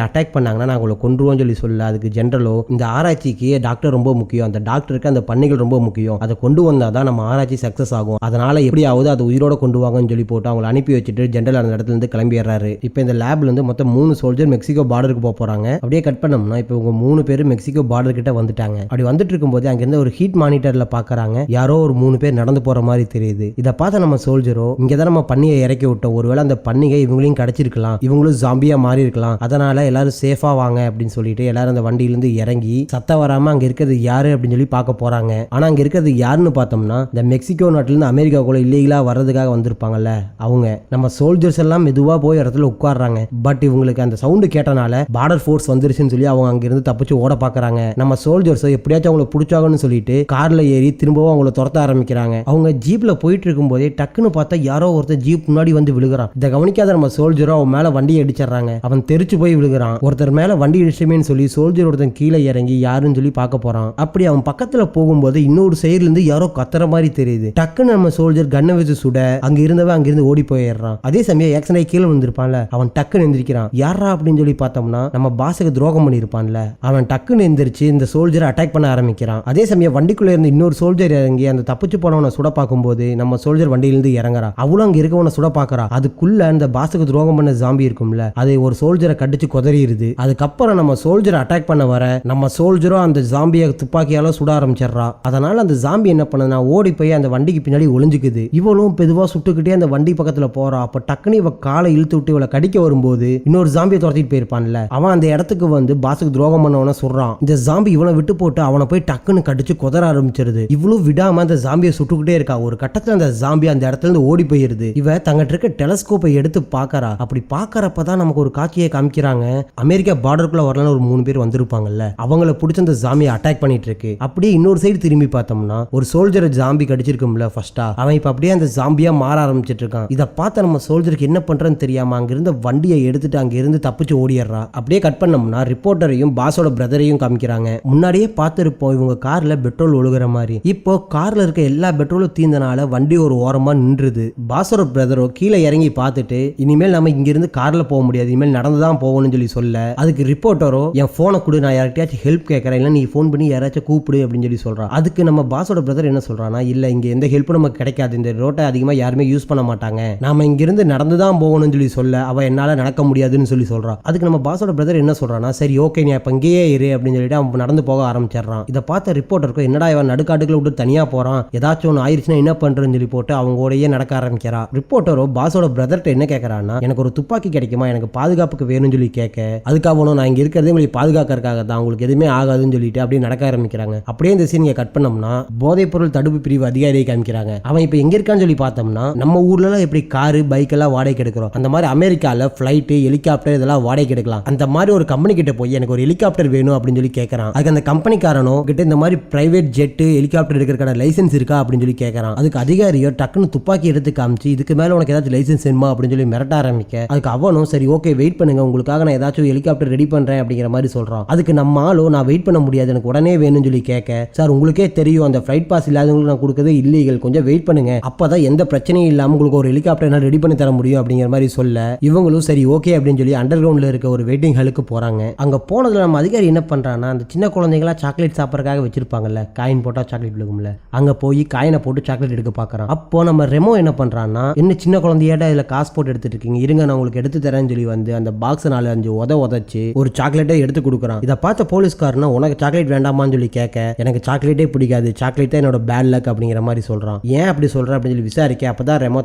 அட்டாக் பண்ணாங்கன்னா நாங்க உங்களை கொண்டுருவோம் சொல்ல அதுக்கு ஜென்ரலோ இந்த ஆராய்ச்சிக்கு டாக்டர் ரொம்ப முக்கியம், அந்த டாக்டருக்கு அந்த பண்ணைகள் ரொம்ப முக்கியம், அதை கொண்டு வந்தாதான் நம்ம ஆராய்ச்சி சக்சஸ் ஆகும், அதனால எப்படியாவது அதை உயிரோட கொண்டு வாங்கன்னு சொல்லி போட்டு அவங்களை அனுப்பி வச்சுட்டு ஜென்ரல் அந்த இடத்துல இருந்து கிளம்பிடுறாரு. இப்போ இந்த லேப்ல இருந்து மொத்தம் 3 சோல்ஜர் மெக்சிகோ பார்டருக்கு போறாங்க. அப்படியே கட் பண்ணோம்னா இப்போ இவங்க 3 பேர் மெக்சிகோ பார்டர் கிட்ட வந்துட்டாங்க. அப்படி வந்துட்டு இருக்கும்போது அங்கிருந்து ஒரு ஹீட் மானிட்டர்ல பாக்குறாங்க யாரோ ஒரு 3 பேர் நடந்து போற மாதிரி தெரியுது. இதை பார்த்த நம்ம சோல்ஜரோ இங்கதான் நம்ம பண்ணியை இறக்கி விட்டோம், ஒருவேளை அந்த பன்னிகை இவங்களையும் கிடைச்சிருக்கலாம், இவங்களும் ஜாம்பியா மாறி இருக்கலாம், அதனால எல்லாரும் சேஃபா வாங்க அப்படின்னு சொல்லிட்டு எல்லாரும் அந்த வண்டியிலிருந்து இறங்கி சத்தம் வராம அங்க இருக்கிறது யாரு அப்படின்னு சொல்லி பார்க்க போறாங்க. ஆனா அங்க இருக்கிறது யாருன்னு பார்த்தோம்னா இந்த மெக்சிகோ நாட்டுல இருந்து அமெரிக்காக்குள்ள இல்லீகலா வர்றதுக்காக வந்திருப்பாங்கல்ல அவங்க. நம்ம சோல்ஜர்ஸ் எல்லாம் மெதுவா போய் இடத்துல உட்கார்றாங்க. பட் இவங்களுக்கு அந்த சவுண்டு கேட்டனால பார்டர் ஃபோர்ஸ் வந்துருச்சுன்னு சொல்லி அவங்க அங்க இருந்து தப்பிச்சு ஓட பாக்குறாங்க. நம்ம சோல்ஜர்ஸ் எப்படியாச்சும் அவங்களை பிடிச்சாங்கன்னு சொல்லிட்டு கார்ல ஏறி திரும்பவும் அவங்களை துரத்த ஆரம்பிக்கிறாங்க. அவங்க ஜீப்ல போயிட்டு இருக்கும் போதே டக்குன்னு பார்த்தா யாரோ ஒருத்தர் ஜீப் முன்னாடி வந்து விழுகிறான். இதை கவனிக்காத நம்ம சோல்ஜரும் அவன் மேல வண்டியை அடிச்சிடறாங்க. அவன் தெரிச்சு போய் விழுகிறான். ஒருத்தர் மேல வண்டி இடிச்சுமேன்னு சொல்லி சோல்ஜர் ஒருத்தன் கீழே இறங்கி யாருன்னு சொல்லி பார்க்க போறான். அப்படி அவன் பக்கத்துல போகும்போது இன்னொரு சைடுல இருந்து யாரோ கத்துற மாதிரி தெரியுது. டக்குன்னு நம்ம சோல்ஜர் கண்ணை வச்சு சுட அங்க இருந்தவன் அங்கிருந்து ஓடி போயிடுறான். அதே சமயம் ஆக்சிடென்ட் கீழே விழுந்திருப்பான்ல, அவன் டக்குன்னு எந்திரிக்கிறான். யாரா அப்படின்னு சொல்லி பார்த்தோம்னா நம்ம பாஸுக்கு துரோகம் பண்ணியிருப்பான்ல, அவன் டக்குன்னு எந்திரிச்சு இந்த சோல்ஜரை அட்டாக் பண்ண ஆரம்பிக்கிறான். அதே சமயம் வண்டிக்குள்ள இருந்து இன்னொரு சோல்ஜர் இறங்கி அந்த தப்பிச்சு போனவனை சுட பார்க்கும்போது நம்ம சோல்ஜர் வண்டியிலிருந்து இறங்குறா. அவளும் அங்க இருக்கவனை சுட பார்க்கறா. அதுக்குள்ள அந்த பாஸுக்கு துரோகம் பண்ண ஜாம்பி இருக்கும்ல, அது ஒரு சோல்ஜரை கடிச்சு கொதறிடுது. அதுக்கப்புறம் நம்ம சோல்ஜரை அட்டாக் பண்ண வர நம்ம சோல்ஜரும் அந்த ஜாம்பியை துப்பாக்கியால சுட ஆரம்பிச்சிடறா. அதனால அந்த ஜாம்பி என்ன பண்ணுதுன்னா ஓடி போய் அந்த வண்டிக்கு பின்னாடி ஒளிஞ்சுக்குது. இவளும் பெதுவா சுட்டுக்கிட்டே அந்த வண்டி பக்கத்துல போறா. அப்ப டக்குனு இவ காலை இழுத்து விட்டு இவளை கடிக்க வரும்போது இன்னொரு ஜாம்பியை துரத்திட்டு போயிருப்பான்ல, அவன் அந்த இடத்துக்கு வந்து பாஸுக்கு துரோகம் பண்ணவன சொல்றான். இந்த ஜாம்பி இவனை விட்டு போட்டு அவனை போய் டக்குன்னு கடிச்சு கொதற ஆரம்பிச்சிருது. இவ்வளவு விடாம அந்த ஜாம்பியை சுட்டுக்கிட்டே இருக்கா. ஒரு கட்டத்துல அந்த ஜாம்பி அந்த இடத்துல இருந்து ஓடி போயிருது. இவ தங்கிட்ட இருக்க டெலஸ்கோப்பை எடுத்து பாக்கறா. அப்படி பாக்கறப்பதான் நமக்கு ஒரு காட்சியை காமிக்கிறாங்க. அமெரிக்கா பார்டருக்குள்ள வரலான்னு ஒரு 3 பேர் வந்திருப்பாங்கல்ல, அவங்கள பிடிச்ச அந்த ஜாம்பியை அட்டாக் பண்ணிட்டு இருக்கு. அப்படியே இன்னொரு சைடு திரும்பி பார்த்தோம்னா ஒரு சோல்ஜரை ஜாம்பி கடிச்சிருக்கும்ல ஃபர்ஸ்டா, அவன் இப்ப அப்படியே அந்த ஜாம்பியா மாற ஆரம்பிச்சிட்டு இருக்கான். இதை பார்த்த நம்ம சோல்ஜருக்கு என்ன பண்றதுன்னு தெரியாம அங்கிருந்த வண்டியை எடுத்துட்டு அங்க இருந்து தப்பிச்சு ஓடிடுறா. அப்படியே கட் பண்ணோம்னா ரிப்போர்ட்டரையும் பாஸோட பிரதரையும் காமிக்கிறாங்க. முன்னாடியே பார்த்திருப்போம் இவங்க கார்ல பெட்ரோல் ஒழுகுற மாதிரி. இப்போ கார்ல இருக்க எல்லா பெட்ரோலும் தீர்ந்தனால வண்டி ஒரு ஓரமா நின்றுது. பாஸோட பிரதரோ கீழே இறங்கி பார்த்துட்டு இனிமேல் நம்ம இங்க இருந்து கார்ல போக முடியாது, இனிமேல் நடந்துதான் போகணும்னு சொல்லி சொல்ல, அதுக்கு ரிப்போர்ட்டரோ என் போனை கொடு, நான் யார்கிட்டயாச்சும் ஹெல்ப் கேட்கறேன், இல்லை நீ போன் பண்ணி யாராச்சும் கூப்பிடு அப்படின்னு சொல்லி சொல்றான். அதுக்கு நம்ம பாஸோட பிரதர் என்ன சொல்றான்னா, இல்ல இங்க எந்த ஹெல்ப்பும் நமக்கு கிடைக்காது, இந்த ரோட்டை அதிகமா யாருமே யூஸ் பண்ண மாட்டாங்க, நாம இங்க இருந்து நடந்துதான் போகணும்னு சொல்லி சொல்ல அவ என்னால நடக்க முடியாதுன்னு சொல்லி சொல்றான். அதுக்கு நம்ம பாஸோட பிரதர் என்ன சொல்றான்னா, சரி ஓகே நீ அப்ப இங்கேயே இரு அப்படின்னு சொல்லிட்டு அவன் நடந்து போக ஆரம்பிச்சிடறான். இதை பார்த்த ரிப்போர்ட்டருக்கு என்னடா இவன் நடுக்காட்டுக்குள்ள விட்டு தனியா போறான், ஏதாச்சும் ஒன்று ஆயிடுச்சுன்னா என்ன பண்றேன்னு சொல்லி போட்டு அவங்களோடயே நடக்க ஆரம்பிக்கிறா. ரிப்போர்ட்டரோ பாஸோட பிரதர்கிட்ட என்ன கேட்கறான்னா, எனக்கு ஒரு துப்பாக்கி கிடைக்குமா, எனக்கு பாதுகாப்புக்கு வேணும்னு சொல்லி கேட்க, அதுக்காக நான் இங்க இருக்கிறதே உங்களுக்கு பாதுகாக்கிறதுக்காக தான், உங்களுக்கு எதுவுமே ஆகாதுன்னு சொல்லிட்டு அப்படியே நடக்க ஆரம்பிக்கிறாங்க. அப்படியே இந்த சீன் கட் பண்ணோம்னா போதைப் பொருள் தடுப்பு பிரிவு அதிகாரியை காமிக்கிறாங்க. அவன் இப்ப எங்க இருக்கான்னு சொல்லி பார்த்தோம்னா, நம்ம ஊர்ல எல்லாம் எப்படி காரு பைக் எல்லாம் வாடகை எடுக்கிறோம், அந்த மாதிரி அமெரிக்கால பிளைட் ஹெலிகாப்டர் இதெல்லாம் வாடகை எடுக்கலாம். அந்த மாதிரி ஒரு கம்பெனி கிட்ட போய் எனக்கு ஒரு ஹெலிகாப்டர் வேணும் அப்படின்னு சொல்லி கேட்கறான். அதுக்கு அந்த கம்பெனிக்காரனோ கிட்ட இந்த மாதிரி பிரைவேட் ஜெட் ஹெலிகாப்டர் எடுக்கிறக்கான லைசன்ஸ் இருக்கா அப்படின்னு சொல்லி கேட்கறான். அதுக்கு அதிகாரியோ டக்குன்னு துப்பாக்கி எடுத்து காமிச்சு இதுக்கு மேல உனக்கு ஏதாச்சும் லைசன்ஸ் வேணுமா அப்படின்னு சொல்லி மிரட்ட ஆரம்பிக்க, அதுக்கு அவனும் சரி ஓகே வெயிட் பண்ணுங்க, உங்களுக்காக நான் ஏதாச்சும் ஹெலிகாப்டர் ரெடி பண்றேன் அப்படிங்கிற மாதிரி சொல்றான். அதுக்கு நம்ம ஆளோ நான் வெயிட் பண்ண முடியாது, எனக்கு உடனே வேணும்னு சொல்லி கேட்க, சார் உங்களுக்கே தெரியும் அந்த ஃபிளைட் பாஸ் இல்லாதவங்களுக்கு நான் கொடுக்கறது இல்லீகல், கொஞ்சம் வெயிட் பண்ணுங்க, அப்பதான் எந்த பிரச்சனையும் இல்லாம உங்களுக்கு ஒரு ஹெலிகாப்டர் ரெடி பண்ணி தர முடியும் அப்படிங்கிற மாதிரி சொல்ல, இவங்களும் சரி ஓகே அப்படின்னு சொல்லி அண்டர் கிரவுண்ட்ல இருக்க ஒரு வெயிட்டிங் ஹாலுக்கு போறாங்க. அங்க போனதுல நம்ம அதிகாரி என்ன பண்றான்னா, அந்த சின்ன குழந்தைங்களா சாக்லேட் சாப்பிட்றதுக்காக வச்சிருப்பாங்கல்ல, காயின் போட்டா சாக்லேட் விழுகும்ல, அங்க போய் காயினை போட்டு சாக்லேட் எடுக்க பாக்குறான். அப்போ நம்ம ரெமோ என்ன பண்றான்னா, என்ன சின்ன குழந்தையாட்ட இதுல காசு போட்டு எடுத்துட்டு இருக்கீங்க, இருங்க நான் உங்களுக்கு எடுத்து தரேன்னு சொல்லி வந்து அந்த பாக்ஸ் 4-5 உதச்சு ஒரு சாக்லேட்டை எடுத்து கொடுக்குறான். இதை பார்த்த போலீஸ்காரனா உனக்கு சாக்லேட் வேண்டாமான்னு சொல்லி கேட்க, எனக்கு சாக்லேட்டே பிடிக்காது, சாக்லேட் தான் என்னோட பேட் லக் அப்படிங்கிற மாதிரி சொல்றான். ஏன் அப்படி சொல்ற அப்படின்னு சொல்லி விசாரிக்க, அப்பதான் ரெமோ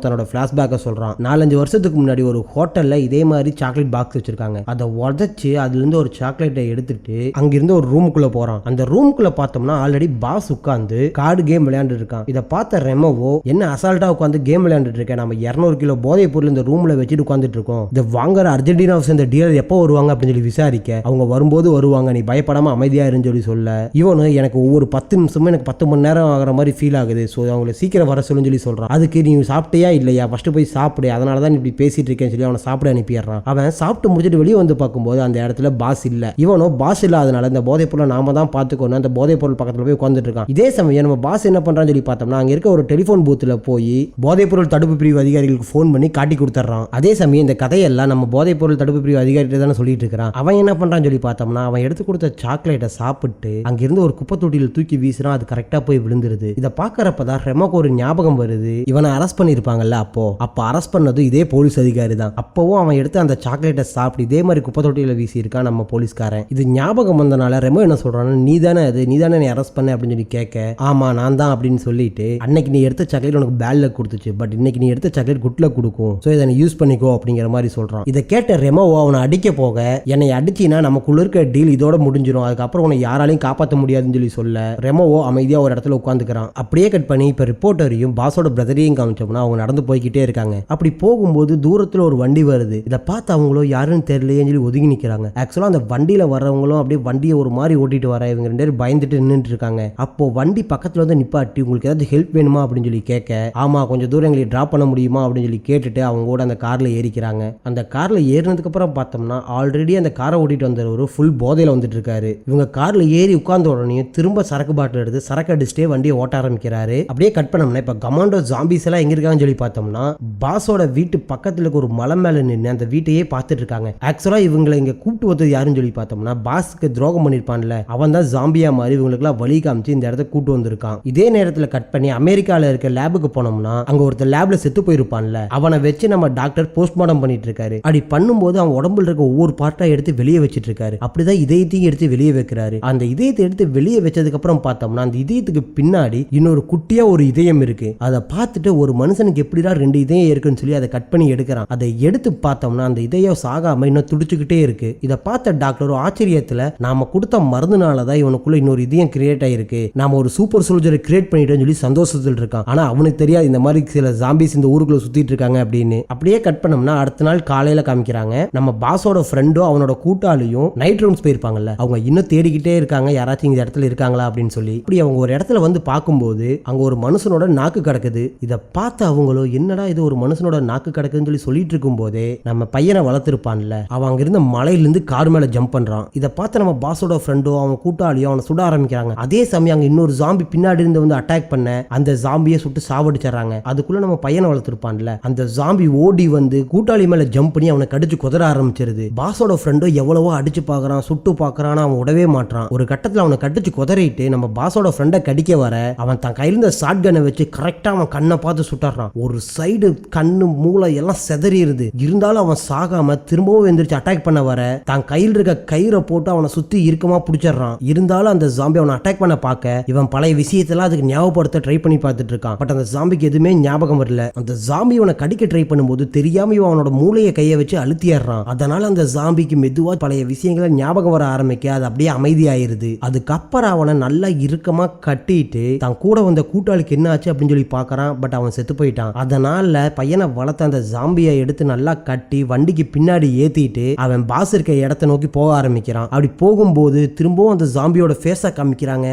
தன்னோட பிளாஷ்பேக்கை சொல்றான். 4-5 வருஷத்துக்கு முன்னாடி ஒரு ஹோட்டல்ல இதே மாதிரி சாக்லேட் பாக்ஸ் வச்சிருக்காங்க, அதை உதச்சு அதுல இருந்து ஒரு சாக்லேட்டை எடுத்துட்டு அங்கிருந்து ஒரு ரூமுக்குள்ள போறான். அந்த ரூமுக்குள்ள பார்த்தோம்னா ஆல்ரெடி பாஸ் உட்கார்ந்து கார்டு கேம் விளையாண்டு இருக்கான். இதை பார்த்த ரெமோவோ என்ன அசால்ட்டா உட்காந்து கேம் விளையாண்டுட்டு இருக்கேன், நம்ம 200 கிலோ போதைப் பொருள் இந்த ரூம்ல வச்சுட்டு உட்காந்துட்டு இருக்கோம், இதை வாங்குற அர்ஜென்டினா இந்த டீலர் எப்போ வருவாங்க அப்படின்னு சொல்லி விசாரிக்க, அவங்க வரும்போது வருவாங்க, நீ பயப்படாம அமைதியா இருன்னு சொல்லி சொல்ல, இவனு எனக்கு ஒவ்வொரு 10 நிமிஷமும் எனக்கு 10 மணி நேரம் ஆகிற மாதிரி ஃபீல் ஆகுது, ஸோ அவங்களை சீக்கிரம் வர சொல்லுன்னு சொல்லி சொல்றான். அதுக்கு நீ சாப்பிட்டியா இல்லையா, ஃபர்ஸ்ட் போய் சாப்பிடு, அதனால தான் இப்படி பேசிட்டு இருக்கேன்னு சொல்லி அவனை சாப்பிட அனுப்பிடுறான். அவன் சாப்பிட்டு முடிச்சுட்டு வெளியே வந்து பார்க்கும்போது அந்த இடத்துல பாஸ் இல்ல. இவனோ பாஸ் இல்லாதனால இந்த போதைப் பொருளை நாம தான் பார்த்துக்கணும், அந்த போதைப் பொருள் பக்கத்துல போய் உட்காந்துட்டு இருக்கான். இதே சமயம் நம்ம பாஸ் என்ன பண்றான்னு சொல்லி பார்த்தோம்னா, அங்க இருக்க ஒரு டெலிபோன் பூத்துல போய் போதைப் பொருள் தடுப்பு பிரிவு அதிகாரிகளுக்கு போன் பண்ணி காட்டி கொடுத்துறான். அதே சமயம் இந்த கதையெல்லாம் நம்ம போதைப் பொருள் தடுப்பு பிரிவு அதிகாரிகிட்ட தானே சொல்லிட்டு இருக்கிறான். அவன் என்ன பண்றான்னு சொல்லி பார்த்தோம்னா, அவன் எடுத்து கொடுத்த சாக்லேட்டை சாப்பிட்டு அங்கிருந்து ஒரு குப்பை தொட்டியில் தூக்கி வீசுறான், அது கரெக்டா போய் விழுந்துருது. இதை பார்க்கறப்பதான் ரெமோக்கு ஒரு ஞாபகம் வருது, இவனை அரெஸ்ட் பண்ணிருப்பாங்கல்ல, அப்போ அரெஸ்ட் பண்ணது இதே போலீஸ் அதிகாரி தான். அப்பவும் அவன் எடுத்து அந்த சாக்லேட்டை சாப்பிட்டு இதே மாதிரி குப்பை தொட்டியில வீசி இருக்கான் நம்ம போலீஸ்காரன். இது ஞாபகம் வந்தனால ரெமோ என்ன சொல்றான், நீ தானே நீ அரெஸ்ட் பண்ண அப்படின்னு சொல்லி கேட்க, ஆமா நான் தான் அப்படின்னு சொல்லிட்டு, அன்னைக்கு நீ எடுத்த சாக்லேட் உனக்கு பேட் லக் கொடுத்துச்சு, பட் இன்னைக்கு நீ எடுத்த சாக்லேட் குட் லக் கொடுக்கும், சோ இதை நீ யூஸ் பண்ணிக்கோ அப்படிங்கிற மாதிரி சொல்றான். இதை கேட்ட ரெமோ அவனை அடிக்க போக, என்னை அடிச்சினா நமக்குள்ள இருக்க டீல் இதோட முடிஞ்சிடும், அதுக்கப்புறம் உன்னை யாராலையும் காப்பாற்ற முடியாதுன்னு சொல்லி சொல்ல, ரெமோவோ அமைதியா ஒரு இடத்துல உட்காந்துக்கிறான். அப்படியே கட் பண்ணி இப்ப ரிப்போர்ட்டரையும் பாஸோட பிரதரையும் காமிச்சோம்னா அவங்க நடந்து போய்கிட்டே இருக்காங்க. அப்படி போகும்போது தூரத்துல ஒரு வண்டி வருது. இதை பார்த்து அவங்களோ யாருன்னு தெரியலையேன்னு சொல்லி ஒதுங்கி நிக்கிறாங்க. ஆக்சுவலா அந்த வண்டியில வர்றவங்களும் அப்படியே வண்டியை ஒரு மாதிரி ஓட்டிட்டு வர, இவங்க 2 பேரும் பயந்துட்டு நின்றுட்டு இருக்காங்க. அப்போ வண்டி பக்கத்துல வந்து நிப்பாட்டி உங்களுக்கு ஏதாவது ஹெல்ப் வேணுமா அப்படின்னு சொல்லி கேட்க, ஆமா கொஞ்சம் தூரம் எங்களுக்கு டிராப் பண்ண முடியுமா அப்படின்னு சொல்லி கேட்டுட்டு அவங்க கூட அந்த கார்ல ஏறிக்கிறாங்க. அந்த கார்ல ஏறினதுக்கு அப்புறம் பார்த்தோம்னா ஆல்ரெடி அந்த காரை ஓட்டிட்டு வந்தவர் ஃபுல் போதையில வந்துட்டு இருக்காரு. இவங்க கார்ல ஏறி உட்கார்ந்த உடனே திரும்ப சரக்கு பாட்டில் எடுத்து சரக்கு அடிச்சுட்டே வண்டியை ஓட்ட ஆரம்பிக்கிறாரு. அப்படியே கட் பண்ணோம்னா இப்ப கமாண்டோ ஜாம்பிஸ் எல்லாம் எங்க இருக்காங்கன்னு சொல்லி பார்த்தோம்னா, பாஸ் பாஸோட வீட்டு பக்கத்துல இருக்க ஒரு மலை மேல நின்று அந்த வீட்டையே பார்த்துட்டு இருக்காங்க. ஆக்சுவலா இவங்களை இங்க கூப்பிட்டு வந்தது யாருன்னு சொல்லி பார்த்தோம்னா பாஸ்க்கு துரோகம் பண்ணிருப்பான்ல அவன் தான் ஜாம்பியா மாதிரி இவங்களுக்குலாம் வழி காமிச்சு இந்த இடத்த கூட்டு வந்திருக்கான். இதே நேரத்தில் கட் பண்ணி அமெரிக்கால இருக்க லேபுக்கு போனோம்னா அங்க ஒருத்தர் லேப்ல செத்து போயிருப்பான்ல அவனை வச்சு நம்ம டாக்டர் போஸ்ட்மார்டம் பண்ணிட்டு இருக்காரு. அப்படி பண்ணும்போது அவன் உடம்புல இருக்க ஒவ்வொரு பார்ட்டா எடுத்து வெளியே வச்சிட்டு இருக்காரு. அப்படிதான் இதயத்தையும் எடுத்து வெளியே வைக்கிறாரு. அந்த இதயத்தை எடுத்து வெளியே வச்சதுக்கு அப்புறம் பார்த்தோம்னா அந்த இதயத்துக்கு பின்னாடி இன்னொரு குட்டியா ஒரு இதயம் இருக்கு. அதை பார்த்துட்டு ஒரு மனுஷனுக்கு எப்படிடா 2 இதயம் இருக்குன்னு சொல்லி அதை கட் பண்ணி எடுக்கிறான். அதை எடுத்து பார்த்தோம்னா அந்த இதயம் சாகாம இன்னும் துடிச்சுக்கிட்டே இருக்கு. இதை பார்த்த டாக்டர் ஆச்சரியத்துல நாம கொடுத்த மருந்துனாலதான் இவனுக்குள்ள இன்னொரு இதயம் கிரியேட் ஆயிருக்கு, நாம ஒரு சூப்பர் சோல்ஜரை கிரியேட் பண்ணிட்டோம்னு சொல்லி சந்தோஷத்தில் இருக்கான். ஆனா அவனுக்கு தெரியாது இந்த மாதிரி சில ஜாம்பிஸ் இந்த ஊருக்குள்ள சுத்திட்டு இருக்காங்க அப்படின்னு. அப்படியே கட் பண்ணோம்னா அடுத்த நாள் காலையில காமிக்கிறாங்க நம்ம பாஸோட ஃப்ரெண்டோ அவனோட கூட்டாளியும் நைட் ரவுண்ட்ஸ் போயிருப்பாங்கல்ல அவங்க இன்னும் தேடிக்கிட்டே இருக்காங்க யாராச்சும் இந்த இடத்துல இருக்காங்களா அப்படின்னு சொல்லி. இப்படி அவங்க ஒரு இடத்துல வந்து பார்க்கும்போது அங்க ஒரு மனுஷனோட நாக்கு கிடக்குது. இதை பார்த்து அவங்களோ என்னடா இது ஒரு மனுஷனோட நாக்கு கிடக்குன்னு சொல்லி சொல்லிட்டு இருக்கும் போதே நம்ம பையனை வளர்த்திருப்பான்ல அவன் அங்க இருந்த மலையிலிருந்து கார் மேல ஜம்ப் பண்றான். இதை பார்த்து நம்ம பாஸோட ஃப்ரெண்டோ அவன் கூட்டாளியோ அவனை சுட ஆரம்பிக்கிறாங்க. அதே சமயம் அங்க இன்னொரு ஜாம்பி பின்னாடி இருந்து வந்து அட்டாக் பண்ண அந்த ஜாம்பியை சுட்டு சாவடிச்சிடறாங்க. அதுக்குள்ள நம்ம பையனை வளர்த்திருப்பான்ல அந்த ஜாம்பி ஓடி வந்து கூட்டாளி மேல ஜம்ப் பண்ணி அவனை கடிச்சு குதற ஆரம்பிச்சிருது. பாஸோட ஃப்ரெண்டோ எவ்வளவோ அடிச்சு பாக்குறான் சுட்டு பாக்குறான் அவன் உடவே மாட்டான். ஒரு கட்டத்துல அவனை கடிச்சு குதறிட்டு நம்ம பாஸோட ஃப்ரெண்டை கடிக்க வர அவன் தன் கையில இருந்த ஷாட் கன்னை வச்சு கரெக்டா அவன் கண்ணை பார்த்து சுட்டான். ஒரு சைடு கண்ணு மூளை எல்லாம் செதறிடுது. இருந்தாலும் அவன் சாகாம திரும்பவும் எந்திரிச்சு அட்டாக் பண்ண வர தான் கையில் இருக்க கயிறை போட்டு அவனை சுத்தி இறுக்கமா பிடிச்சிடறான். இருந்தாலும் அந்த ஜாம்பி அவனை அட்டாக் பண்ண பார்க்க இவன் பழைய விஷயத்தெல்லாம் அதுக்கு ஞாபகப்படுத்த ட்ரை பண்ணி பார்த்துட்டு இருக்கான். பட் அந்த ஜாம்பிக்கு எதுவுமே ஞாபகம் வரல. அந்த ஜாம்பி இவனை கடிக்க ட்ரை பண்ணும்போது தெரியாம இவன் அவனோட மூளையை கையை வச்சு அழுத்திடுறான். அதனால அந்த ஜாம்பிக்கு மெதுவா பழைய விஷயங்களை ஞாபகம் வர ஆரம்பிக்க அது அப்படியே அமைதியாயிருது. அதுக்கப்புறம் அவனை நல்லா இறுக்கமா கட்டிட்டு தான் கூட வந்த கூட்டாளிக்கு என்ன ஆச்சு அப்படின்னு சொல்லி பார்க்கறான். பட் அவன் செத்து போயிட்டான். அதனால பையனை வளர்த்த அந்த ஜாம்பியை எடுத்து நல்லா கட்டி வண்டிக்கு பின்னாடி ஏத்திட்டு அவன் பாஸ் இருக்க இடத்த நோக்கி போக ஆரம்பிக்கிறான். அப்படி போகும்போது திரும்பவும் அந்த ஜாம்பியோட ஃபேஸை காமிக்கிறாங்க.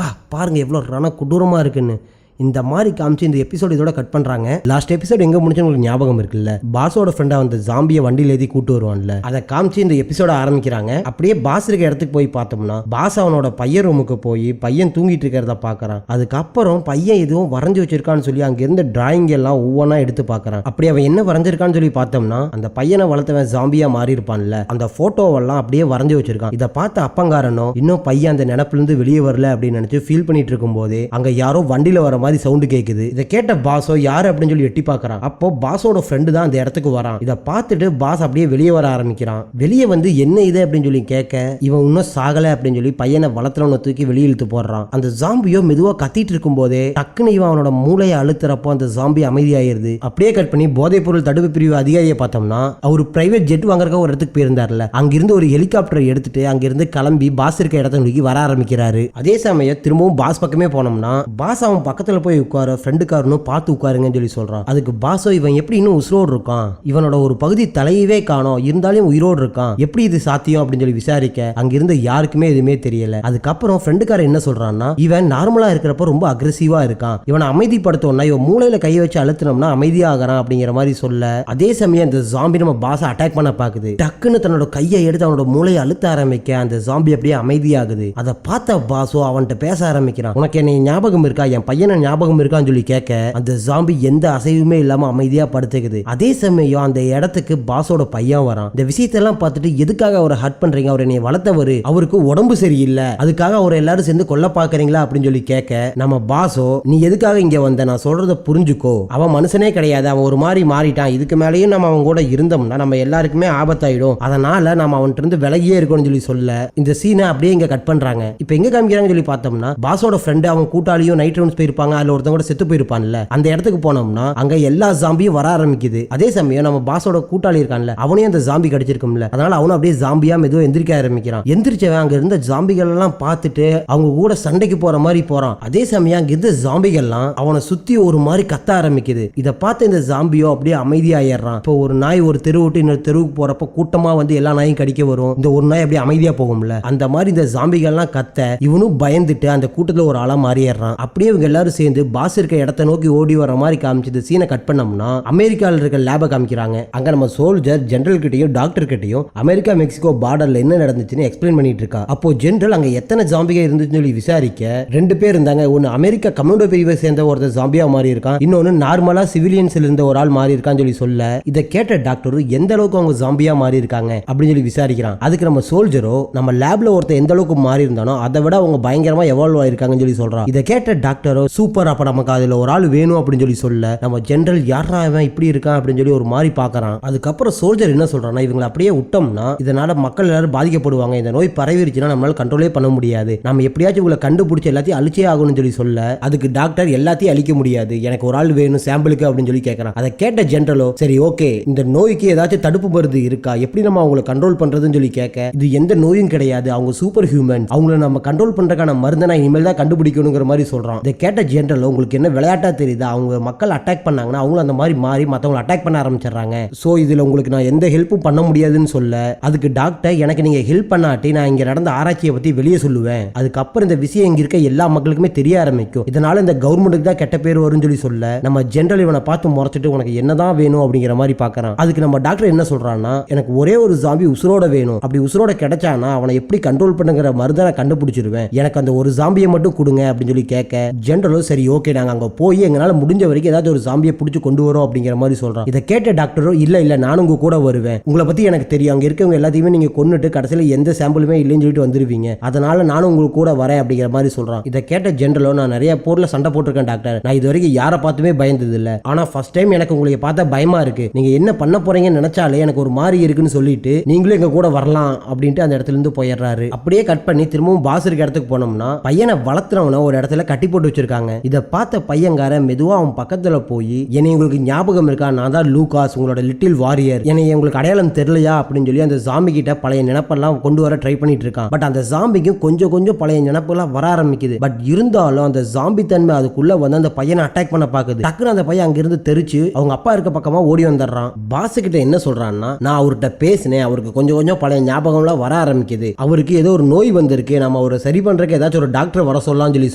பாருங்க எவ்வளவு ரண கொடூரமா இருக்குன்னு. இந்த மாதிரி காமிச்சு இந்த எபிசோட் இதோட கட் பண்றாங்க. லாஸ்ட் எபிசோட் எங்க முடிச்சு உங்களுக்கு ஞாபகம் இருக்குல்ல பாஸோட ஃப்ரெண்டா வந்து ஜாம்பியை வண்டியில ஏத்தி கூட்டு வருவான்ல அதை காமிச்சு இந்த எபிசோட ஆரம்பிக்கிறாங்க. அப்படியே பாஸ் இருக்க இடத்துக்கு போய் பார்த்தோம்னா பாஸ் அவனோட பையன் ரூமுக்கு போய் பையன் தூங்கிட்டு இருக்கிறத பாக்குறான். அதுக்கப்புறம் பையன் எதுவும் வரைஞ்சு வச்சிருக்கான்னு சொல்லி அங்க இருந்த டிராயிங் எல்லாம் ஒவ்வொன்னா எடுத்து பாக்குறான். அப்படி அவன் என்ன வரைஞ்சிருக்கான்னு சொல்லி பார்த்தோம்னா அந்த பையனை வளர்த்தவன் ஜாம்பியா மாறி இருப்பான்ல அந்த போட்டோவெல்லாம் அப்படியே வரைஞ்சு வச்சிருக்கான். இதை பார்த்த அப்பங்காரனோ இன்னும் பையன் அந்த நினைப்புல இருந்து வெளியே வரல அப்படின்னு நினைச்சு ஃபீல் பண்ணிட்டு இருக்கும் போது அங்க யாரோ வண்டியில வர சவுண்ட் கேக்குது. இதை கேட்ட பாஸோ யாரு அப்படின்னு சொல்லி எட்டி பார்க்கறான். அப்போ பாஸோட ஃப்ரெண்டு தான் அந்த இடத்துக்கு வரான். இதை பார்த்துட்டு பாஸ் அப்படியே வெளியே வர ஆரம்பிக்கிறான். வெளியே வந்து என்ன இது அப்படின்னு சொல்லி கேட்க இவன் இன்னும் சாகல அப்படின்னு சொல்லி பையனை வளர்த்துறவனை தூக்கி வெளியே இழுத்து போடுறான். அந்த ஜாம்பியோ மெதுவா கத்திட்டு இருக்கும் போதே டக்குன்னு இவன் அவனோட மூளையை அழுத்துறப்போ அந்த ஜாம்பி அமைதியாயிருது. அப்படியே கட் பண்ணி போதைப் பொருள் தடுப்பு பிரிவு அதிகாரியை பார்த்தோம்னா அவர் பிரைவேட் ஜெட் வாங்குறக்க ஒரு இடத்துக்கு போயிருந்தார்ல அங்கிருந்து ஒரு ஹெலிகாப்டர் எடுத்துட்டு அங்கிருந்து கிளம்பி பாஸ் இருக்க இடத்த நோக்கி வர ஆரம்பிக்கிறாரு. அதே சமயம் திரும்பவும் பாஸ் பக்கமே போனோம்னா பாஸ் அவன் பக்கத்துல போய் உட்கார ஃப்ரெண்டுக்காரனும் பார்த்து உட்காருங்கன்னு சொல்லி சொல்றான். அதுக்கு பாஸோ இவன் எப்படி இன்னும் உயிரோடு இருக்கான், இவனோட ஒரு பகுதி தலையவே காணோம், இருந்தாலும் உயிரோடு இருக்கான், எப்படி இது சாத்தியம் அப்படின்னு சொல்லி விசாரிக்க அங்கிருந்து யாருக்குமே எதுவுமே தெரியல. அதுக்கப்புறம் ஃப்ரெண்டுக்காரன் என்ன சொல்றான்னா இவன் நார்மலா இருக்கிறப்ப ரொம்ப அக்ரெசிவா இருக்கான், இவனை அமைதிப்படுத்தோம்னா இவன் மூளையில கையை வச்சு அழுத்தினோம்னா அமைதியாகிறான் அப்படிங்கிற மாதிரி சொல்ல அதே சமயம் இந்த ஜாம்பி நம்ம பாஸை அட்டாக் பண்ண பாக்குது. டக்குன்னு தன்னோட கையை எடுத்து அவனோட மூளையை அழுத்த ஆரம்பிக்க அந்த ஜாம்பி அப்படியே அமைதியாகுது. அதை பார்த்த பாஸோ அவன்கிட்ட பேச ஆரம்பிக்கிறான். உனக்கு என்ன ஞாபகம் இருக்கா, என் பையனை ஞாபகம் இருக்கான்னு சொல்லி கேட்க அந்த ஜாம்பி எந்த அசைவுமே இல்லாம அமைதியா படுத்துக்குது. அதே சமயம் அந்த இடத்துக்கு பாஸோட பையன் வரான். இந்த விஷயத்தெல்லாம் பார்த்துட்டு எதுக்காக அவரை ஹர்ட் பண்றீங்க, அவர் என்னை வளர்த்தவர், அவருக்கு உடம்பு சரியில்லை, அதுக்காக அவர் எல்லாரும் சேர்ந்து கொல்ல பாக்குறீங்களா அப்படின்னு சொல்லி கேட்க நம்ம பாஸோ நீ எதுக்காக இங்க வந்த, நான் சொல்றத புரிஞ்சுக்கோ, அவன் மனுஷனே கிடையாது, அவன் ஒரு மாதிரி மாறிட்டான், இதுக்கு மேலேயும் நம்ம அவன் கூட இருந்தோம்னா நம்ம எல்லாருக்குமே ஆபத்தாயிடும், அதனால நம்ம அவன்கிட்ட இருந்து விலகியே இருக்கணும்னு சொல்லி சொல்ல இந்த சீனை அப்படியே இங்க கட் பண்றாங்க. இப்போ எங்க காமிக்கிறாங்கன்னு சொல்லி பார்த்தோம்னா பாஸோட ஃப்ரெண்டு அவன் கூட்டாளியும் நைட் ரவுண்ட்ஸ் போயிருப்பாங்க, அதுல ஒருத்தவங்க கூட செத்து போயிருப்பான்ல அந்த இடத்துக்கு போனோம்னா அங்க எல்லா ஜாம்பியும் வர ஆரம்பிக்குது. அதே சமயம் நம்ம பாஸோட கூட்டாளி இருக்கான்ல அவனையும் அந்த ஜாம்பி கடிச்சிருக்கும்ல அதனால அவனும் அப்படியே ஜாம்பியா மெதுவா எந்திரிக்க ஆரம்பிக்கிறான். எந்திரிச்சவன் அங்க இருந்த ஜாம்பிகள் எல்லாம் பார்த்துட்டு அவங்க கூட சண்டைக்கு போற மாதிரி போறான். அதே சமயம் அங்க இருந்த ஜாம்பிகள்லாம் அவனை சுத்தி ஒரு மாதிரி கத்த ஆரம்பிக்குது. இதை பார்த்து இந்த ஜாம்பியோ அப்படியே அமைதியாயிடுறான். இப்போ ஒரு நாய் ஒரு தெரு விட்டு இன்னொரு தெருவுக்கு போறப்ப கூட்டமா வந்து எல்லா நாயும் கடிக்க வரும், இந்த ஒரு நாய் அப்படியே அமைதியா போகும்ல அந்த மாதிரி இந்த ஜாம்பிகள்லாம் கத்த இவனும் பயந்துட்டு அந்த கூட்டத்துல ஒரு ஆளா மாறிடுறான். அப்படியே இவங்க எல்லாரும் சேர்ந்து பாஸ் இருக்க இடத்த நோக்கி ஓடி வர மாதிரி காமிச்சது சீனை கட் பண்ணோம்னா அமெரிக்காவில் இருக்க லேபை காமிக்கிறாங்க. அங்க நம்ம சோல்ஜர் ஜெனரல் கிட்டையும் டாக்டர் கிட்டையும் அமெரிக்கா மெக்சிகோ பார்டர்ல என்ன நடந்துச்சுன்னு எக்ஸ்பிளைன் பண்ணிட்டு இருக்கா. அப்போ ஜெனரல் அங்க எத்தனை ஜாம்பிகா இருந்துச்சுன்னு சொல்லி விசாரிக்க 2 பேர் இருந்தாங்க. ஒன்னு அமெரிக்கா கமாண்டோ பிரிவை சேர்ந்த ஒருத்தர் ஜாம்பியா மாறி இருக்கான், இன்னொன்னு நார்மலா சிவிலியன்ஸ்ல இருந்த ஒரு ஆள் மாறி இருக்கான்னு சொல்லி சொல்ல இதை கேட்ட டாக்டர் எந்த அளவுக்கு அவங்க ஜாம்பியா மாறி இருக்காங்க அப்படின்னு சொல்லி விசாரிக்கிறான். அதுக்கு நம்ம சோல்ஜரோ நம்ம லேப்ல ஒருத்தர் எந்த அளவுக்கு மாறி இருந்தானோ அதை விட அவங்க பயங்கரமா எவால்வ் ஆயிருக்காங்கன்னு சொல்லி சொல்றான். இதை கேட்ட டாக்டரோ சூப்பர், அப்ப நமக்கு அதுல ஒரு ஆள் வேணும் அப்படின்னு சொல்லி சொல்ல நம்ம ஜெனரல் யாரா அவன் இப்படி இருக்கான் அப்படின்னு சொல்லி ஒரு மாதிரி பாக்குறான். அதுக்கப்புறம் சோல்ஜர் என்ன சொல்றான்னா இவங்களை அப்படியே விட்டோம்னா இதனால மக்கள் எல்லாரும் பாதிக்கப்படுவாங்க, இந்த நோய் பரவிருச்சுன்னா நம்மளால கண்ட்ரோலே பண்ண முடியாது, நம்ம எப்படியாச்சும் உங்களை கண்டுபிடிச்சு எல்லாத்தையும் அழிச்சே ஆகணும்னு சொல்லி சொல்ல அதுக்கு டாக்டர் எல்லாத்தையும் அழிக்க முடியாது, எனக்கு ஒரு ஆள் வேணும் சாம்பிளுக்கு அப்படின்னு சொல்லி கேட்கறான். அதை கேட்ட ஜெனரலோ சரி ஓகே, இந்த நோய்க்கு ஏதாச்சும் தடுப்பு மருந்து இருக்கா, எப்படி நம்ம அவங்களை கண்ட்ரோல் பண்றதுன்னு சொல்லி கேட்க இது எந்த நோயும் கிடையாது, அவங்க சூப்பர் ஹியூமன், அவங்கள நம்ம கண்ட்ரோல் பண்றதுக்கான மருந்தை நான் இனிமேல் தான் கண்டுபிடிக்கணுங்கிற மாதிரி சொல்றான். இதை கேட்ட ஜெனரல் உங்களுக்கு என்ன விளையாட்டா தெரியுதா, அவங்க மக்கள் அட்டாக் பண்ணாங்கன்னா அவங்களும் அந்த மாதிரி மாறி மற்றவங்களை அட்டாக் பண்ண ஆரம்பிச்சிடறாங்க, ஸோ இதில் உங்களுக்கு நான் எந்த ஹெல்ப்பும் பண்ண முடியாதுன்னு சொல்ல அதுக்கு டாக்டர் எனக்கு நீங்கள் ஹெல்ப் பண்ணாட்டி நான் இங்கே நடந்த ஆராய்ச்சியை பற்றி வெளியே சொல்லுவேன், அதுக்கப்புறம் இந்த விஷயம் இங்கே இருக்க எல்லா மக்களுக்குமே தெரிய ஆரம்பிக்கும், இதனால இந்த கவர்மெண்ட்டுக்கு தான் கெட்ட பேர் வரும்னு சொல்லி சொல்ல நம்ம ஜெனரல் இவனை பார்த்து முறைச்சிட்டு உனக்கு என்னதான் வேணும் அப்படிங்கிற மாதிரி பார்க்கறான். அதுக்கு நம்ம டாக்டர் என்ன சொல்றான்னா எனக்கு ஒரே ஒரு ஜாம்பி உசுரோட வேணும், அப்படி உசுரோட கிடைச்சானா அவனை எப்படி கண்ட்ரோல் பண்ணுங்கிற மருந்தை நான் கண்டுபிடிச்சிருவேன், எனக்கு அந்த ஒரு ஜாம்பியை மட்டும் கொடுங்க அப்படின்னு சொல்லி கேட்க ஜெனரலும் சரி ஓகே நாங்கள் அங்கே போய் எங்களால் முடிஞ்ச வரைக்கும் ஏதாவது ஒரு ஜாம்பியை பிடிச்சி கொண்டு வரோம் அப்படிங்கிற மாதிரி சொல்கிறான். இதை கேட்ட டாக்டரும் இல்லை நானும் உங்க கூட வருவேன், உங்களை பற்றி எனக்கு தெரியும், அங்கே இருக்கவங்க எல்லாத்தையுமே நீங்கள் கொண்டுட்டு கடைசியில் எந்த சாம்பிளுமே இல்லைன்னு சொல்லிட்டு வந்துருவீங்க, அதனால நானும் உங்களுக்கு கூட வரேன் அப்படிங்கிற மாதிரி சொல்கிறான். இதை கேட்ட ஜெனரலும் நான் நிறைய போரில் சண்டை போட்டிருக்கேன் டாக்டர், நான் இது வரைக்கும் யாரை பார்த்துமே பயந்தது இல்லை, ஆனால் ஃபர்ஸ்ட் டைம் எனக்கு உங்களை பார்த்தா பயமா இருக்கு, நீங்கள் என்ன பண்ண போறீங்கன்னு நினைச்சாலே எனக்கு ஒரு மாதிரி இருக்குன்னு சொல்லிட்டு நீங்களும் எங்க கூட வரலாம் அப்படின்ட்டு அந்த இடத்துல இருந்து போயிடுறாரு. அப்படியே கட் பண்ணி திரும்பவும் பாஸ் இருக்க இடத்துக்கு போனோம்னா பையனை வளர்த்துறவன ஒரு இடத்துல கட்டி போட்டு வச்சிருக்காங்க. இதை பார்த்த பையங்கார மெதுவா அவன் பக்கத்துல போய் என்னை உங்களுக்கு ஞாபகம் இருக்கா, நான் தான் லூகாஸ் உங்களோட லிட்டில் வாரியர், என்னை உங்களுக்கு அடையாளம் தெரியலையா அப்படின்னு சொல்லி அந்த ஜாம்பி கிட்ட பழைய நினைப்பெல்லாம் கொண்டு வர ட்ரை பண்ணிட்டு இருக்கான். பட் அந்த ஜாம்பிக்கும் கொஞ்சம் பழைய நினைப்பெல்லாம் வர ஆரம்பிக்குது. பட் இருந்தாலும் அந்த ஜாம்பி தன்மை அதுக்குள்ள வந்து அந்த பையனை அட்டாக் பண்ண பாக்குது. டக்குன்னு அந்த பையன் அங்கிருந்து தெரிச்சு அவங்க அப்பா இருக்க பக்கமா ஓடி வந்துடுறான். பாஸ் கிட்ட என்ன சொல்றான்னா நான் அவர்கிட்ட பேசினேன், அவருக்கு கொஞ்சம் பழைய ஞாபகம்லாம் வர ஆரம்பிக்குது, அவருக்கு ஏதோ ஒரு நோய் வந்திருக்கு, நம்ம அவரை சரி பண்றதுக்கு ஏதாச்சும் ஒரு டாக்டர் வர சொல்லலாம்னு சொல்லி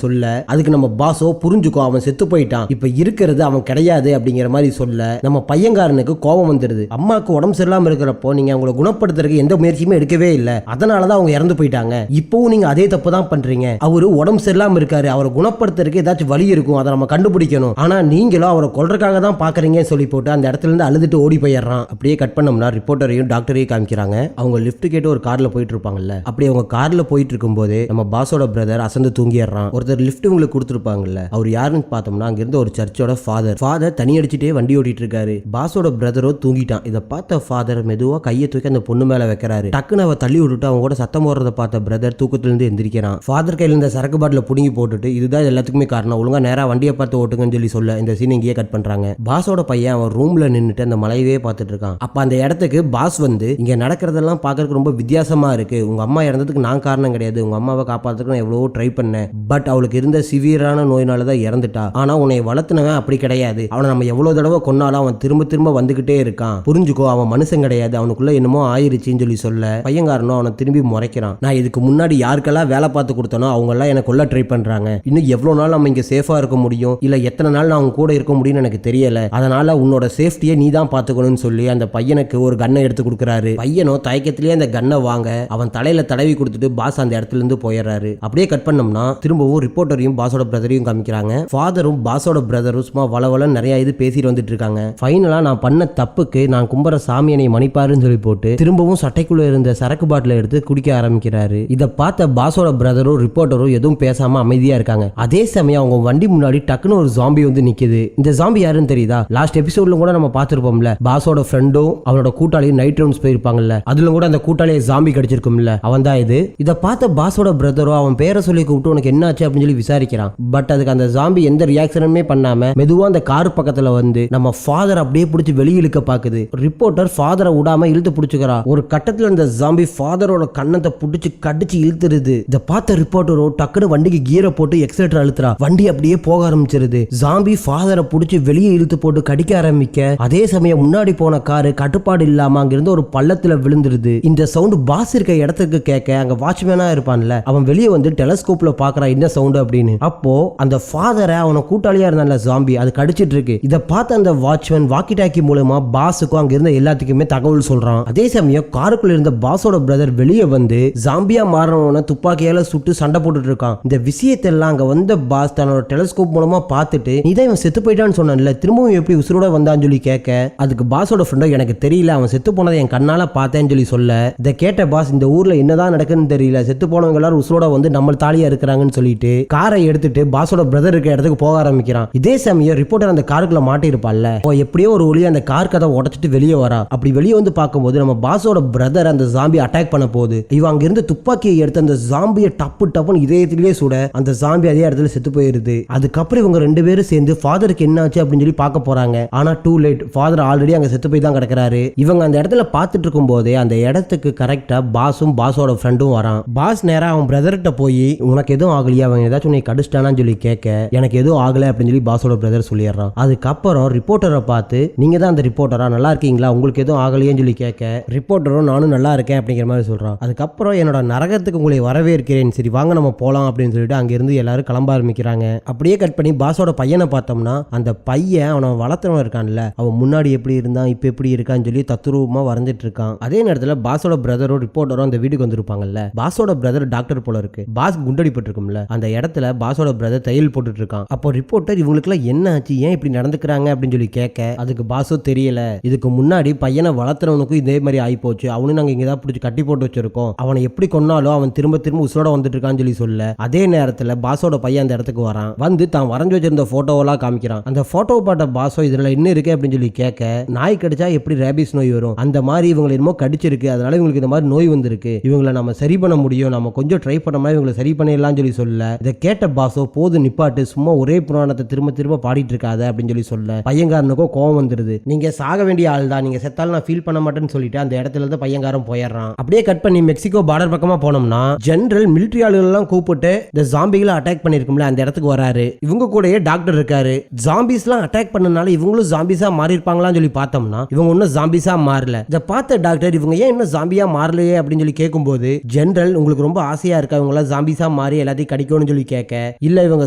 சொல்ல அதுக்கு நம்ம பாஸோ புரிஞ்சுக்கோ அவன் செத்து போயிட்டான், இப்ப இருக்கிறது அவன் கிடையாது அப்படிங்கிற மாதிரி சொல்ல நம்ம பையங்காரனுக்கு கோபம் வந்துருது. அம்மாவுக்கு உடம்பு சரியில்லாம இருக்கிறப்போ நீங்க அவங்களை குணப்படுத்துறதுக்கு எந்த முயற்சியுமே எடுக்கவே இல்லை, அதனாலதான் அவங்க இறந்து போயிட்டாங்க, இப்பவும் நீங்க அதே தப்பு தான் பண்றீங்க, அவரு உடம்பு சரியில்லாம இருக்காரு, அவரை குணப்படுத்துறதுக்கு ஏதாச்சும் வழி இருக்கும், அதை நம்ம கண்டுபிடிக்கணும், ஆனா நீங்களும் அவரை கொல்றதுக்காக தான் பாக்குறீங்கன்னு சொல்லி போட்டு அந்த இடத்துல இருந்து அழுதுட்டு ஓடி போயிடுறான். அப்படியே கட் பண்ணோம்னா ரிப்போர்ட்டரையும் டாக்டரையும் காமிக்கிறாங்க. அவங்க லிஃப்ட் கேட்டு ஒரு கார்ல போயிட்டு இருப்பாங்கல்ல, அப்படி அவங்க கார்ல போயிட்டு இருக்கும்போது நம்ம பாஸோட பிரதர் அசந்து தூங்கிடுறான். ஒருத்தர் லிஃப்ட் உங்களுக்கு கொடுத்துருப்பாங்கல்ல, அவர் யாருன்னு பார்த்தோம்னா அங்க இருந்த ஒரு சர்ச்சோட ஃபாதர் தனி அடிச்சுட்டே வண்டி ஓட்டிட்டு இருக்காரு. பாஸோட பிரதரோ தூங்கிட்டான். இதை பார்த்த ஃபாதர் மெதுவா கையை தூக்கி அந்த பொண்ணு மேல வைக்கிறாரு. டக்குன்னு அவ தள்ளி விட்டுட்டு அவங்க கூட சத்தம் போடுறத பார்த்த பிரதர் தூக்கத்துல இருந்து எந்திரிக்கிறான். ஃபாதர் கையில இருந்த சரக்கு பாட்டில புடுங்கி போட்டுட்டு இதுதான் எல்லாத்துக்குமே காரணம், ஒழுங்கா நேரா வண்டியை பார்த்து ஓட்டுங்கன்னு சொல்லி சொல்ல இந்த சீன் இங்கேயே கட் பண்றாங்க. பாஸோட பையன் அவன் ரூம்ல நின்னுட்டு அந்த மலையவே பார்த்துட்டு இருக்கான். அப்ப அந்த இடத்துக்கு பாஸ் வந்து இங்க நடக்கிறதெல்லாம் பார்க்கறதுக்கு ரொம்ப வித்தியாசமா இருக்கு, உங்க அம்மா இறந்ததுக்கு நான் காரணம் கிடையாது, உங்க அம்மாவை காப்பாத்துறதுக்கு நான் எவ்வளவோ ட்ரை பண்ணேன், பட் அவளுக்கு இருந்த சிவியரான நோயினாலதான் இறந்துட்டா, ஆனா உன்னை வளர்த்துனவன் அப்படி கிடையாது, அவனை நம்ம எவ்வளவு தடவை கொன்னாலும் அவன் திரும்ப வந்துகிட்டே இருக்கான், புரிஞ்சுக்கோ அவன் மனுஷன் கிடையாது, அவனுக்குள்ள என்னமோ ஆயிருச்சுன்னு சொல்லி சொல்ல பையங்காரனும் அவனை திரும்பி முறைக்கிறான். நான் இதுக்கு முன்னாடி யாருக்கெல்லாம் வேலை பார்த்து கொடுத்தனோ அவங்க எல்லாம் எனக்கு கொல்ல ட்ரை பண்றாங்க, இன்னும் எவ்வளவு நாள் நம்ம இங்க சேஃபா இருக்க முடியும், இல்ல எத்தனை நாள் நான் அவங்க கூட இருக்க முடியும்னு எனக்கு தெரியல, அதனால உன்னோட சேஃப்டியை நீ தான் பாத்துக்கணும்னு சொல்லி அந்த பையனுக்கு ஒரு கன்னை எடுத்து கொடுக்குறாரு. பையனோ தயக்கத்திலேயே அந்த கன்னை வாங்க அவன் தலையில தடவி கொடுத்துட்டு பாஸ் அந்த இடத்துல இருந்து போயிடுறாரு. அப்படியே கட் பண்ணோம்னா திரும்பவும் ரிப்போர்ட்டரையும் பாஸோட பிரதரையும் காமிக்கிறாங்க. ஃபாதரும் பாஸோட பிரதரும் சும்மா வளவள நிறைய இது பேசிட்டு வந்துட்டு இருக்காங்க. ஃபைனலா நான் பண்ண தப்புக்கு நான் கும்புற சாமி என்னை மன்னிப்பாருன்னு சொல்லி போட்டு திரும்பவும் சட்டைக்குள்ள இருந்த சரக்கு பாட்டில எடுத்து குடிக்க ஆரம்பிக்கிறாரு. இதை பார்த்த பாஸோட பிரதரும் ரிப்போர்ட்டரும் எதுவும் பேசாம அமைதியா இருக்காங்க. அதே சமயம் அவங்க வண்டி முன்னாடி டக்குன்னு ஒரு ஜாம்பி வந்து நிக்குது. இந்த ஜாம்பி யாருன்னு தெரியுதா? லாஸ்ட் எபிசோட்ல கூட நம்ம பார்த்திருப்போம்ல, பாஸோட ஃப்ரெண்டும் அவனோட கூட்டாளியும் நைட் ரவுண்ட்ஸ் போயிருப்பாங்கல்ல, அதுல கூட அந்த கூட்டாளியை ஜாம்பி கடிச்சிருக்கும்ல, அவன் தான் இது. இதை பார்த்த பாஸோட பிரதரோ அவன் பேரை சொல்லி கூப்பிட்டு உனக்கு என்ன ஆச்சு அப்படின்னு சொல்லி விசாரிக்கிறான். பட் அதுக்கு அந்த ஜாம்பி எந்த ரியாக்ஷனுமே பண்ணாம மெதுவா அந்த கார் பக்கத்துல வந்து நம்ம ஃபாதர் அப்படியே பிடிச்சி வெளியே இழுக்க பாக்குது. ரிப்போர்ட்டர் ஃபாதரை விடாம இழுத்து பிடிச்சுக்கிறா. ஒரு கட்டத்துல இந்த ஜாம்பி ஃபாதரோட கண்ணத்தை பிடிச்சி கடிச்சு இழுத்துருது. இதை பார்த்த ரிப்போர்ட்டரோ டக்குனு வண்டிக்கு கீரை போட்டு எக்ஸலேட்டர் அழுத்துறா. வண்டி அப்படியே போக ஆரம்பிச்சிருது. ஜாம்பி ஃபாதரை பிடிச்சி வெளியே இழுத்து போட்டு கடிக்க ஆரம்பிக்க அதே சமயம் முன்னாடி போன காரு கட்டுப்பாடு இல்லாம அங்கிருந்து ஒரு பள்ளத்துல விழுந்துருது. இந்த சவுண்ட் பாஸ் இருக்க இடத்துக்கு கேட்க அங்க வாட்ச்மேனா இருப்பான்ல அவன் வெளியே வந்து டெலஸ்கோப்ல பாக்குறான் என்ன சவுண்ட் அப்படின்னு. அப்போ அந்த அந்த ஃபாதரை அவன கூட்டாளியா இருந்தான்ல ஜாம்பி அது கடிச்சிட்டு இருக்கு. இதை பார்த்து அந்த வாட்ச்மேன் வாக்கி டாக்கி மூலமா பாஸுக்கும் அங்க இருந்த எல்லாத்துக்குமே தகவல் சொல்றான். அதே சமயம் காருக்குள்ள இருந்த பாஸோட பிரதர் வெளியே வந்து ஜாம்பியா மாறினவன துப்பாக்கியால சுட்டு சண்டை போட்டுட்டு இருக்கான். இந்த விஷயத்தை எல்லாம் அங்க வந்த பாஸ் தன்னோட டெலஸ்கோப் மூலமா பார்த்துட்டு நீதான் இவன் செத்து போயிட்டான்னு சொன்னான்ல, திரும்பவும் எப்படி உசுரோட வந்தான்னு சொல்லி கேட்க அதுக்கு பாஸோட ஃப்ரெண்டோ எனக்கு தெரியல, அவன் செத்து போனதை என் கண்ணால பார்த்தேன்னு சொல்லி சொல்ல இதை கேட்ட பாஸ் இந்த ஊர்ல என்னதான் நடக்குன்னு தெரியல, செத்து போனவங்க எல்லாரும் உசுரோட வந்து நம்ம தாலியா இருக்கிறாங்கன்னு சொல்லிட்டு காரை எடுத்துட்டு பாஸோட பிரதர் இருக்க இடத்துக்கு போக ஆரம்பிக்கிறான். இதே சமயம் ரிப்போர்ட்டர் அந்த காருக்குள்ள மாட்டி இருப்பான்ல, எப்படியோ ஒரு ஒளி அந்த கார் கதை உடைச்சிட்டு வெளியே வரா. அப்படி வெளியே வந்து பார்க்கும்போது நம்ம பாஸோட பிரதர் அந்த ஜாம்பி அட்டாக் பண்ண போகுது. இவன் அங்க இருந்து துப்பாக்கியை எடுத்து அந்த ஜாம்பியை டப்புன்னு இதயத்திலேயே சுட அந்த ஜாம்பி அதே இடத்துல செத்து போயிருது. அதுக்கப்புறம் இவங்க ரெண்டு பேரும் சேர்ந்து ஃபாதருக்கு என்ன ஆச்சு அப்படின்னு சொல்லி பார்க்க போறாங்க. ஆனா டூ லேட், ஃபாதர் ஆல்ரெடி அங்க செத்து போய் தான் கிடக்குறாரு. இவங்க அந்த இடத்துல பார்த்துட்டு இருக்கும் போதே அந்த இடத்துக்கு கரெக்டா பாஸும் பாஸோட ஃப்ரெண்டும் வரான். பாஸ் நேரா அவன் பிரதர்கிட்ட போய் உனக்கு எதுவும் ஆகலையா, அவன் ஏதாச்சும் உன்னை கடிச்சிட்டானான்னு சொல்லி கேட்க எனக்கு எதுவும் ஆகலை அப்படின்னு சொல்லி பாஸோட பிரதர் சொல்லிடுறான். அதுக்கப்புறம் ரிப்போர்ட்டரை பார்த்து நீங்க தான் அந்த ரிப்போர்ட்டரா, நல்லா இருக்கீங்களா, உங்களுக்கு எதுவும் ஆகலையேன்னு சொல்லி கேட்க ரிப்போர்ட்டரும் நானும் நல்லா இருக்கேன் அப்படிங்கிற மாதிரி சொல்றான். அதுக்கப்புறம் என்னோட நரகத்துக்கு உங்களை வரவேற்கிறேன், சரி வாங்க நம்ம போலாம் அப்படின்னு சொல்லிட்டு அங்கிருந்து எல்லாரும் கிளம்ப ஆரம்பிக்கிறாங்க. அப்படியே கட் பண்ணி பாஸோட பையனை பார்த்தோம்னா அந்த பையன் அவனை வளர்த்தவன் இருக்கான்ல, அவன் முன்னாடி எப்படி இருந்தான் இப்ப எப்படி இருக்கான்னு சொல்லி தத்துரூபமா வரைஞ்சிட்டு இருக்கான். அதே நேரத்தில் பாஸோட பிரதரும் ரிப்போர்ட்டரும் அந்த வீட்டுக்கு வந்திருப்பாங்கல்ல, பாஸோட பிரதர் டாக்டர் போல இருக்கு. பாஸ் குண்டடிப்பட்டு இருக்கும்ல, அந்த இடத்துல பாஸோட பிரதர் தையல் போட்டுட்டு இருக்கான். அப்போ ரிப்போர்ட்டர் இவங்களுக்குலாம் என்ன ஆச்சு, ஏன் இப்படி நடந்துக்கிறாங்க அப்படின்னு சொல்லி கேட்க அதுக்கு பாஸோ தெரியல, இதுக்கு முன்னாடி பையனை வளர்த்துறவனுக்கும் இதே மாதிரி ஆகி போச்சு, அவனு நாங்க இங்கதான் பிடிச்சி கட்டி போட்டு வச்சிருக்கோம், அவனை எப்படி கொன்னாலும் அவன் திரும்ப திரும்ப உசுரோட வந்துட்டு இருக்கான்னு சொல்லி சொல்ல அதே நேரத்தில் பாஸோட பையன் அந்த இடத்துக்கு வரான். வந்து தான் வரைஞ்சு வச்சிருந்த போட்டோவெல்லாம் காமிக்கிறான். அந்த போட்டோவை பார்த்த பாஸோ இதுல என்ன இருக்கு அப்படின்னு சொல்லி கேட்க நாய் கடிச்சா எப்படி ரேபிஸ் நோய் வரும், அந்த மாதிரி இவங்களை என்னமோ கடிச்சிருக்கு, அதனால இவங்களுக்கு இந்த மாதிரி நோய் வந்திருக்கு, இவங்களை நம்ம சரி பண்ண முடியும், நம்ம கொஞ்சம் ட்ரை பண்ணோம்னா இவங்களை சரி பண்ணிடலாம் சொல்லி சொல்ல இதை கேட்ட பாஸோ போது நிப்பாட்டு, சும்மா ஒரே புராணத்தை திரும்ப திரும்ப பாடிட்டு இருக்காத அப்படின்னு சொல்லி சொல்ல பையன்காரனுக்கும் கோவம் வந்துருது. நீங்க சாக வேண்டிய ஆள் தான், நீங்க செத்தாலும் நான் ஃபீல் பண்ண மாட்டேன்னு சொல்லிட்டு அந்த இடத்துல இருந்து பையன்காரன் போயிடுறான். அப்படியே கட் பண்ணி மெக்சிகோ பார்டர் பக்கமா போனோம்னா ஜெனரல் மிலிட்டரி ஆளுகள் எல்லாம் கூப்பிட்டு இந்த ஜாம்பிகளை அட்டாக் பண்ணிருக்கும்ல அந்த இடத்துக்கு வராரு. இவங்க கூடயே டாக்டர் இருக்காரு. ஜாம்பிஸ் எல்லாம் அட்டாக் பண்ணனால இவங்களும் ஜாம்பிஸா மாறி இருப்பாங்களான்னு சொல்லி பார்த்தோம்னா இவங்க ஒன்னும் ஜாம்பிஸா மாறல. இதை பார்த்த டாக்டர் இவங்க ஏன் இன்னும் ஜாம்பியா மாறலையே அப்படின்னு சொல்லி கேட்கும்போது ஜெனரல் உங்களுக்கு ரொம்ப ஆசையா இருக்கா இவங்க ஜாம்பிஸா மாறி எல்லாத்தையும் கடிக்கணும்னு சொல்லி கேட்க இல்ல இவங்க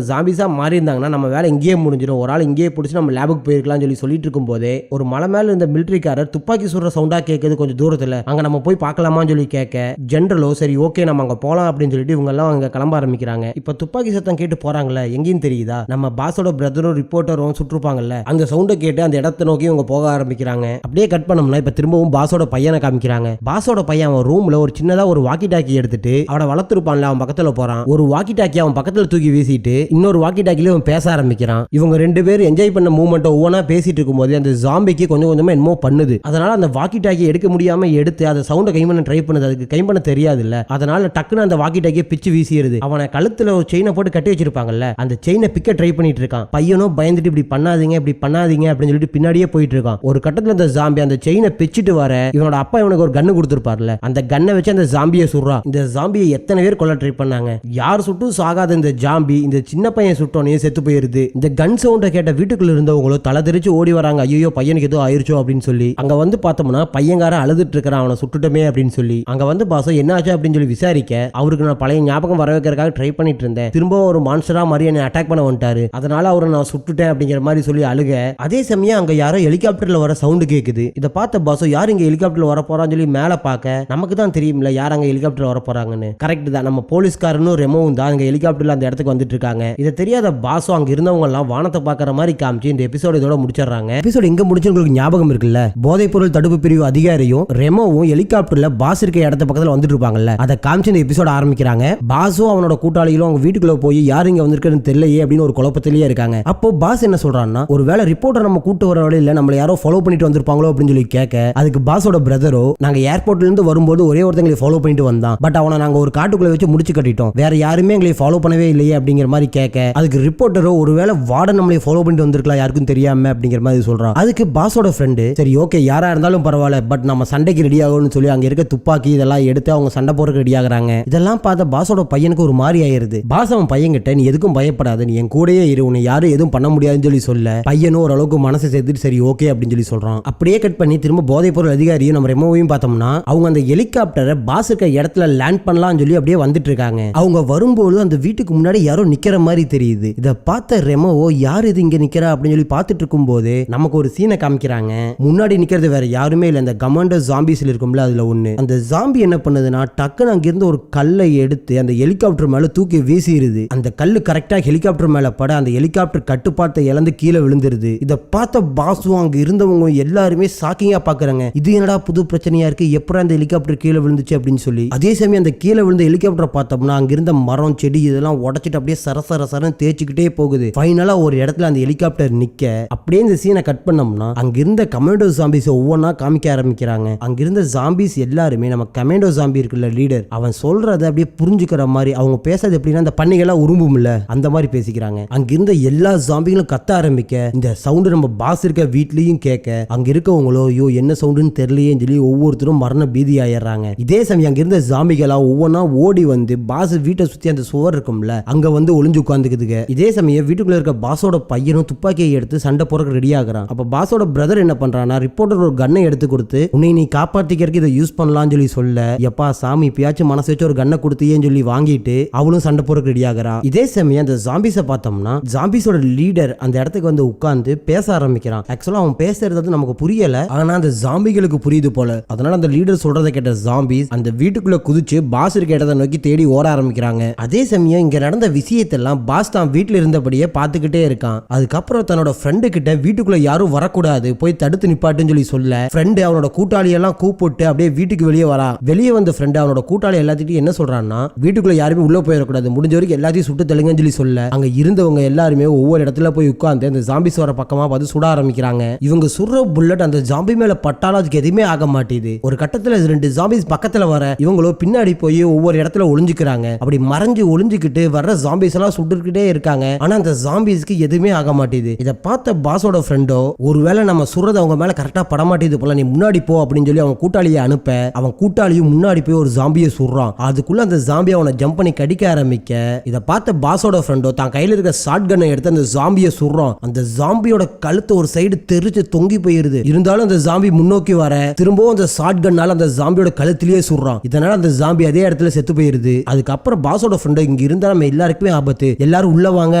ஜாம்பிஸா மாறி இருந்தாங்கன்னா நம்ம வேலை இங்கேயே முடிஞ்சிடும், ஒரு ஆள் இங்கேயே பிடிச்சி நம்ம லேபுக்கு போயிருக்கலாம் சொல்லி சொல்லிட்டு இருக்கும் போதே ஒரு மலை மேல இருந்த மிலிட்டரிக்காரர் துப்பாக்கி சுடுற சவுண்டா கேட்குது கொஞ்சம் தூரத்துல, அங்க நம்ம போய் பார்க்கலாமான்னு சொல்லி கேட்க ஜெனரலோ சரி ஓகே நம்ம அங்க போலாம் அப்படின்னு சொல்லிட்டு இவங்க எல்லாம் அங்க கிளம்ப ஆரம்பிக்கிறாங்க. இப்ப துப்பாக்கி சத்தம் கேட்டு போறாங்களே எங்கேயும் தெரியுதா, நம்ம பாஸோட பிரதரும் ரிப்போர்ட்டரும் சுற்றுப்பாங்கல்ல அந்த சவுண்டை கேட்டு அந்த இடத்தை நோக்கி இவங்க போக ஆரம்பிக்கிறாங்க. அப்படியே கட் பண்ணோம்னா இப்ப திரும்பவும் பாஸோட பையனை காமிக்கிறாங்க. பாஸோட பையன் அவன் ரூம்ல ஒரு சின்னதா ஒரு வாக்கி டாக்கி எடுத்துட்டு அவனை வளர்த்துருப்பான்ல அவன் பக்கத்துல போறான். ஒரு வாக்கி டாக்கி அவன் பக்கத்துல தூக்கி வீசிட்டு இன்னொரு வாக்கி டாக்கில அவன் பேச ஆரம்பிக்கிறான். இவங்க ரெண்டு பேரும் என்ஜாய் பண்ண மூமெண்ட்டை ஒவ்வொன்றா பேசிட்டு இருக்கும்போது அந்த ஜாம்பிக்கு கொஞ்சம் கொஞ்சமா என்னமோ பண்ணுது. அதனால அந்த வாக்கி டாக்கி எடுக்க முடியாம எடுத்து அந்த சவுண்டை கை பண்ண ட்ரை பண்ணுது. அதுக்கு கை பண்ண தெரியாது இல்ல, அதனால டக்குன்னு அந்த வாக்கி டாக்கியை பிச்சு வீசிடுது. அவனை கழுத்துல ஒரு செயினை போட்டு கட்டி வச்சிருப்பாங்கல்ல அந்த செயினை பிக்க ட்ரை பண்ணிட்டு இருக்கான். பையனும் பயந்துட்டு இப்படி பண்ணாதீங்க அப்படின்னு சொல்லிட்டு பின்னாடியே போயிட்டு இருக்கான். ஒரு கட்டத்துல அந்த ஜாம்பி அந்த செயினை பிச்சுட்டு வர இவனோட அப்பா இவனுக்கு ஒரு கன்னு கொடுத்துருப்பார்ல அந்த கன்னை வச்சு அந்த ஜாம்பியை சுடுறான். இந்த ஜாம்பியை எத்தனை பேர் கொல்ல ட்ரை பண்ணாங்க, யார் சுட்டும் சாகாத இந்த ஜாம்பி இந்த சின்ன பையன் சுட்டோனே செத்து போயிருது. இந்த கன் சவுண்டை கேட்ட வீட்டுக்குள்ள இருந்தவங்களும் தலை தெரிச்சு ஓடி வராங்க, ஐயோ பையனுக்கு ஏதோ ஆயிருச்சோ அப்படின்னு சொல்லி. அங்க வந்து பார்த்தோம்னா பையன்காரன் அழுதுட்டு இருக்கிறான் அவனை சுட்டுட்டமே அப்படின்னு சொல்லி. அங்க வந்து பாசம் என்ன ஆச்சு அப்படின்னு சொல்லி விசாரிக்க அவருக்கு நான் பழைய ஞாபகம் வர வைக்கிறதுக்காக ட்ரை பண்ணிட்டு இருந்தேன், திரும்ப ஒரு மான்ஸ்டரா மாதிரி என்னை அட்டாக் பண்ண வந்துட்டாரு, அதனால அவரை நான் சுட்டுட்டேன் அப்படிங்கிற மாதிரி சொல்லி அழுக. அதே சமயம் அங்க யாரோ ஹெலிகாப்டர்ல வர சவுண்டு கேக்குது. இதை பார்த்த பாசோ யார் இங்க ஹெலிகாப்டர்ல வர போறான்னு சொல்லி மேல பார்க்க நமக்கு தான் தெரியும்ல யார் அங்க ஹெலிகாப்டர்ல வர போறாங்கன்னு. கரெக்ட் தான், நம்ம போலீஸ்காரனும் ரெமோவும் தான் அங்க ஹெலிகாப்டர்ல அந்த இடத்துக்கு வந்துட்டு இருக்காங்க. இதை தெரியாத பாசோ அங்க இருந்தவங்க எல்லாம் வானத்தை பாக்குற மாதிரி காமிச்சு இந்த எபிசோட இதோட முடிச்சிடறாங்க. எபிசோட் எங்க முடிச்சு உங்களுக்கு ஞாபகம் இருக்குல்ல, போதைப் பொருள் தடுப்பு பிரிவு அதிகாரியும் ரெமோவும் ஹெலிகாப்டர்ல பாஸ் இருக்க இடத்த பக்கத்துல வந்துட்டு இருப்பாங்கல்ல அதை காமிச்சு இந்த எபிசோட ஆரம்பிக்கிறாங்க. பாஸும் அவனோட கூட்டாளிகளும் அவங்க வீட்டுக்குள்ள போய் யார் இங்க வந்திருக்குன்னு தெரியலையே அப்படின்னு ஒரு குழப்பத்திலேயே இருக்காங்க. அப்போ பாஸ் என்ன சொல்றான்னா ஒருவேளை ரிப்போர்ட்டர் நம்ம கூட்டு வர வழியில நம்மள யாரோ ஃபாலோ பண்ணிட்டு வந்திருப்பாங்களோ அப்படின்னு சொல்லி கேட்க அதுக்கு பாஸோட பிரதரோ நாங்க ஏர்போர்ட்ல இருந்து வரும்போது ஒரே ஒருத்தங்களை ஃபாலோ பண்ணிட்டு வந்தான், பட் அவனை நாங்க ஒரு காட்டுக்குள்ள வச்சு முடிச்சு கட்டிட்டோம், வேற யாருமே எங்களை ஃபாலோ பண்ணவே இல்லையே அப்படிங்கிற மாதிரி கேட்க அதுக்கு ரிப்போர்ட்டரோ ஒருவேளை வார்டன் நம்மளை ஃபாலோ பண்ணிட்டு வந்திருக்கலாம் யாருக்கும் தெரியாம அப்படிங்கிற மாதிரி சொல்றான். அதுக்கு பாஸோட ஃப்ரெண்டு சரி ஓகே யாரா இருந்தாலும் பரவாயில்ல பட் நம்ம சண்டைக்கு ரெடி ஆகும்னு சொல்லி அங்க இருக்க துப்பாக்கி இதெல்லாம் எடுத்து அவங்க சண்டை போறதுக்கு ரெடி ஆகுறாங்க. இதெல்லாம் பார்த்த பாஸோட பையனுக்கு ஒரு மாதிரி ஆயிருது. பாஸ் அவன் பையன் கிட்ட நீ எதுக்கும் பயப்படாத, நீ என் கூடயே இரு, உன்னை யாரும் எதுவும் பண்ண முடியாதுன்னு சொல்லி சொல்ல பையனும் ஓரளவுக்கு மனசை சேர்த்துட்டு சரி ஓகே அப்படின்னு சொல்லி சொல்றான். அப்படியே கட் பண்ணி திரும்ப போதைப் பொருள் அதிகாரியும் நம்ம ரெமோவையும் பார்த்தோம்னா அவங்க அந்த ஹெலிகாப்டரை பாஸ் இருக்க இடத்துல லேண்ட் பண்ணலாம்னு சொல்லி அப்படியே வந்துட்டு இருக்காங்க. அவங்க வரும்போது அந்த வீட்டுக்கு முன்னாடி யாரோ நிக்கிற மாதிரி மாதிரி தெரியுது. இதை பார்த்த ரெமோவோ யார் இது இங்க நிக்கிறா அப்படின்னு சொல்லி பார்த்துட்டு இருக்கும் போது நமக்கு ஒரு சீனை காமிக்கிறாங்க. முன்னாடி நிக்கிறது வேற யாருமே இல்ல, இந்த கமாண்டர் ஜாம்பிஸ்ல இருக்கும்ல அதுல ஒண்ணு. அந்த ஜாம்பி என்ன பண்ணுதுன்னா டக்குன்னு அங்கிருந்து ஒரு கல்லை எடுத்து அந்த ஹெலிகாப்டர் மேல தூக்கி வீசிடுது. அந்த கல்லு கரெக்டா ஹெலிகாப்டர் மேல பட அந்த ஹெலிகாப்டர் கட்டுப்பாட்டை இழந்து கீழே விழுந்துருது. இதை பார்த்த பாசும் அங்க இருந்தவங்க எல்லாருமே ஷாக்கிங்கா பாக்குறாங்க. இது என்னடா புது பிரச்சனையா இருக்கு, எப்பறம் அந்த ஹெலிகாப்டர் கீழே விழுந்துச்சு அப்படின்னு சொல்லி. அதே சமயம் அந்த கீழே விழுந்த ஹெலிகாப்டரை பார்த்தோம்னா அங்க இருந்த மரம் செடி இதெல்லாம் உடைச்சிட்டு அப்படியே சரசரன்னு தேய்ச்சிக்கிட்டே போகுது. ஃபைனலா ஒரு இடத்துல அந்த ஹெலிகாப்டர் நிக்க அப்படியே இந்த சீனை கட் பண்ணோம்னா அங்க இருந்த கமாண்டோ ஜாம்பிஸ் ஒவ்வொன்னா காமிக்க ஆரம்பிக்கிறாங்க. அங்க இருந்த ஜாம்பிஸ் எல்லாருமே நம்ம கமாண்டோ ஜாம்பி இருக்குல்ல லீடர், அவன் சொல்றதை அப்படியே புரிஞ்சுக்கிற மாதிரி அவங்க பேசுறது எப்படின்னா அந்த பண்ணிகள்லாம் உரும்பும்ல அந்த மாதிரி பேசிக்கிறாங்க. அங்க இருந்த எல்லா ஜாம்பிகளும் கத்த ஆரம்பிக்க இந்த சவுண்டு நம்ம பாஸ் இருக்க வீட்லயும் கேட்க அங்க இருக்கவங்களோ ஐயோ என்ன சவுண்டுன்னு தெரியலையேன்னு சொல்லி ஒவ்வொருத்தரும் மரண பீதி ஆயிடுறாங்க. இதே சமயம் அங்க இருந்த ஜாம்பிகளா ஒவ்வொன்னா ஓடி வந்து பாஸ் வீட்டை சுத்தி அந்த சுவர் இருக்கும்ல அங்க வந்து ஒளிஞ்சு உட்காந்துக்குதுங்க. இதே சமயம் வீட்டுக்குள்ள இருக்க பாஸோட பையனும் துப்பாக்கியை எடுத்து சண்டை போறதுக்கு ரெடி ஆகுறான். அப்ப பாஸோட பிரதர் என்ன பண்றானா ரிப்போர்ட்டர் ஒரு கன்னை எடுத்து கொடுத்து உன்னை நீ காப்பாத்திக்கிறதுக்கு இதை யூஸ் பண்ணலாம்னு சொல்லி சொல்ல எப்பா சாமி இப்பயாச்சும் மனசு வச்சு ஒரு கன்னை கொடுத்தியேன்னு சொல்லி வாங்கிட்டு அவளும் சண்டை போறதுக்கு ரெடி ஆகுறான். இதே சமயம் அந்த ஜாம்பிஸை பார்த்தோம்னா ஜாம்பிஸோட லீடர் அந்த இடத்துக்கு வந்து உட்கார்ந்து பேச ஆரம்பிக்கிறான். ஆக்சுவலா அவன் பேசுறது நமக்கு புரியல, ஆனா அந்த ஜாம்பிகளுக்கு புரியுது போல. அதனால அந்த லீடர் சொல்றதை கேட்ட ஜாம்பிஸ் அந்த வீட்டுக்குள்ள குதிச்சு பாஸ் இருக்க இடத்தை நோக்கி தேடி ஓட ஆரம்பிக்கிறாங்க. அதே சமயம் இங்க நடந்த விஷயத்தெல்லாம் பாஸ் தான் வீட்டுல இருந்தபடியே பார்த்துக்கிட்டே இருக்கான். அதுக்கப்புறம் தன்னோட ஃப்ரெண்டு கிட்ட வீட்டுக்குள்ள யாரும் வரக்கூடாது போய் தடுத்து நிப்பாட்டுன்னு சொல்லி சொல்ல ஃப்ரெண்டு அவனோட கூட்டாளி எல்லாம் கூப்பிட்டு அப்படியே வீட்டுக்கு வெளியே வரா. வெளியே வந்த ஃப்ரெண்டு அவனோட கூட்டாளி எல்லாத்திட்டையும் என்ன சொல்றான்னா வீட்டுக்குள்ள யாருமே உள்ள போயிடக்கூடாது, முடிஞ்ச வரைக்கும் எல்லாத்தையும் சுட்டு தள்ளுங்கன்னு சொல்லி சொல்ல அங்க இருந்தவங்க எல்லாருமே ஒவ்வொரு இடத்துல போய் உட்கார்ந்து அந்த ஜாம்பிஸ் வர பக்கமா பார்த்து சுட ஆரம்பிக்கிறாங்க. இவங்க சுடுற புல்லட் அந்த ஜாம்பி மேல பட்டாலும் அதுக்கு எதுவுமே ஆக மாட்டேது. ஒரு கட்டத்துல 2 ஜாம்பிஸ் பக்கத்துல வர இவங்களோ பின்னாடி போய் ஒவ்வொரு இடத்துல ஒளிஞ்சுக்கிறாங்க. அப்படி மறைஞ்சு ஒளிஞ்சுக்கிட்டு வர்ற ஜாம்பிஸ் எல்லாம் சுட்டுக்கிட்டே இருக்காங்க. ஆனா அந்த ஜாம்பிஸ்க்கு எதுவுமே ஆக மாட்டேது. இதை பார்த்த பாஸோட ஃப்ரெண்டோ ஒருவேளை நம்ம சுடுறது அவங்க மேல கரெக்டா படமாட்டேது போல, நீ முன்னாடி போ அப்படின்னு சொல்லி அவன் கூட்டாளியை அனுப்ப அவன் கூட்டாளியும் முன்னாடி போய் ஒரு ஜாம்பியை சுடுறான். அதுக்குள்ள அந்த ஜாம்பியை அவனை ஜம்ப் பண்ணி கடிக்க ஆரம்பிக்க இதை பார்த்த பாஸோட ஃப்ரெண்டோ தான் கையில இருக்க ஷாட் கன்னை எடுத்து அந்த ஜாம்பியை சுடுறான். அந்த ஜாம்பியோட கழுத்து ஒரு சைடு தெரிச்சு தொங்கி போயிருது. இருந்தாலும் அந்த ஜாம்பி முன்னோக்கி வர திரும்பவும் அந்த ஷாட் கன்னால அந்த ஜாம்பியோட கழுத்திலேயே சுடுறான். இதனால அந்த ஜாம்பி அதே இடத்துல செத்து போயிருது. அதுக்கப்புறம் பாஸோட ஃப்ரெண்ட் இங்க இருந்தா நம்ம எல்லாருக்குமே ஆபத்து, எல்லாரும் உள்ள வாங்க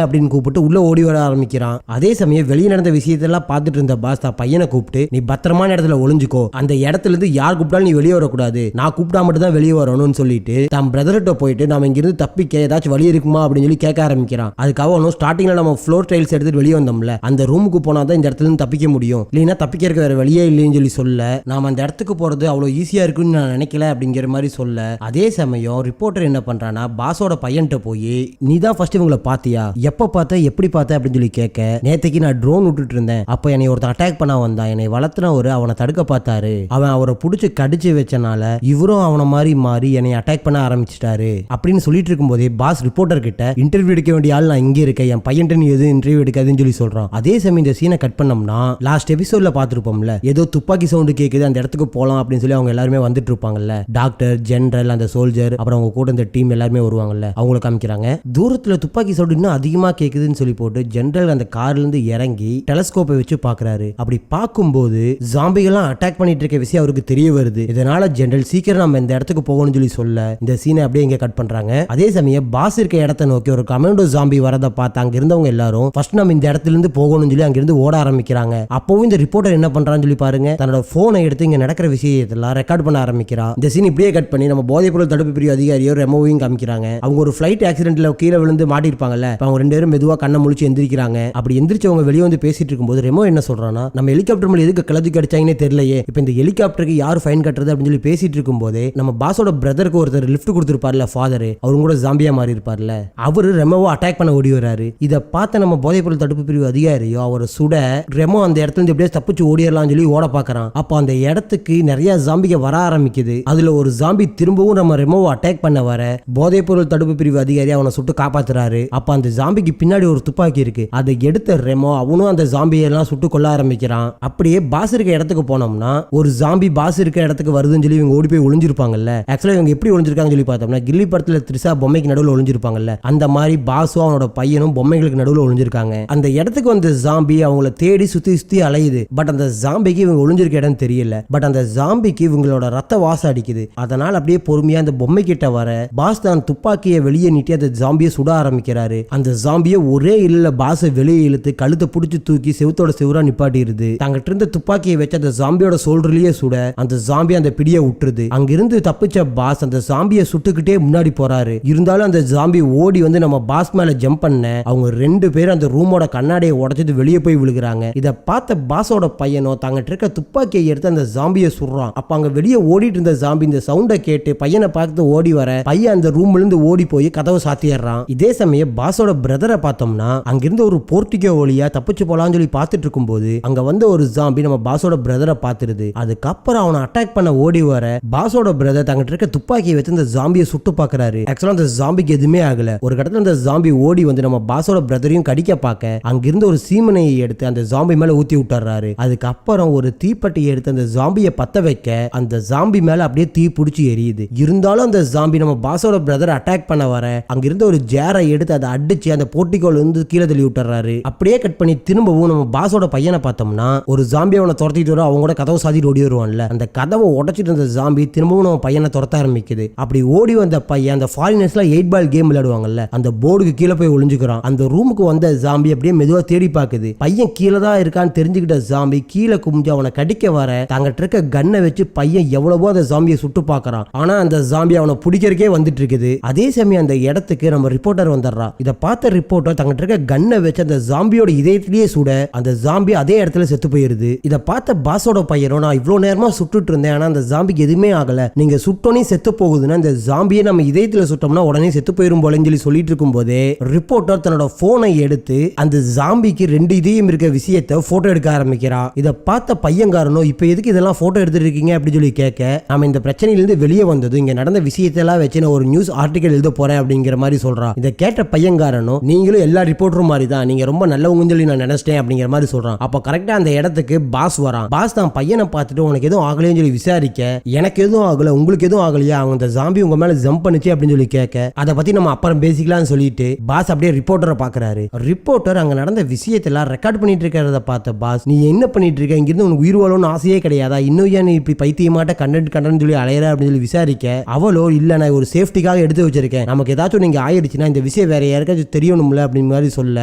அப்படின்னு கூப்பிட்டு உள்ள ஓடி வர ஆரம்பிக்கிறான். அதே சமயம் வெளியே நடந்த விஷயத்தெல்லாம் பார்த்துட்டு இருந்த பாஸ் தான் பையனை கூப்பிட்டு நீ பத்திரமான இடத்துல ஒளிஞ்சுக்கோ, அந்த இடத்துல இருந்து யார் கூப்பிட்டாலும் நீ வெளியே வரக்கூடாது, நான் கூப்பிட்டா மட்டும் தான் வெளியே வரணும்னு சொல்லிட்டு தன் பிரதர்கிட்ட போயிட்டு நாம இங்கிருந்து தப்பிக்க ஏதாச்சும் வழி இருக்குமா அப்படின்னு சொல்லி கேட்க ஆரம்பிக்கிறான். அதுக்காக அவனும் ஸ்டார்டிங்ல நம்ம ஃப்ளோர் டைல்ஸ் எடுத்துட்டு வெளியே வந்தோம்ல அந்த ரூமுக்கு போனா தான் இந்த இடத்துல இருந்து தப்பிக்க முடியும், இல்லைன்னா தப்பிக்கிறதுக்கு வேற வழியே இல்லைன்னு சொல்லி சொல்ல நாம அந்த இடத்துக்கு போறது அவ்வளவு ஈஸியா இருக்குன்னு நான் நினைக்கல அப்படிங்கிற மாதிரி சொல்ல அதே சமயம் ரிப்போர்ட்டர் என்ன பண்றானா பாஸோட பையன்கிட்ட போய் நீ தான் ஃபர்ஸ்ட் இவங்களை பாத்தியா, எப்ப பார்த்த எப்படி பார்த்த அப்படின்னு சொல்லி கேட்க நேத்தைக்கு நான் ட்ரோன் விட்டுட்டு இருந்தேன், அப்ப என்னை ஒருத்தர் அட்டாக் பண்ண வந்தான், என்னை வளர்த்துனவரு அவனை தடுக்க பார்த்தாரு, அவன் அவரை புடிச்சு கடிச்சு வச்சனால இவரும் அவனை மாதிரி மாறி என்னை அட்டாக் பண்ண ஆரம்பிச்சிட்டாரு அப்படின்னு சொல்லிட்டு இருக்கும் போதே பாஸ் ரிப்போர்ட்டர் கிட்ட இன்டர்வியூ எடுக்க வேண்டிய ஆள் நான் இங்கே இருக்கேன், என் பையன்ட்டு நீ எதுவும் இன்டர்வியூ எடுக்காதுன்னு சொல்லி சொல்றான். அதே சமயம் இந்த சீனை கட் பண்ணோம்னா லாஸ்ட் எபிசோட்ல பார்த்துருப்போம்ல ஏதோ துப்பாக்கி சவுண்டு கேட்குது அந்த இடத்துக்கு போகலாம் அப்படின்னு சொல்லி அவங்க எல்லாருமே வந்துட்டு இருப்பாங்கல்ல, டாக்டர் ஜெனரல் அந்த சோல்ஜர் அப்புறம் அவங்க கூட இந்த டீம் எல்லாருமே வருவாங்கல்ல அவங்கள காமிக்கிறாங்க. தூரத்துல துப்பாக்கி சவுண்டு இன்னும் அதிகமா கேக்குதுன்னு சொல்லி போட்டு ஜெனரல் அந்த கார்ல இருந்து இறங்கி டெலஸ்கோப்பை வச்சு பாக்குறாரு. அப்படி பார்க்கும்போது ஜாம்பிகள்லாம் அட்டாக் பண்ணிட்டு இருக்க விஷயம் அவருக்கு தெரிய வருது. இதனால ஜெனரல் சீக்கிரம் நம்ம இந்த இடத்துக்கு போகணும்னு சொல்லி சொல்ல இந்த சீனை அப்படியே இங்க கட் பண்றாங்க. அதே சமயம் பாஸ் இருக்க இடத்தை நோக்கி ஒரு கமாண்டோ ஜாம்பி வரதை பார்த்து அங்க இருந்தவங்க எல்லாரும் ஃபர்ஸ்ட் நம்ம இந்த இடத்துல இருந்து போகணும்னு சொல்லி அங்கிருந்து ஓட ஆரம்பிக்கிறாங்க. அப்பவும் இந்த ரிப்போர்ட்டர் என்ன பண்றான்னு சொல்லி பாருங்க, தன்னோட போனை எடுத்து இங்க நடக்கிற விஷயத்தெல்லாம் ரெக்கார்ட் பண்ண ஆரம்பிக்கிறான். இந்த சீன் இப்படியே கட் பண்ணி நம்ம போதைப்பொருள் தடுப்பு பிரிவு அதிகாரியோ ரெமோவையும் காமிக்கிறாங்க. அவங்க ஒரு ஃபிளைட் ஆக்சிடென்ட்ல கீழே விழுந்து மாட்டிருப்பாங்கல்ல, அவங்க 2 பேரும் மெதுவா கண்ணை முழிச்சு எந்திரிக்கிறாங்க. அப்படி எந்திரிச்சவங்க வெளியே வந்து பேசிட்டு இருக்கும்போது ரெமோ என்ன சொல்றானா நம்ம ஹெலிகாப்டர் மேல எதுக்கு கிளத்தி அடிச்சாங்கன்னே தெரியலையே, இப்போ இந்த ஹெலிகாப்டருக்கு யார் ஃபைன் கட்டுறது அப்படின்னு சொல்லி பேசிட்டு இருக்கும்போது நம்ம பாஸோட பிரதருக்கு ஒருத்தர் லிஃப்ட் கொடுத்திருப்பார்ல ஃபாதர், அவரும் கூட ஜாம்பியா மாறி இருப்பார்ல, அவரு ரெமோவை அட்டாக் பண்ண ஓடி வராரு. இதை பார்த்த நம்ம போதைப்பொருள் தடுப்பு பிரிவு அதிகாரியோ அவரை சுட ரெமோ அந்த இடத்துல இருந்து எப்படியே தப்பிச்சு ஓடிடலாம் சொல்லி ஓட பாக்குறான். அப்போ அந்த இடத்துக்கு நிறைய ஜாம்பிக வர ஆரம்பிக்குது. அதுல ஒரு ஜாம்பி திரும்பவும் நம்ம ரெமோவை அட்டாக் பண்ண வர போதைப்பொருள் தடுப்பு பிரிவு அதிகாரி அவனை சுட்டு காப்பாத்துறாரு. அப்ப அந்த ஜாம்பிக்கு பின்னாடி ஒரு துப்பாக்கி இருக்கு, அதை எடுத்த ரெமோ அவனும் அந்த ஜாம்பியெல்லாம் சுட்டு கொள்ள ஆரம்பிக்கிறான். அப்படியே பாஸ் இருக்க இடத்துக்கு போனோம்னா ஒரு ஜாம்பி பாஸ் இருக்க இடத்துக்கு வருதுன்னு சொல்லி இவங்க ஓடி போய் ஒளிஞ்சிருப்பாங்கல்ல. ஆக்சுவலா இவங்க எப்படி ஒளிஞ்சிருக்காங்கன்னு சொல்லி பார்த்தோம்னா கில்லி படத்துல த்ரிஷா பொம்மைக்கு நடுவில் ஒளிஞ்சிருப்பாங்கல்ல, அந்த மாதிரி பாஸும் அவனோட பையனும் பொம்மைகளுக்கு நடுவில் ஒளிஞ்சிருக்காங்க. அந்த இடத்துக்கு வந்து ஜாம்பி அவங்கள தேடி சுத்தி சுத்தி அலையுது. பட் அந்த ஜாம்பிக்கு இவங்க ஒளிஞ்சிருக்க இடம் தெரியல. பட் அந்த ஜாம்பிக்கு இவங்களோட ரத்த வாசம் அடிக்குது. அதனால அப்படியே பொறுமையா அந்த பொம்மை கிட்ட வர பாஸ் தான் துப்பாக்கியை வெளியே நீட்டி அந்த ஜாம்பியை சுட ஆரம்பிக்கிறான். ஆரம்பிக்கிறாரு. அந்த ஜாம்பியை ஒரே இல்ல பாஸை வெளியே இழுத்து கழுத்தை பிடிச்சி தூக்கி செவுத்தோட செவுரா நிப்பாட்டிடுது. தங்கிட்ட இருந்த துப்பாக்கியை வச்சு அந்த ஜாம்பியோட சோல்டர்லயே சுட அந்த ஜாம்பி அந்த பிடியை விட்டுருது. அங்கிருந்து தப்பிச்ச பாஸ் அந்த ஜாம்பியை சுட்டுக்கிட்டே முன்னாடி போறாரு. இருந்தாலும் அந்த ஜாம்பி ஓடி வந்து நம்ம பாஸ் மேல ஜம்ப் பண்ண அவங்க 2 பேரும் அந்த ரூமோட கண்ணாடியை உடைச்சிட்டு வெளியே போய் விழுகிறாங்க. இதை பார்த்த பாஸோட பையனும் தங்கிட்ட இருக்க துப்பாக்கியை எடுத்து அந்த ஜாம்பியை சுடுறான். அப்ப அங்க வெளியே ஓடிட்டு இருந்த ஜாம்பி இந்த சவுண்டை கேட்டு பையனை பார்த்து ஓடி வர பையன் அந்த ரூம்ல இருந்து ஓடி போய் கதவை சாத்திடுறான். இதே சமயம் பாஸோட பிரதரை பார்த்தோம்னா அங்கிருந்து ஒரு போர்ட்டிகோ வழியா தப்பிச்சு போலான்னு சொல்லி பார்த்துட்டு இருக்கும் போது அங்க வந்து ஒரு ஜாம்பி நம்ம பாஸோட பிரதரை பார்த்துருது. அதுக்கப்புறம் அவனை அட்டாக் பண்ண ஓடி வர பாஸோட பிரதர் தங்கிட்ட இருக்க துப்பாக்கியை வச்சு அந்த ஜாம்பியை சுட்டு பாக்குறாரு. ஆக்சுவலா அந்த ஜாம்பிக்கு எதுவுமே ஆகல. ஒரு கடத்துல அந்த ஜாம்பி ஓடி வந்து நம்ம பாஸோட பிரதரையும் கடிக்க பார்க்க அங்கிருந்து ஒரு சீமனையை எடுத்து அந்த ஜாம்பி மேல ஊத்தி விட்டுறாரு. அதுக்கப்புறம் ஒரு தீப்பெட்டியை எடுத்து அந்த ஜாம்பியை பத்த வைக்க அந்த ஜாம்பி மேல அப்படியே தீ பிடிச்சி எரியுது. இருந்தாலும் அந்த ஜாம்பி நம்ம பாஸோட பிரதர் அட்டாக் பண்ண வர அங்கிருந்து ஒரு ஜேரை எடுத்து அதை அடிச்சு அந்த போர்ட்டிகோல இருந்து கீழே தள்ளி விட்டுறாரு. அப்படியே கட் பண்ணி திரும்பவும் நம்ம பாஸோட பையனை பார்த்தோம்னா ஒரு ஜாம்பி அவனை துரத்திட்டு வரும். அவங்க கூட கதவை சாத்திட்டு ஓடி வருவான்ல, அந்த கதவை உடைச்சிட்டு இருந்த ஜாம்பி திரும்பவும் நம்ம பையனை துரத்த ஆரம்பிக்குது. அப்படி ஓடி வந்த பையன் அந்த ஃபாரினர்ஸ்ல 8 பால் கேம் விளையாடுவாங்கல்ல, அந்த போர்டுக்கு கீழே போய் ஒளிஞ்சுக்கிறான். அந்த ரூமுக்கு வந்த ஜாம்பி அப்படியே மெதுவா தேடி பாக்குது. பையன் கீழே தான் இருக்கான்னு தெரிஞ்சுக்கிட்ட ஜாம்பி கீழே குமிஞ்சு அவனை கடிக்க வர தங்கிட்ட இருக்க கன்னை வச்சு பையன் எவ்வளவோ அந்த ஜாம்பியை சுட்டு பாக்குறான். ஆனா அந்த ஜாம்பி அவனை பிடிக்கிறக்கே வந்துட்டு இருக்குது. அதே சமயம் அந்த இடத்துக்கு நம்ம ரிப்போர்ட்டர் வந்துடுறான். இதை பார்த்த ரிப்போர்ட்டர் தங்கிட்ட இருக்க கன்னை வச்சு அந்த ஜாம்பியோட இதயத்திலேயே சுட அந்த ஜாம்பி அதே இடத்துல செத்து போயிருது. இதை பார்த்த பாஸோட பையனும் நான் இவ்வளவு நேரமா சுட்டுட்டு இருந்தேன், ஆனா அந்த ஜாம்பிக்கு எதுவுமே ஆகல, நீங்க சுட்டோனே செத்து போகுதுன்னா இந்த ஜாம்பியை நம்ம இதயத்துல சுட்டோம்னா உடனே செத்து போயிரும் போலன்னு சொல்லி சொல்லிட்டு இருக்கும் போதே ரிப்போர்ட்டர் தன்னோட போனை எடுத்து அந்த ஜாம்பிக்கு 2 இதயம் இருக்க விஷயத்தை போட்டோ எடுக்க ஆரம்பிக்கிறான். இதை பார்த்த பையன்காரனோ இப்ப எதுக்கு இதெல்லாம் போட்டோ எடுத்துட்டு இருக்கீங்க அப்படின்னு சொல்லி கேட்க, நாம இந்த பிரச்சனையிலிருந்து வெளியே வந்தது இங்க நடந்த விஷயத்தெல்லாம் வச்சு நான் ஒரு நியூஸ் ஆர்டிகல் எழுத போறேன் அப்படிங்கிற மாதிரி சொல்றான். இதை கேட்ட பையன்காரனோ நீங்களும் எல்லா ரிப்போர்ட்டரும் மாதிரி தான், நீங்க ரொம்ப நல்லவங்கன்னு சொல்லி நான் நினைச்சிட்டேன் அப்படிங்கிற மாதிரி சொல்றான். அப்போ கரெக்டா அந்த இடத்துக்கு பாஸ் வரான். பாஸ் தான் பையனை பார்த்துட்டு உனக்கு எதுவும் ஆகலைன்னு சொல்லி விசாரிக்க, எனக்கு எதுவும் ஆகல உங்களுக்கு எதுவும் ஆகலையா, அவங்க அந்த ஜாம்பி உங்க மேல ஜம்ப் பண்ணுச்சு அப்படின்னு சொல்லி கேட்க, அதை பத்தி நம்ம அப்புறம் பேசிக்கலாம்னு சொல்லிட்டு பாஸ் அப்படியே ரிப்போர்ட்டரை பாக்குறாரு. ரிப்போர்ட்டர் அங்க நடந்த விஷயத்தெல்லாம் ரெக்கார்ட் பண்ணிட்டு இருக்கிறத பார்த்த பாஸ், நீ என்ன பண்ணிட்டு இருக்க, இங்கிருந்து உனக்கு உயிர் வாழணும்னு ஆசையே கிடையாதா, இன்னும் ஏன் நீ இப்படி பைத்தியமாட்ட கண்டென்ட் சொல்லி அலையற அப்படின்னு சொல்லி விசாரிக்க, அவளோ இல்ல நான் ஒரு சேஃப்டிக்காக எடுத்து வச்சிருக்கேன், நமக்கு ஏதாச்சும் நீங்க ஆயிடுச்சுன்னா இந்த விஷயம் வேற யாருக்காச்சும் தெரியணும்ல அப்படின்னு மாதிரி சொல்ல,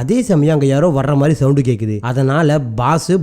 அதே சமயம் அங்க யாரோ வர்ற மாதிரி சவுண்டு கேக்குது. அதனால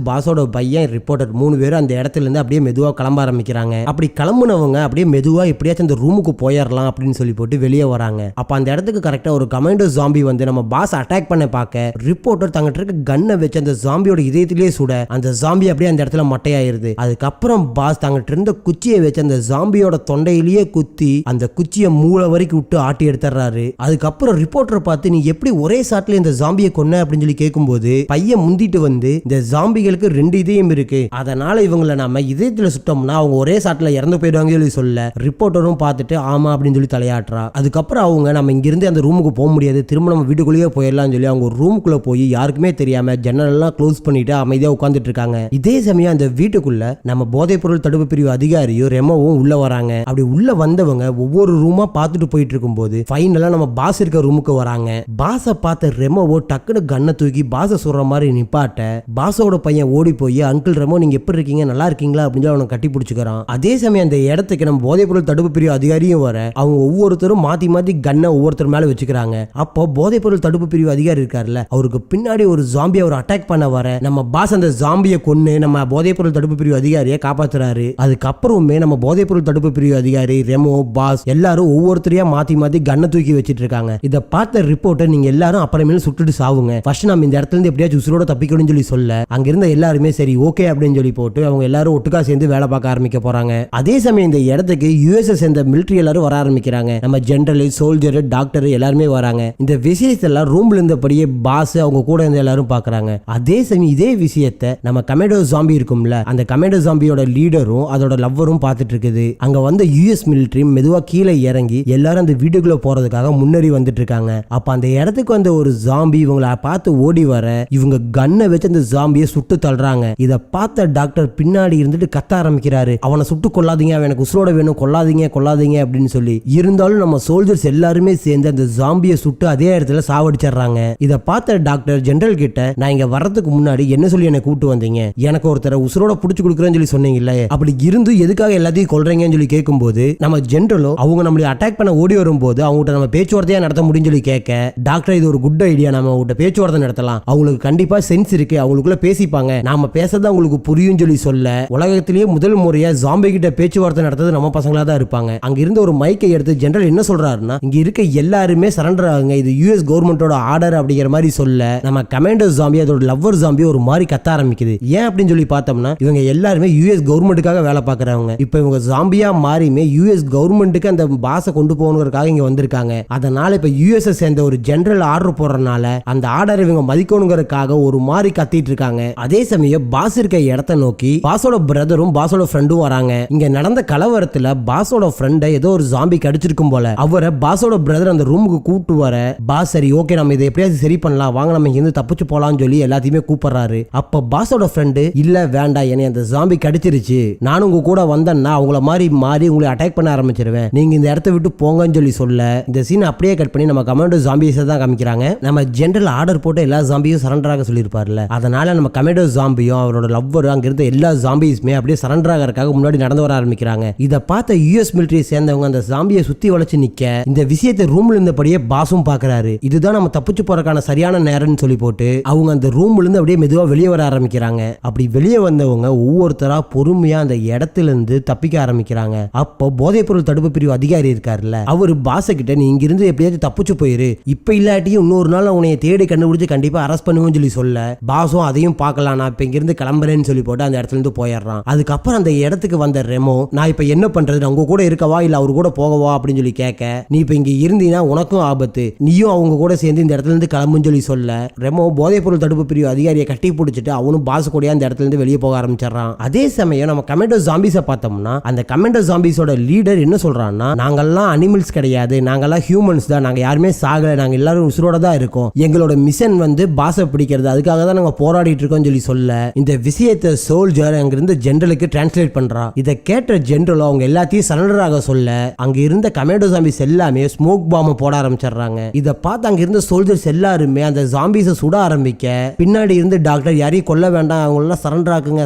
பாஸோட பையன் ரிப்போர்ட்டர் 3 பேரும் அந்த இடத்துல இருந்து அப்படியே மெதுவா கிளம்ப ஆரம்பிக்கிறாங்க. அப்படி கிளம்புனவங்க அப்படியே மெதுவா எப்படியாச்சும் அந்த ரூமுக்கு போயிடலாம் அப்படின்னு சொல்லி போட்டு வெளியே வராங்க. அப்ப அந்த இடத்துக்கு கரெக்டா ஒரு கமாண்டோ ஜாம்பி வந்து நம்ம பாஸ் அட்டாக் பண்ண பார்க்க ரிப்போர்ட்டர் தங்கிட்ட இருக்க கன்னை வச்சு அந்த ஜாம்பியோட இதயத்திலேயே சுட அந்த ஜாம்பி அப்படியே அந்த இடத்துல மட்டையாயிருது. அதுக்கப்புறம் பாஸ் தங்கிட்ட இருந்த குச்சியை வச்சு அந்த ஜாம்பியோட தொண்டையிலேயே குத்தி அந்த குச்சியை மூளை வரைக்கும் விட்டு ஆட்டி எடுத்துறாரு. அதுக்கப்புறம் ரிப்போர்ட்டர் பார்த்து நீ எப்படி ஒரே சாட்ல இந்த ஜாம்பியை கொன்ன அப்படின்னு சொல்லி கேட்கும்போது பையன் முந்திட்டு வந்து இந்த ஜாம்பிகளுக்கு 2 இதயம் இருக்கு, அதனால இவங்களை நாம இதயத்துல சுட்டோம்னா அவங்க ஒரே சாட்ல இறந்து போயிடுவாங்க சொல்லி சொல்ல ரிப்போர்ட்டரும் பார்த்துட்டு ஆமா அப்படின்னு சொல்லி தலையாட்டுறா. அதுக்கப்புறம் அவங்க நம்ம இங்கிருந்து அந்த ரூமுக்கு போக முடியாது, திரும்ப நம்ம வீட்டுக்குள்ளேயே போயிடலாம் சொல்லி அவங்க ரூமுக்குள்ள போய் யாருக்குமே தெரியாம ஜன்னல் எல்லாம் க்ளோஸ் பண்ணிட்டு அமைதியா உட்கார்ந்துட்டு இருக்காங்க. இதே சமயம் அந்த வீட்டுக்குள்ள நம்ம போதைப் பொருள் தடுப்பு பிரிவு அதிகாரியும் ரெமோவும் உள்ள வராங்க. அப்படி உள்ள வந்தவங்க ஒவ்வொரு ரூமா பார்த்துட்டு போயிட்டு இருக்கும் போது ஃபைனலா நம்ம பாஸ் இருக்க ரூமுக்கு வராங்க. பாஸை பார்த்த ரெமோவோ டக்குனு கண்ணை தூக்கி பாஸை சொல்ற மாதிரி நிப்பாட்ட பாஸோட பையன் ஓடி போய் அங்கிள் ரெமோ நீங்க எப்படி இருக்கீங்க நல்லா இருக்கீங்களா அப்படின்னு அவனை கட்டி பிடிச்சுக்கிறான். அதே சமயம் அந்த இடத்துக்கு நம்ம போதைப் பொருள் தடுப்பு பிரிவு அதிகாரியும் வர அவங்க ஒவ்வொருத்தரும் மாத்தி மாத்தி கண்ணை ஒவ்வொருத்தர் மேல வச்சுக்கிறாங்க. அப்போ போதைப் பொருள் தடுப்பு பிரிவு அதிகாரி இருக்காருல்ல, அவருக்கு பின்னாடி ஒரு ஜாம்பியை அவர் அட்டாக் பண்ண வர நம்ம பாஸ் அந்த ஜாம்பியை கொன்னு நம்ம போதைப் பொருள் தடுப்பு பிரிவு அதிகாரியை காப்பாத்துறாரு. அதுக்கப்புறமே நம்ம போதைப் பொருள் தடுப்பு பிரிவு அதிகாரி ரெமோ பாஸ் எல்லாரும் ஒவ்வொருத்தரையா மாத்தி மாத்தி கண்ணை தூக்கி வச்சிட்டு இருக்காங்க. இதை பார்த்த ரிப்போர்ட்டர் நீங்க எல்லாரும் அப்புறமேல சுட்டுட்டு சாவுங்க, ஃபர்ஸ்ட் நம்ம இந்த இடத்துல இருந்து எப்படியாச்சும் உசுரோட தப்பிக்கணும்னு சொல்லி சொல்ல அங்கிருந்த எல்லாருமே சரி ஓகே அப்படின்னு சொல்லி போட்டு அவங்க எல்லாரும் ஒட்டுக்கா சேர்ந்து வேலை பார்க்க ஆரம்பிக்க போறாங்க. அதே சமயம் இந்த இடத்துக்கு யுஎஸ்ஏ சேர்ந்த மிலிட்டரி எல்லாரும் வர ஆரம்பிக்கிறாங்க. நம்ம ஜெனரல் சோல்ஜர் டாக்டர் எல்லாருமே வராங்க. இந்த விஷயத்தெல்லாம் ரூம்ல இருந்தபடியே பாஸ் அவங்க கூட இருந்த எல்லாரும் பாக்குறாங்க. அதே சமயம் இதே விஷயத்தை நம்ம கமேடோ ஜாம்பி இருக்கும்ல, அந்த கமேடோ ஜாம்பியோட லீடரும் அதோட லவ்வரும் பார்த்துட்டு இருக்குது. அங்க வந்த யுஎஸ் மிலிட்டரி மெதுவா கீழே இறங்கி எல்லாரும் அந்த வீட்டுக்குள்ள போறதுக்காக முன்னேறி வந்துட்டு இருக்காங்க. அப்ப அந்த இடத்துக்கு வந்த ஒரு ஜாம்பி இவங்களை பார்த்து ஓடி வர இவங்க கன்னை வச்சு அந்த ஜாம்பியை சுட்டு தள்ளுறாங்க. இதை பார்த்த டாக்டர் பின்னாடி இருந்துட்டு கத்த ஆரம்பிக்கிறாரு, அவனை சுட்டு கொள்ளாதீங்க, அவனுக்கு உசுரோட வேணும், கொள்ளாதீங்க கொள்ளாதீங்க அப்படின்னு சொல்லி. இருந்தாலும் நம்ம சோல்ஜர்ஸ் எல்லாருமே சேர்ந்து அந்த ஜாம்பியை சுட்டு அதே இடத்துல சாவடிச்சிடுறாங்க. இதை பார்த்த டாக்டர் ஜெனரல் கிட்ட நான் இங்க வர்றதுக்கு முன்னாடி என்ன சொல்லி என்னை கூப்பிட்டு வந்தீங்க, எனக்கு ஒருத்தரை உசுரோட புடிச்சு கொடுக்குறேன்னு சொல்லி சொன்னீங்கல்ல, அப்படி இருந்து எதுக்காக எல்லாத்தையும் கொள்றீங்கன்னு சொல்லி கேட்கும்போது நம்ம ஜெனரலும் அவங்க நம்மளை அட்டாக் பண்ண ஓடி வரும்போது அவங்ககிட்ட நம்ம பேச்சுவார்த்தையா நடத்த முடியும் அப்படின்னு சொல்லி கேட்க டாக்டர் இது ஒரு குட் ஐடியா, நம்ம உங்கள்கிட்ட பேச்சுவார்த்தை நடத்தலாம், அவங்களுக்கு கண்டிப்பா சென்ஸ் இருக்கு, அவங்களுக்குள்ள பேசிப்பாங்க, நாம பேசதான் உங்களுக்கு புரியும் சொல்லி சொல்ல உலகத்திலேயே முதல் முறையா ஜாம்பி கிட்ட பேச்சுவார்த்தை நடத்துறது நம்ம பசங்களா தான் இருப்பாங்க. அங்க இருந்த ஒரு மைக்கை எடுத்து ஜெனரல் என்ன சொல்றாருன்னா, இங்க இருக்க எல்லாருமே சரண்டர் ஆகுங்க, இது யூஎஸ் கவர்மெண்டோட ஆர்டர் அப்படிங்கிற மாதிரி சொல்ல நம்ம கமாண்டோ ஜாம்பி அதோட லவ்வர் ஜாம்பி ஒரு மாதிரி கத்த ஆரம்பிக்குது. ஏன் அப்படின்னு சொல்லி பார்த்தோம்னா இவங்க எல்லாருமே யூஎஸ் கவர்மெண்ட்டுக்காக வேலை பார்க்கறவங்க. இப்போ இவங்க ஜாம்பியா மாறியுமே யூஎஸ் கவர்மெண்ட்டுக்கு அந்த பாஸை கொண்டு போகணுங்கிறதுக்காக இங்க வந்திருக்காங்க. அதனால இப்ப யூஎஸ் சேர்ந்த ஒரு ஜெனரல் ஆர்டர் போடுறதுனால அந்த ஆர்டர் இவங்க மதிக்கணுங்கிறதுக்காக ஒரு மாதிரி கத்திட்டு இருக்காங்க. அதே சமயம் பாஸ் இருக்க இடத்தை நோக்கி பாஸோட பிரதரும் பாஸோட ஃப்ரெண்டும் வராங்க. இங்க நடந்த கலவரத்துல பாஸோட ஃப்ரெண்டை ஏதோ ஒரு ஜாம்பி கடிச்சிருக்கும் போல அவரை பாஸோட பிரதர் அந்த ரூமுக்கு கூப்பிட்டு வர பாஸ் சரி ஓகே நம்ம இதை எப்படியாவது சரி பண்ணலாம், வாங்க நம்ம இங்க இருந்து தப்பிச்சு போலாம்னு சொல்லி எல்லாத்தையுமே கூப்பிடுறாரு. அப்ப பாஸோட ஃப்ரெண்டு இல்ல வேண்டாம், என்னை அந்த ஜாம்பி கடிச்சிருச்சு, நானும் உங்க கூட வந்தேன்னா அவங்கள மாதிரி மாறி உங்களை அட்டாக் பண்ண ஆரம்பிச்சிருவேன், நீங்க இந்த இடத்த விட்டு போங்கன்னு சொல்லி சொல்ல இந்த சீன் அப்படியே கட் பண்ணி நம்ம கமாண்டோ ஜாம்பிஸை தான் காமிக்கிறாங்க. நம்ம ஜெனரல் ஆர்டர் போட்டு எல்லா ஜாம்பியும் சரண்டர் ஆக சொல்லியிருப்பார்ல, அதனால நம்ம கமாண்டோ ஜாம்பியும் அவரோட லவ்வர் அங்க இருந்த எல்லா ஜாம்பிஸுமே அப்படியே சரண்டர் ஆகிறதுக்காக முன்னாடி நடந்து வர ஆரம்பிக்கிறாங்க. இதை பார்த்த யூஎஸ் மிலிட்டரி சேர்ந்தவங்க அந்த ஜாம்பியை சுத்தி வளைச்சு நிக்க இந்த விஷயத்தை ரூம்ல இருந்தபடியே பாஸும் பாக்குறாரு. இதுதான் நம்ம தப்பிச்சு போறதுக்கான சரியான நேரம்னு சொல்லி போட்டு அவங்க அந்த ரூம்ல இருந்து அப்படியே மெதுவா வெளியே வர ஆரம்பிக்கிறாங்க. அப்படி வெளியே வந்தவங்க ஒவ்வொருத்தரா பொறுமையா அந்த இடத்துல இருந்து தப்பிக்க ஆரம்பிக்கிறாங்க. அப்போ போதைப்பொருள் தடுப்பு பிரிவு அதிகாரி இருக்காருல்ல, அவரு பாஸ கிட்ட நீ இங்கிருந்து எப்படியாவது தப்பிச்சு போயிரு, இப்ப இல்லாட்டியும் இன்னொரு நாள் உன்னை தேடி கண்டுபிடிச்சு கண்டிப்பா அரெஸ்ட் பண்ணுவோம்னு சொல்லி சொல்ல பாஸும் அதையும் பார்க்கலாம், நான் இப்ப இங்கிருந்து கிளம்புறேன்னு சொல்லி போட்டு அந்த இடத்துல இருந்து போயிடுறான். அதுக்கப்புறம் அந்த இடத்துக்கு வந்த ரெமோ நான் இப்ப என்ன பண்றது, உங்க கூட இருக்கவா இல்ல அவரு கூட போகவா அப்படின்னு சொல்லி கேட்க நீ இப்ப இங்க இருந்தீங்கன்னா உனக்கும் ஆபத்து, நீயும் அவங்க கூட சேர்ந்து இந்த இடத்துல இருந்து கிளம்புன்னு சொல்லி சொல்ல ரெமோ போதைப்பொருள் தடுப்பு பிரிவு அதிகாரியை கட்டி பிடிச்சிட்டு அவனும் பாஸ் கூட அந்த இடத்துல இருந்து வெளியே போக ஆரம்பிச்சிடறான். அதே சமயம் நம்ம கமாண்டோ ஜாம்பிஸை பார்த்தோம்னா அந்த கமாண்டோ ஜாம்பிஸோட லீடர் என்ன சொல்றான்னா, நாங்கெல்லாம் அனிமல்ஸ் கிடையாது, நாங்கெல்லாம் ஹியூமன்ஸ் தான், நாங்க யாருமே சாகல, நாங்க எல்லாரும் உசுரோட தான் இருக்கோம், எங்களோட மிஷன் வந்து பாஸை பிடிக்கிறது, அதுக்காக தான் நாங்க போராடிட்டு இருக்கோம் சொல்லி சொல்ல இந்த விஷயத்தை சோல்ஜர் அங்கிருந்து ஜெனரலுக்கு டிரான்ஸ்லேட் பண்றா. இதை கேட்ட ஜெனரல் அவங்க எல்லாத்தையும் சரண்டர் ஆக சொல்ல அங்க இருந்த கமாண்டோ ஜாம்பிஸ் எல்லாமே ஸ்மோக் பாம் போட ஆரம்பிச்சிடுறாங்க. இதை பார்த்து அங்க இருந்த சோல்ஜர்ஸ் எல்லாருமே அந்த ஜாம்பிஸை சுட ஆரம்பிக்க பின்னாடி இருந்து டாக்டர் யாரையும் கொல்ல வேண்டாம், அவங்க எல்லாம் சரண்டர் ஆக்குங்க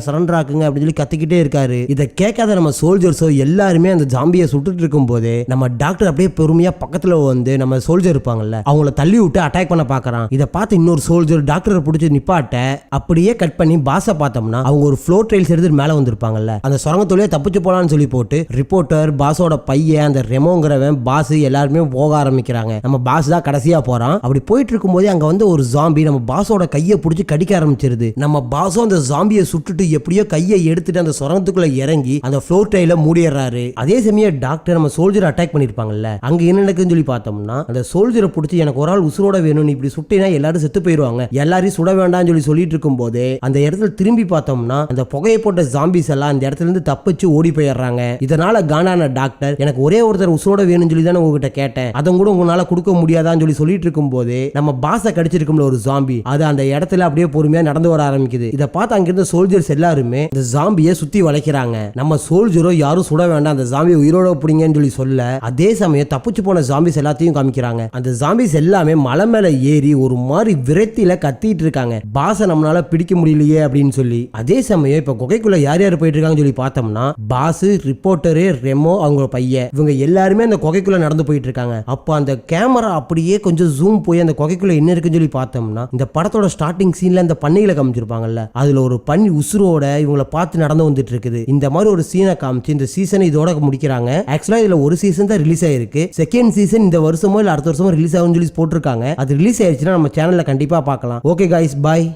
அப்படின்னு சொல்லி கத்திக்கிட்டே இருக்காரு. இதை கேட்காத நம்ம சோல்ஜர்ஸோ எல்லாருமே அந்த ஜாம்பியை சுட்டுட்டு இருக்கும் போது நம்ம டாக்டர் அப்படியே பொறுமையா பக்கத்துல வந்து நம்ம சோல்ஜர் இருப்பாங்கல்ல அவங்கள தள்ளி விட்டு அட்டாக் பண்ண பாக்குறான். இதை பார்த்து இன்னொரு சோல்ஜர் டாக்டரை பிடிச்சி நிப்பாட்ட அப்படியே கட் பண்ணி பாஸை பார்த்தோம்னா அவங்க ஒரு ஃப்ளோர் ட்ரெயில்ஸ் எடுத்து மேல வந்திருப்பாங்கல்ல, அந்த சுரங்கத்தோலயே தப்பிச்சு போலான்னு சொல்லி போட்டு ரிப்போர்ட்டர் பாஸோட பையன் அந்த ரெமோங்கிறவன் பாஸ் எல்லாருமே போக ஆரம்பிக்கிறாங்க. நம்ம பாஸ் தான் கடைசியா போறான். அப்படி போயிட்டு இருக்கும் போது அங்க வந்து ஒரு ஜாம்பி நம்ம பாஸோட கையை பிடிச்சி கடிக்க ஆரம்பிச்சிருது. நம்ம பாஸும் அந்த ஜாம்பியை சுட்டுட்டு எப்படியோ கையை எடுத்துட்டு அந்த சுரங்கத்துக்குள்ள இறங்கி அந்த ஃப்ளோர் ட்ரெயில மூடிடுறாரு. அதே சமயம் டாக்டர் நம்ம சோல்ஜர் அட்டாக் பண்ணிருப்பாங்கல்ல, அங்க என்ன நடக்குன்னு சொல்லி பார்த்தோம்னா அந்த சோல்ஜரை பிடிச்சி எனக்கு ஒரு ஆள் உசுரோட வேணும், நீ இப்படி சுட்டினா எல்லாரும் செத்து போயிருவாங்க, எல்லாரையும் சுட வேண்டாம்னு சொல்லி சொல்லிட்டு இருக்கும் போது அந்த இடத்துல திரும்பி பார்த்தோம்னா அந்த புகையை போட்ட ஜாம்பிஸ் எல்லாம் அந்த இடத்துல இருந்து தப்பிச்சு ஓடி போயிடுறாங்க. இதனால கானான டாக்டர் எனக்கு ஒரே ஒருத்தர் உசுரோட வேணும்னு சொல்லி தானே உங்ககிட்ட கேட்டேன், அதை கூட உங்களால கொடுக்க முடியாதான்னு சொல்லி சொல்லிட்டு இருக்கும் போது நம்ம பாஸை கடிச்சிருக்கும்ல ஒரு ஜாம்பி, அது அந்த இடத்துல அப்படியே பொறுமையா நடந்து வர ஆரம்பிக்குது. இதை பார்த்து அங்கிருந்த சோல்ஜர்ஸ் எல்லாருமே இந்த ஜாம்பியை சுத்தி வளைக்கிறாங்க. நம்ம சோல்ஜரோ யாரும் சுட வேண்டாம், அந்த ஜாம்பியை உயிரோட பிடிங்கன்னு சொல்லி சொல்ல அதே சமயம் தப்பிச்சு போன ஜாம்பிஸ் எல்லாத்தையும் காமிக்கிறாங்க. அந்த ஜாம்பிஸ் எல்லாமே மலை மேல ஏறி ஒரு மாதிரி விரத்தியில கத்திட்டு இருக்காங்க, பாஸை நம்மளால பிடிக்க முடியலையே அப்படின்னு சொல்லி. அதே சமயம் இப்ப குகைக்குள்ள யார் யார் போயிட்டு இருக்காங்கன்னு சொல்லி பார்த்தோம்னா பாஸ், ரிப்போர்ட்டரு, ரெமோ, அவங்க பையன், இவங்க எல்லாருமே அந்த குகைக்குள்ள நடந்து போயிட்டு இருக்காங்க. அப்ப அந்த கேமரா அப்படியே கொஞ்சம் ஜூம் போய் அந்த குகைக்குள்ள என்ன இருக்குன்னு சொல்லி பார்த்தோம்னா இந்த படத்தோட ஸ்டார்டிங் சீன்ல அந்த பண்ணைகளை காமிச்சிருப்பாங்கல்ல, அதுல ஒரு பண்ணி உசுரோட இவங்களை பார்த்து நடந்து வந்துட்டு இருக்குது. இந்த மாதிரி ஒரு சீனை காமிச்சு இந்த சீசனை இதோட முடிக்கிறாங்க. ஆக்சுவலா இதுல ஒரு சீசன் தான் ரிலீஸ் ஆயிருக்கு, செகண்ட் சீசன் இந்த வருஷமோ இல்ல அடுத்த வருஷமோ ரிலீஸ் ஆகும்னு சொல்லி போட்டிருக்காங்க. அது ரிலீஸ் ஆயிடுச்சுன்னா நம்ம சேனல்ல கண்டிப்பா பார்க்கலாம். ஓகே गाइस, பாய்.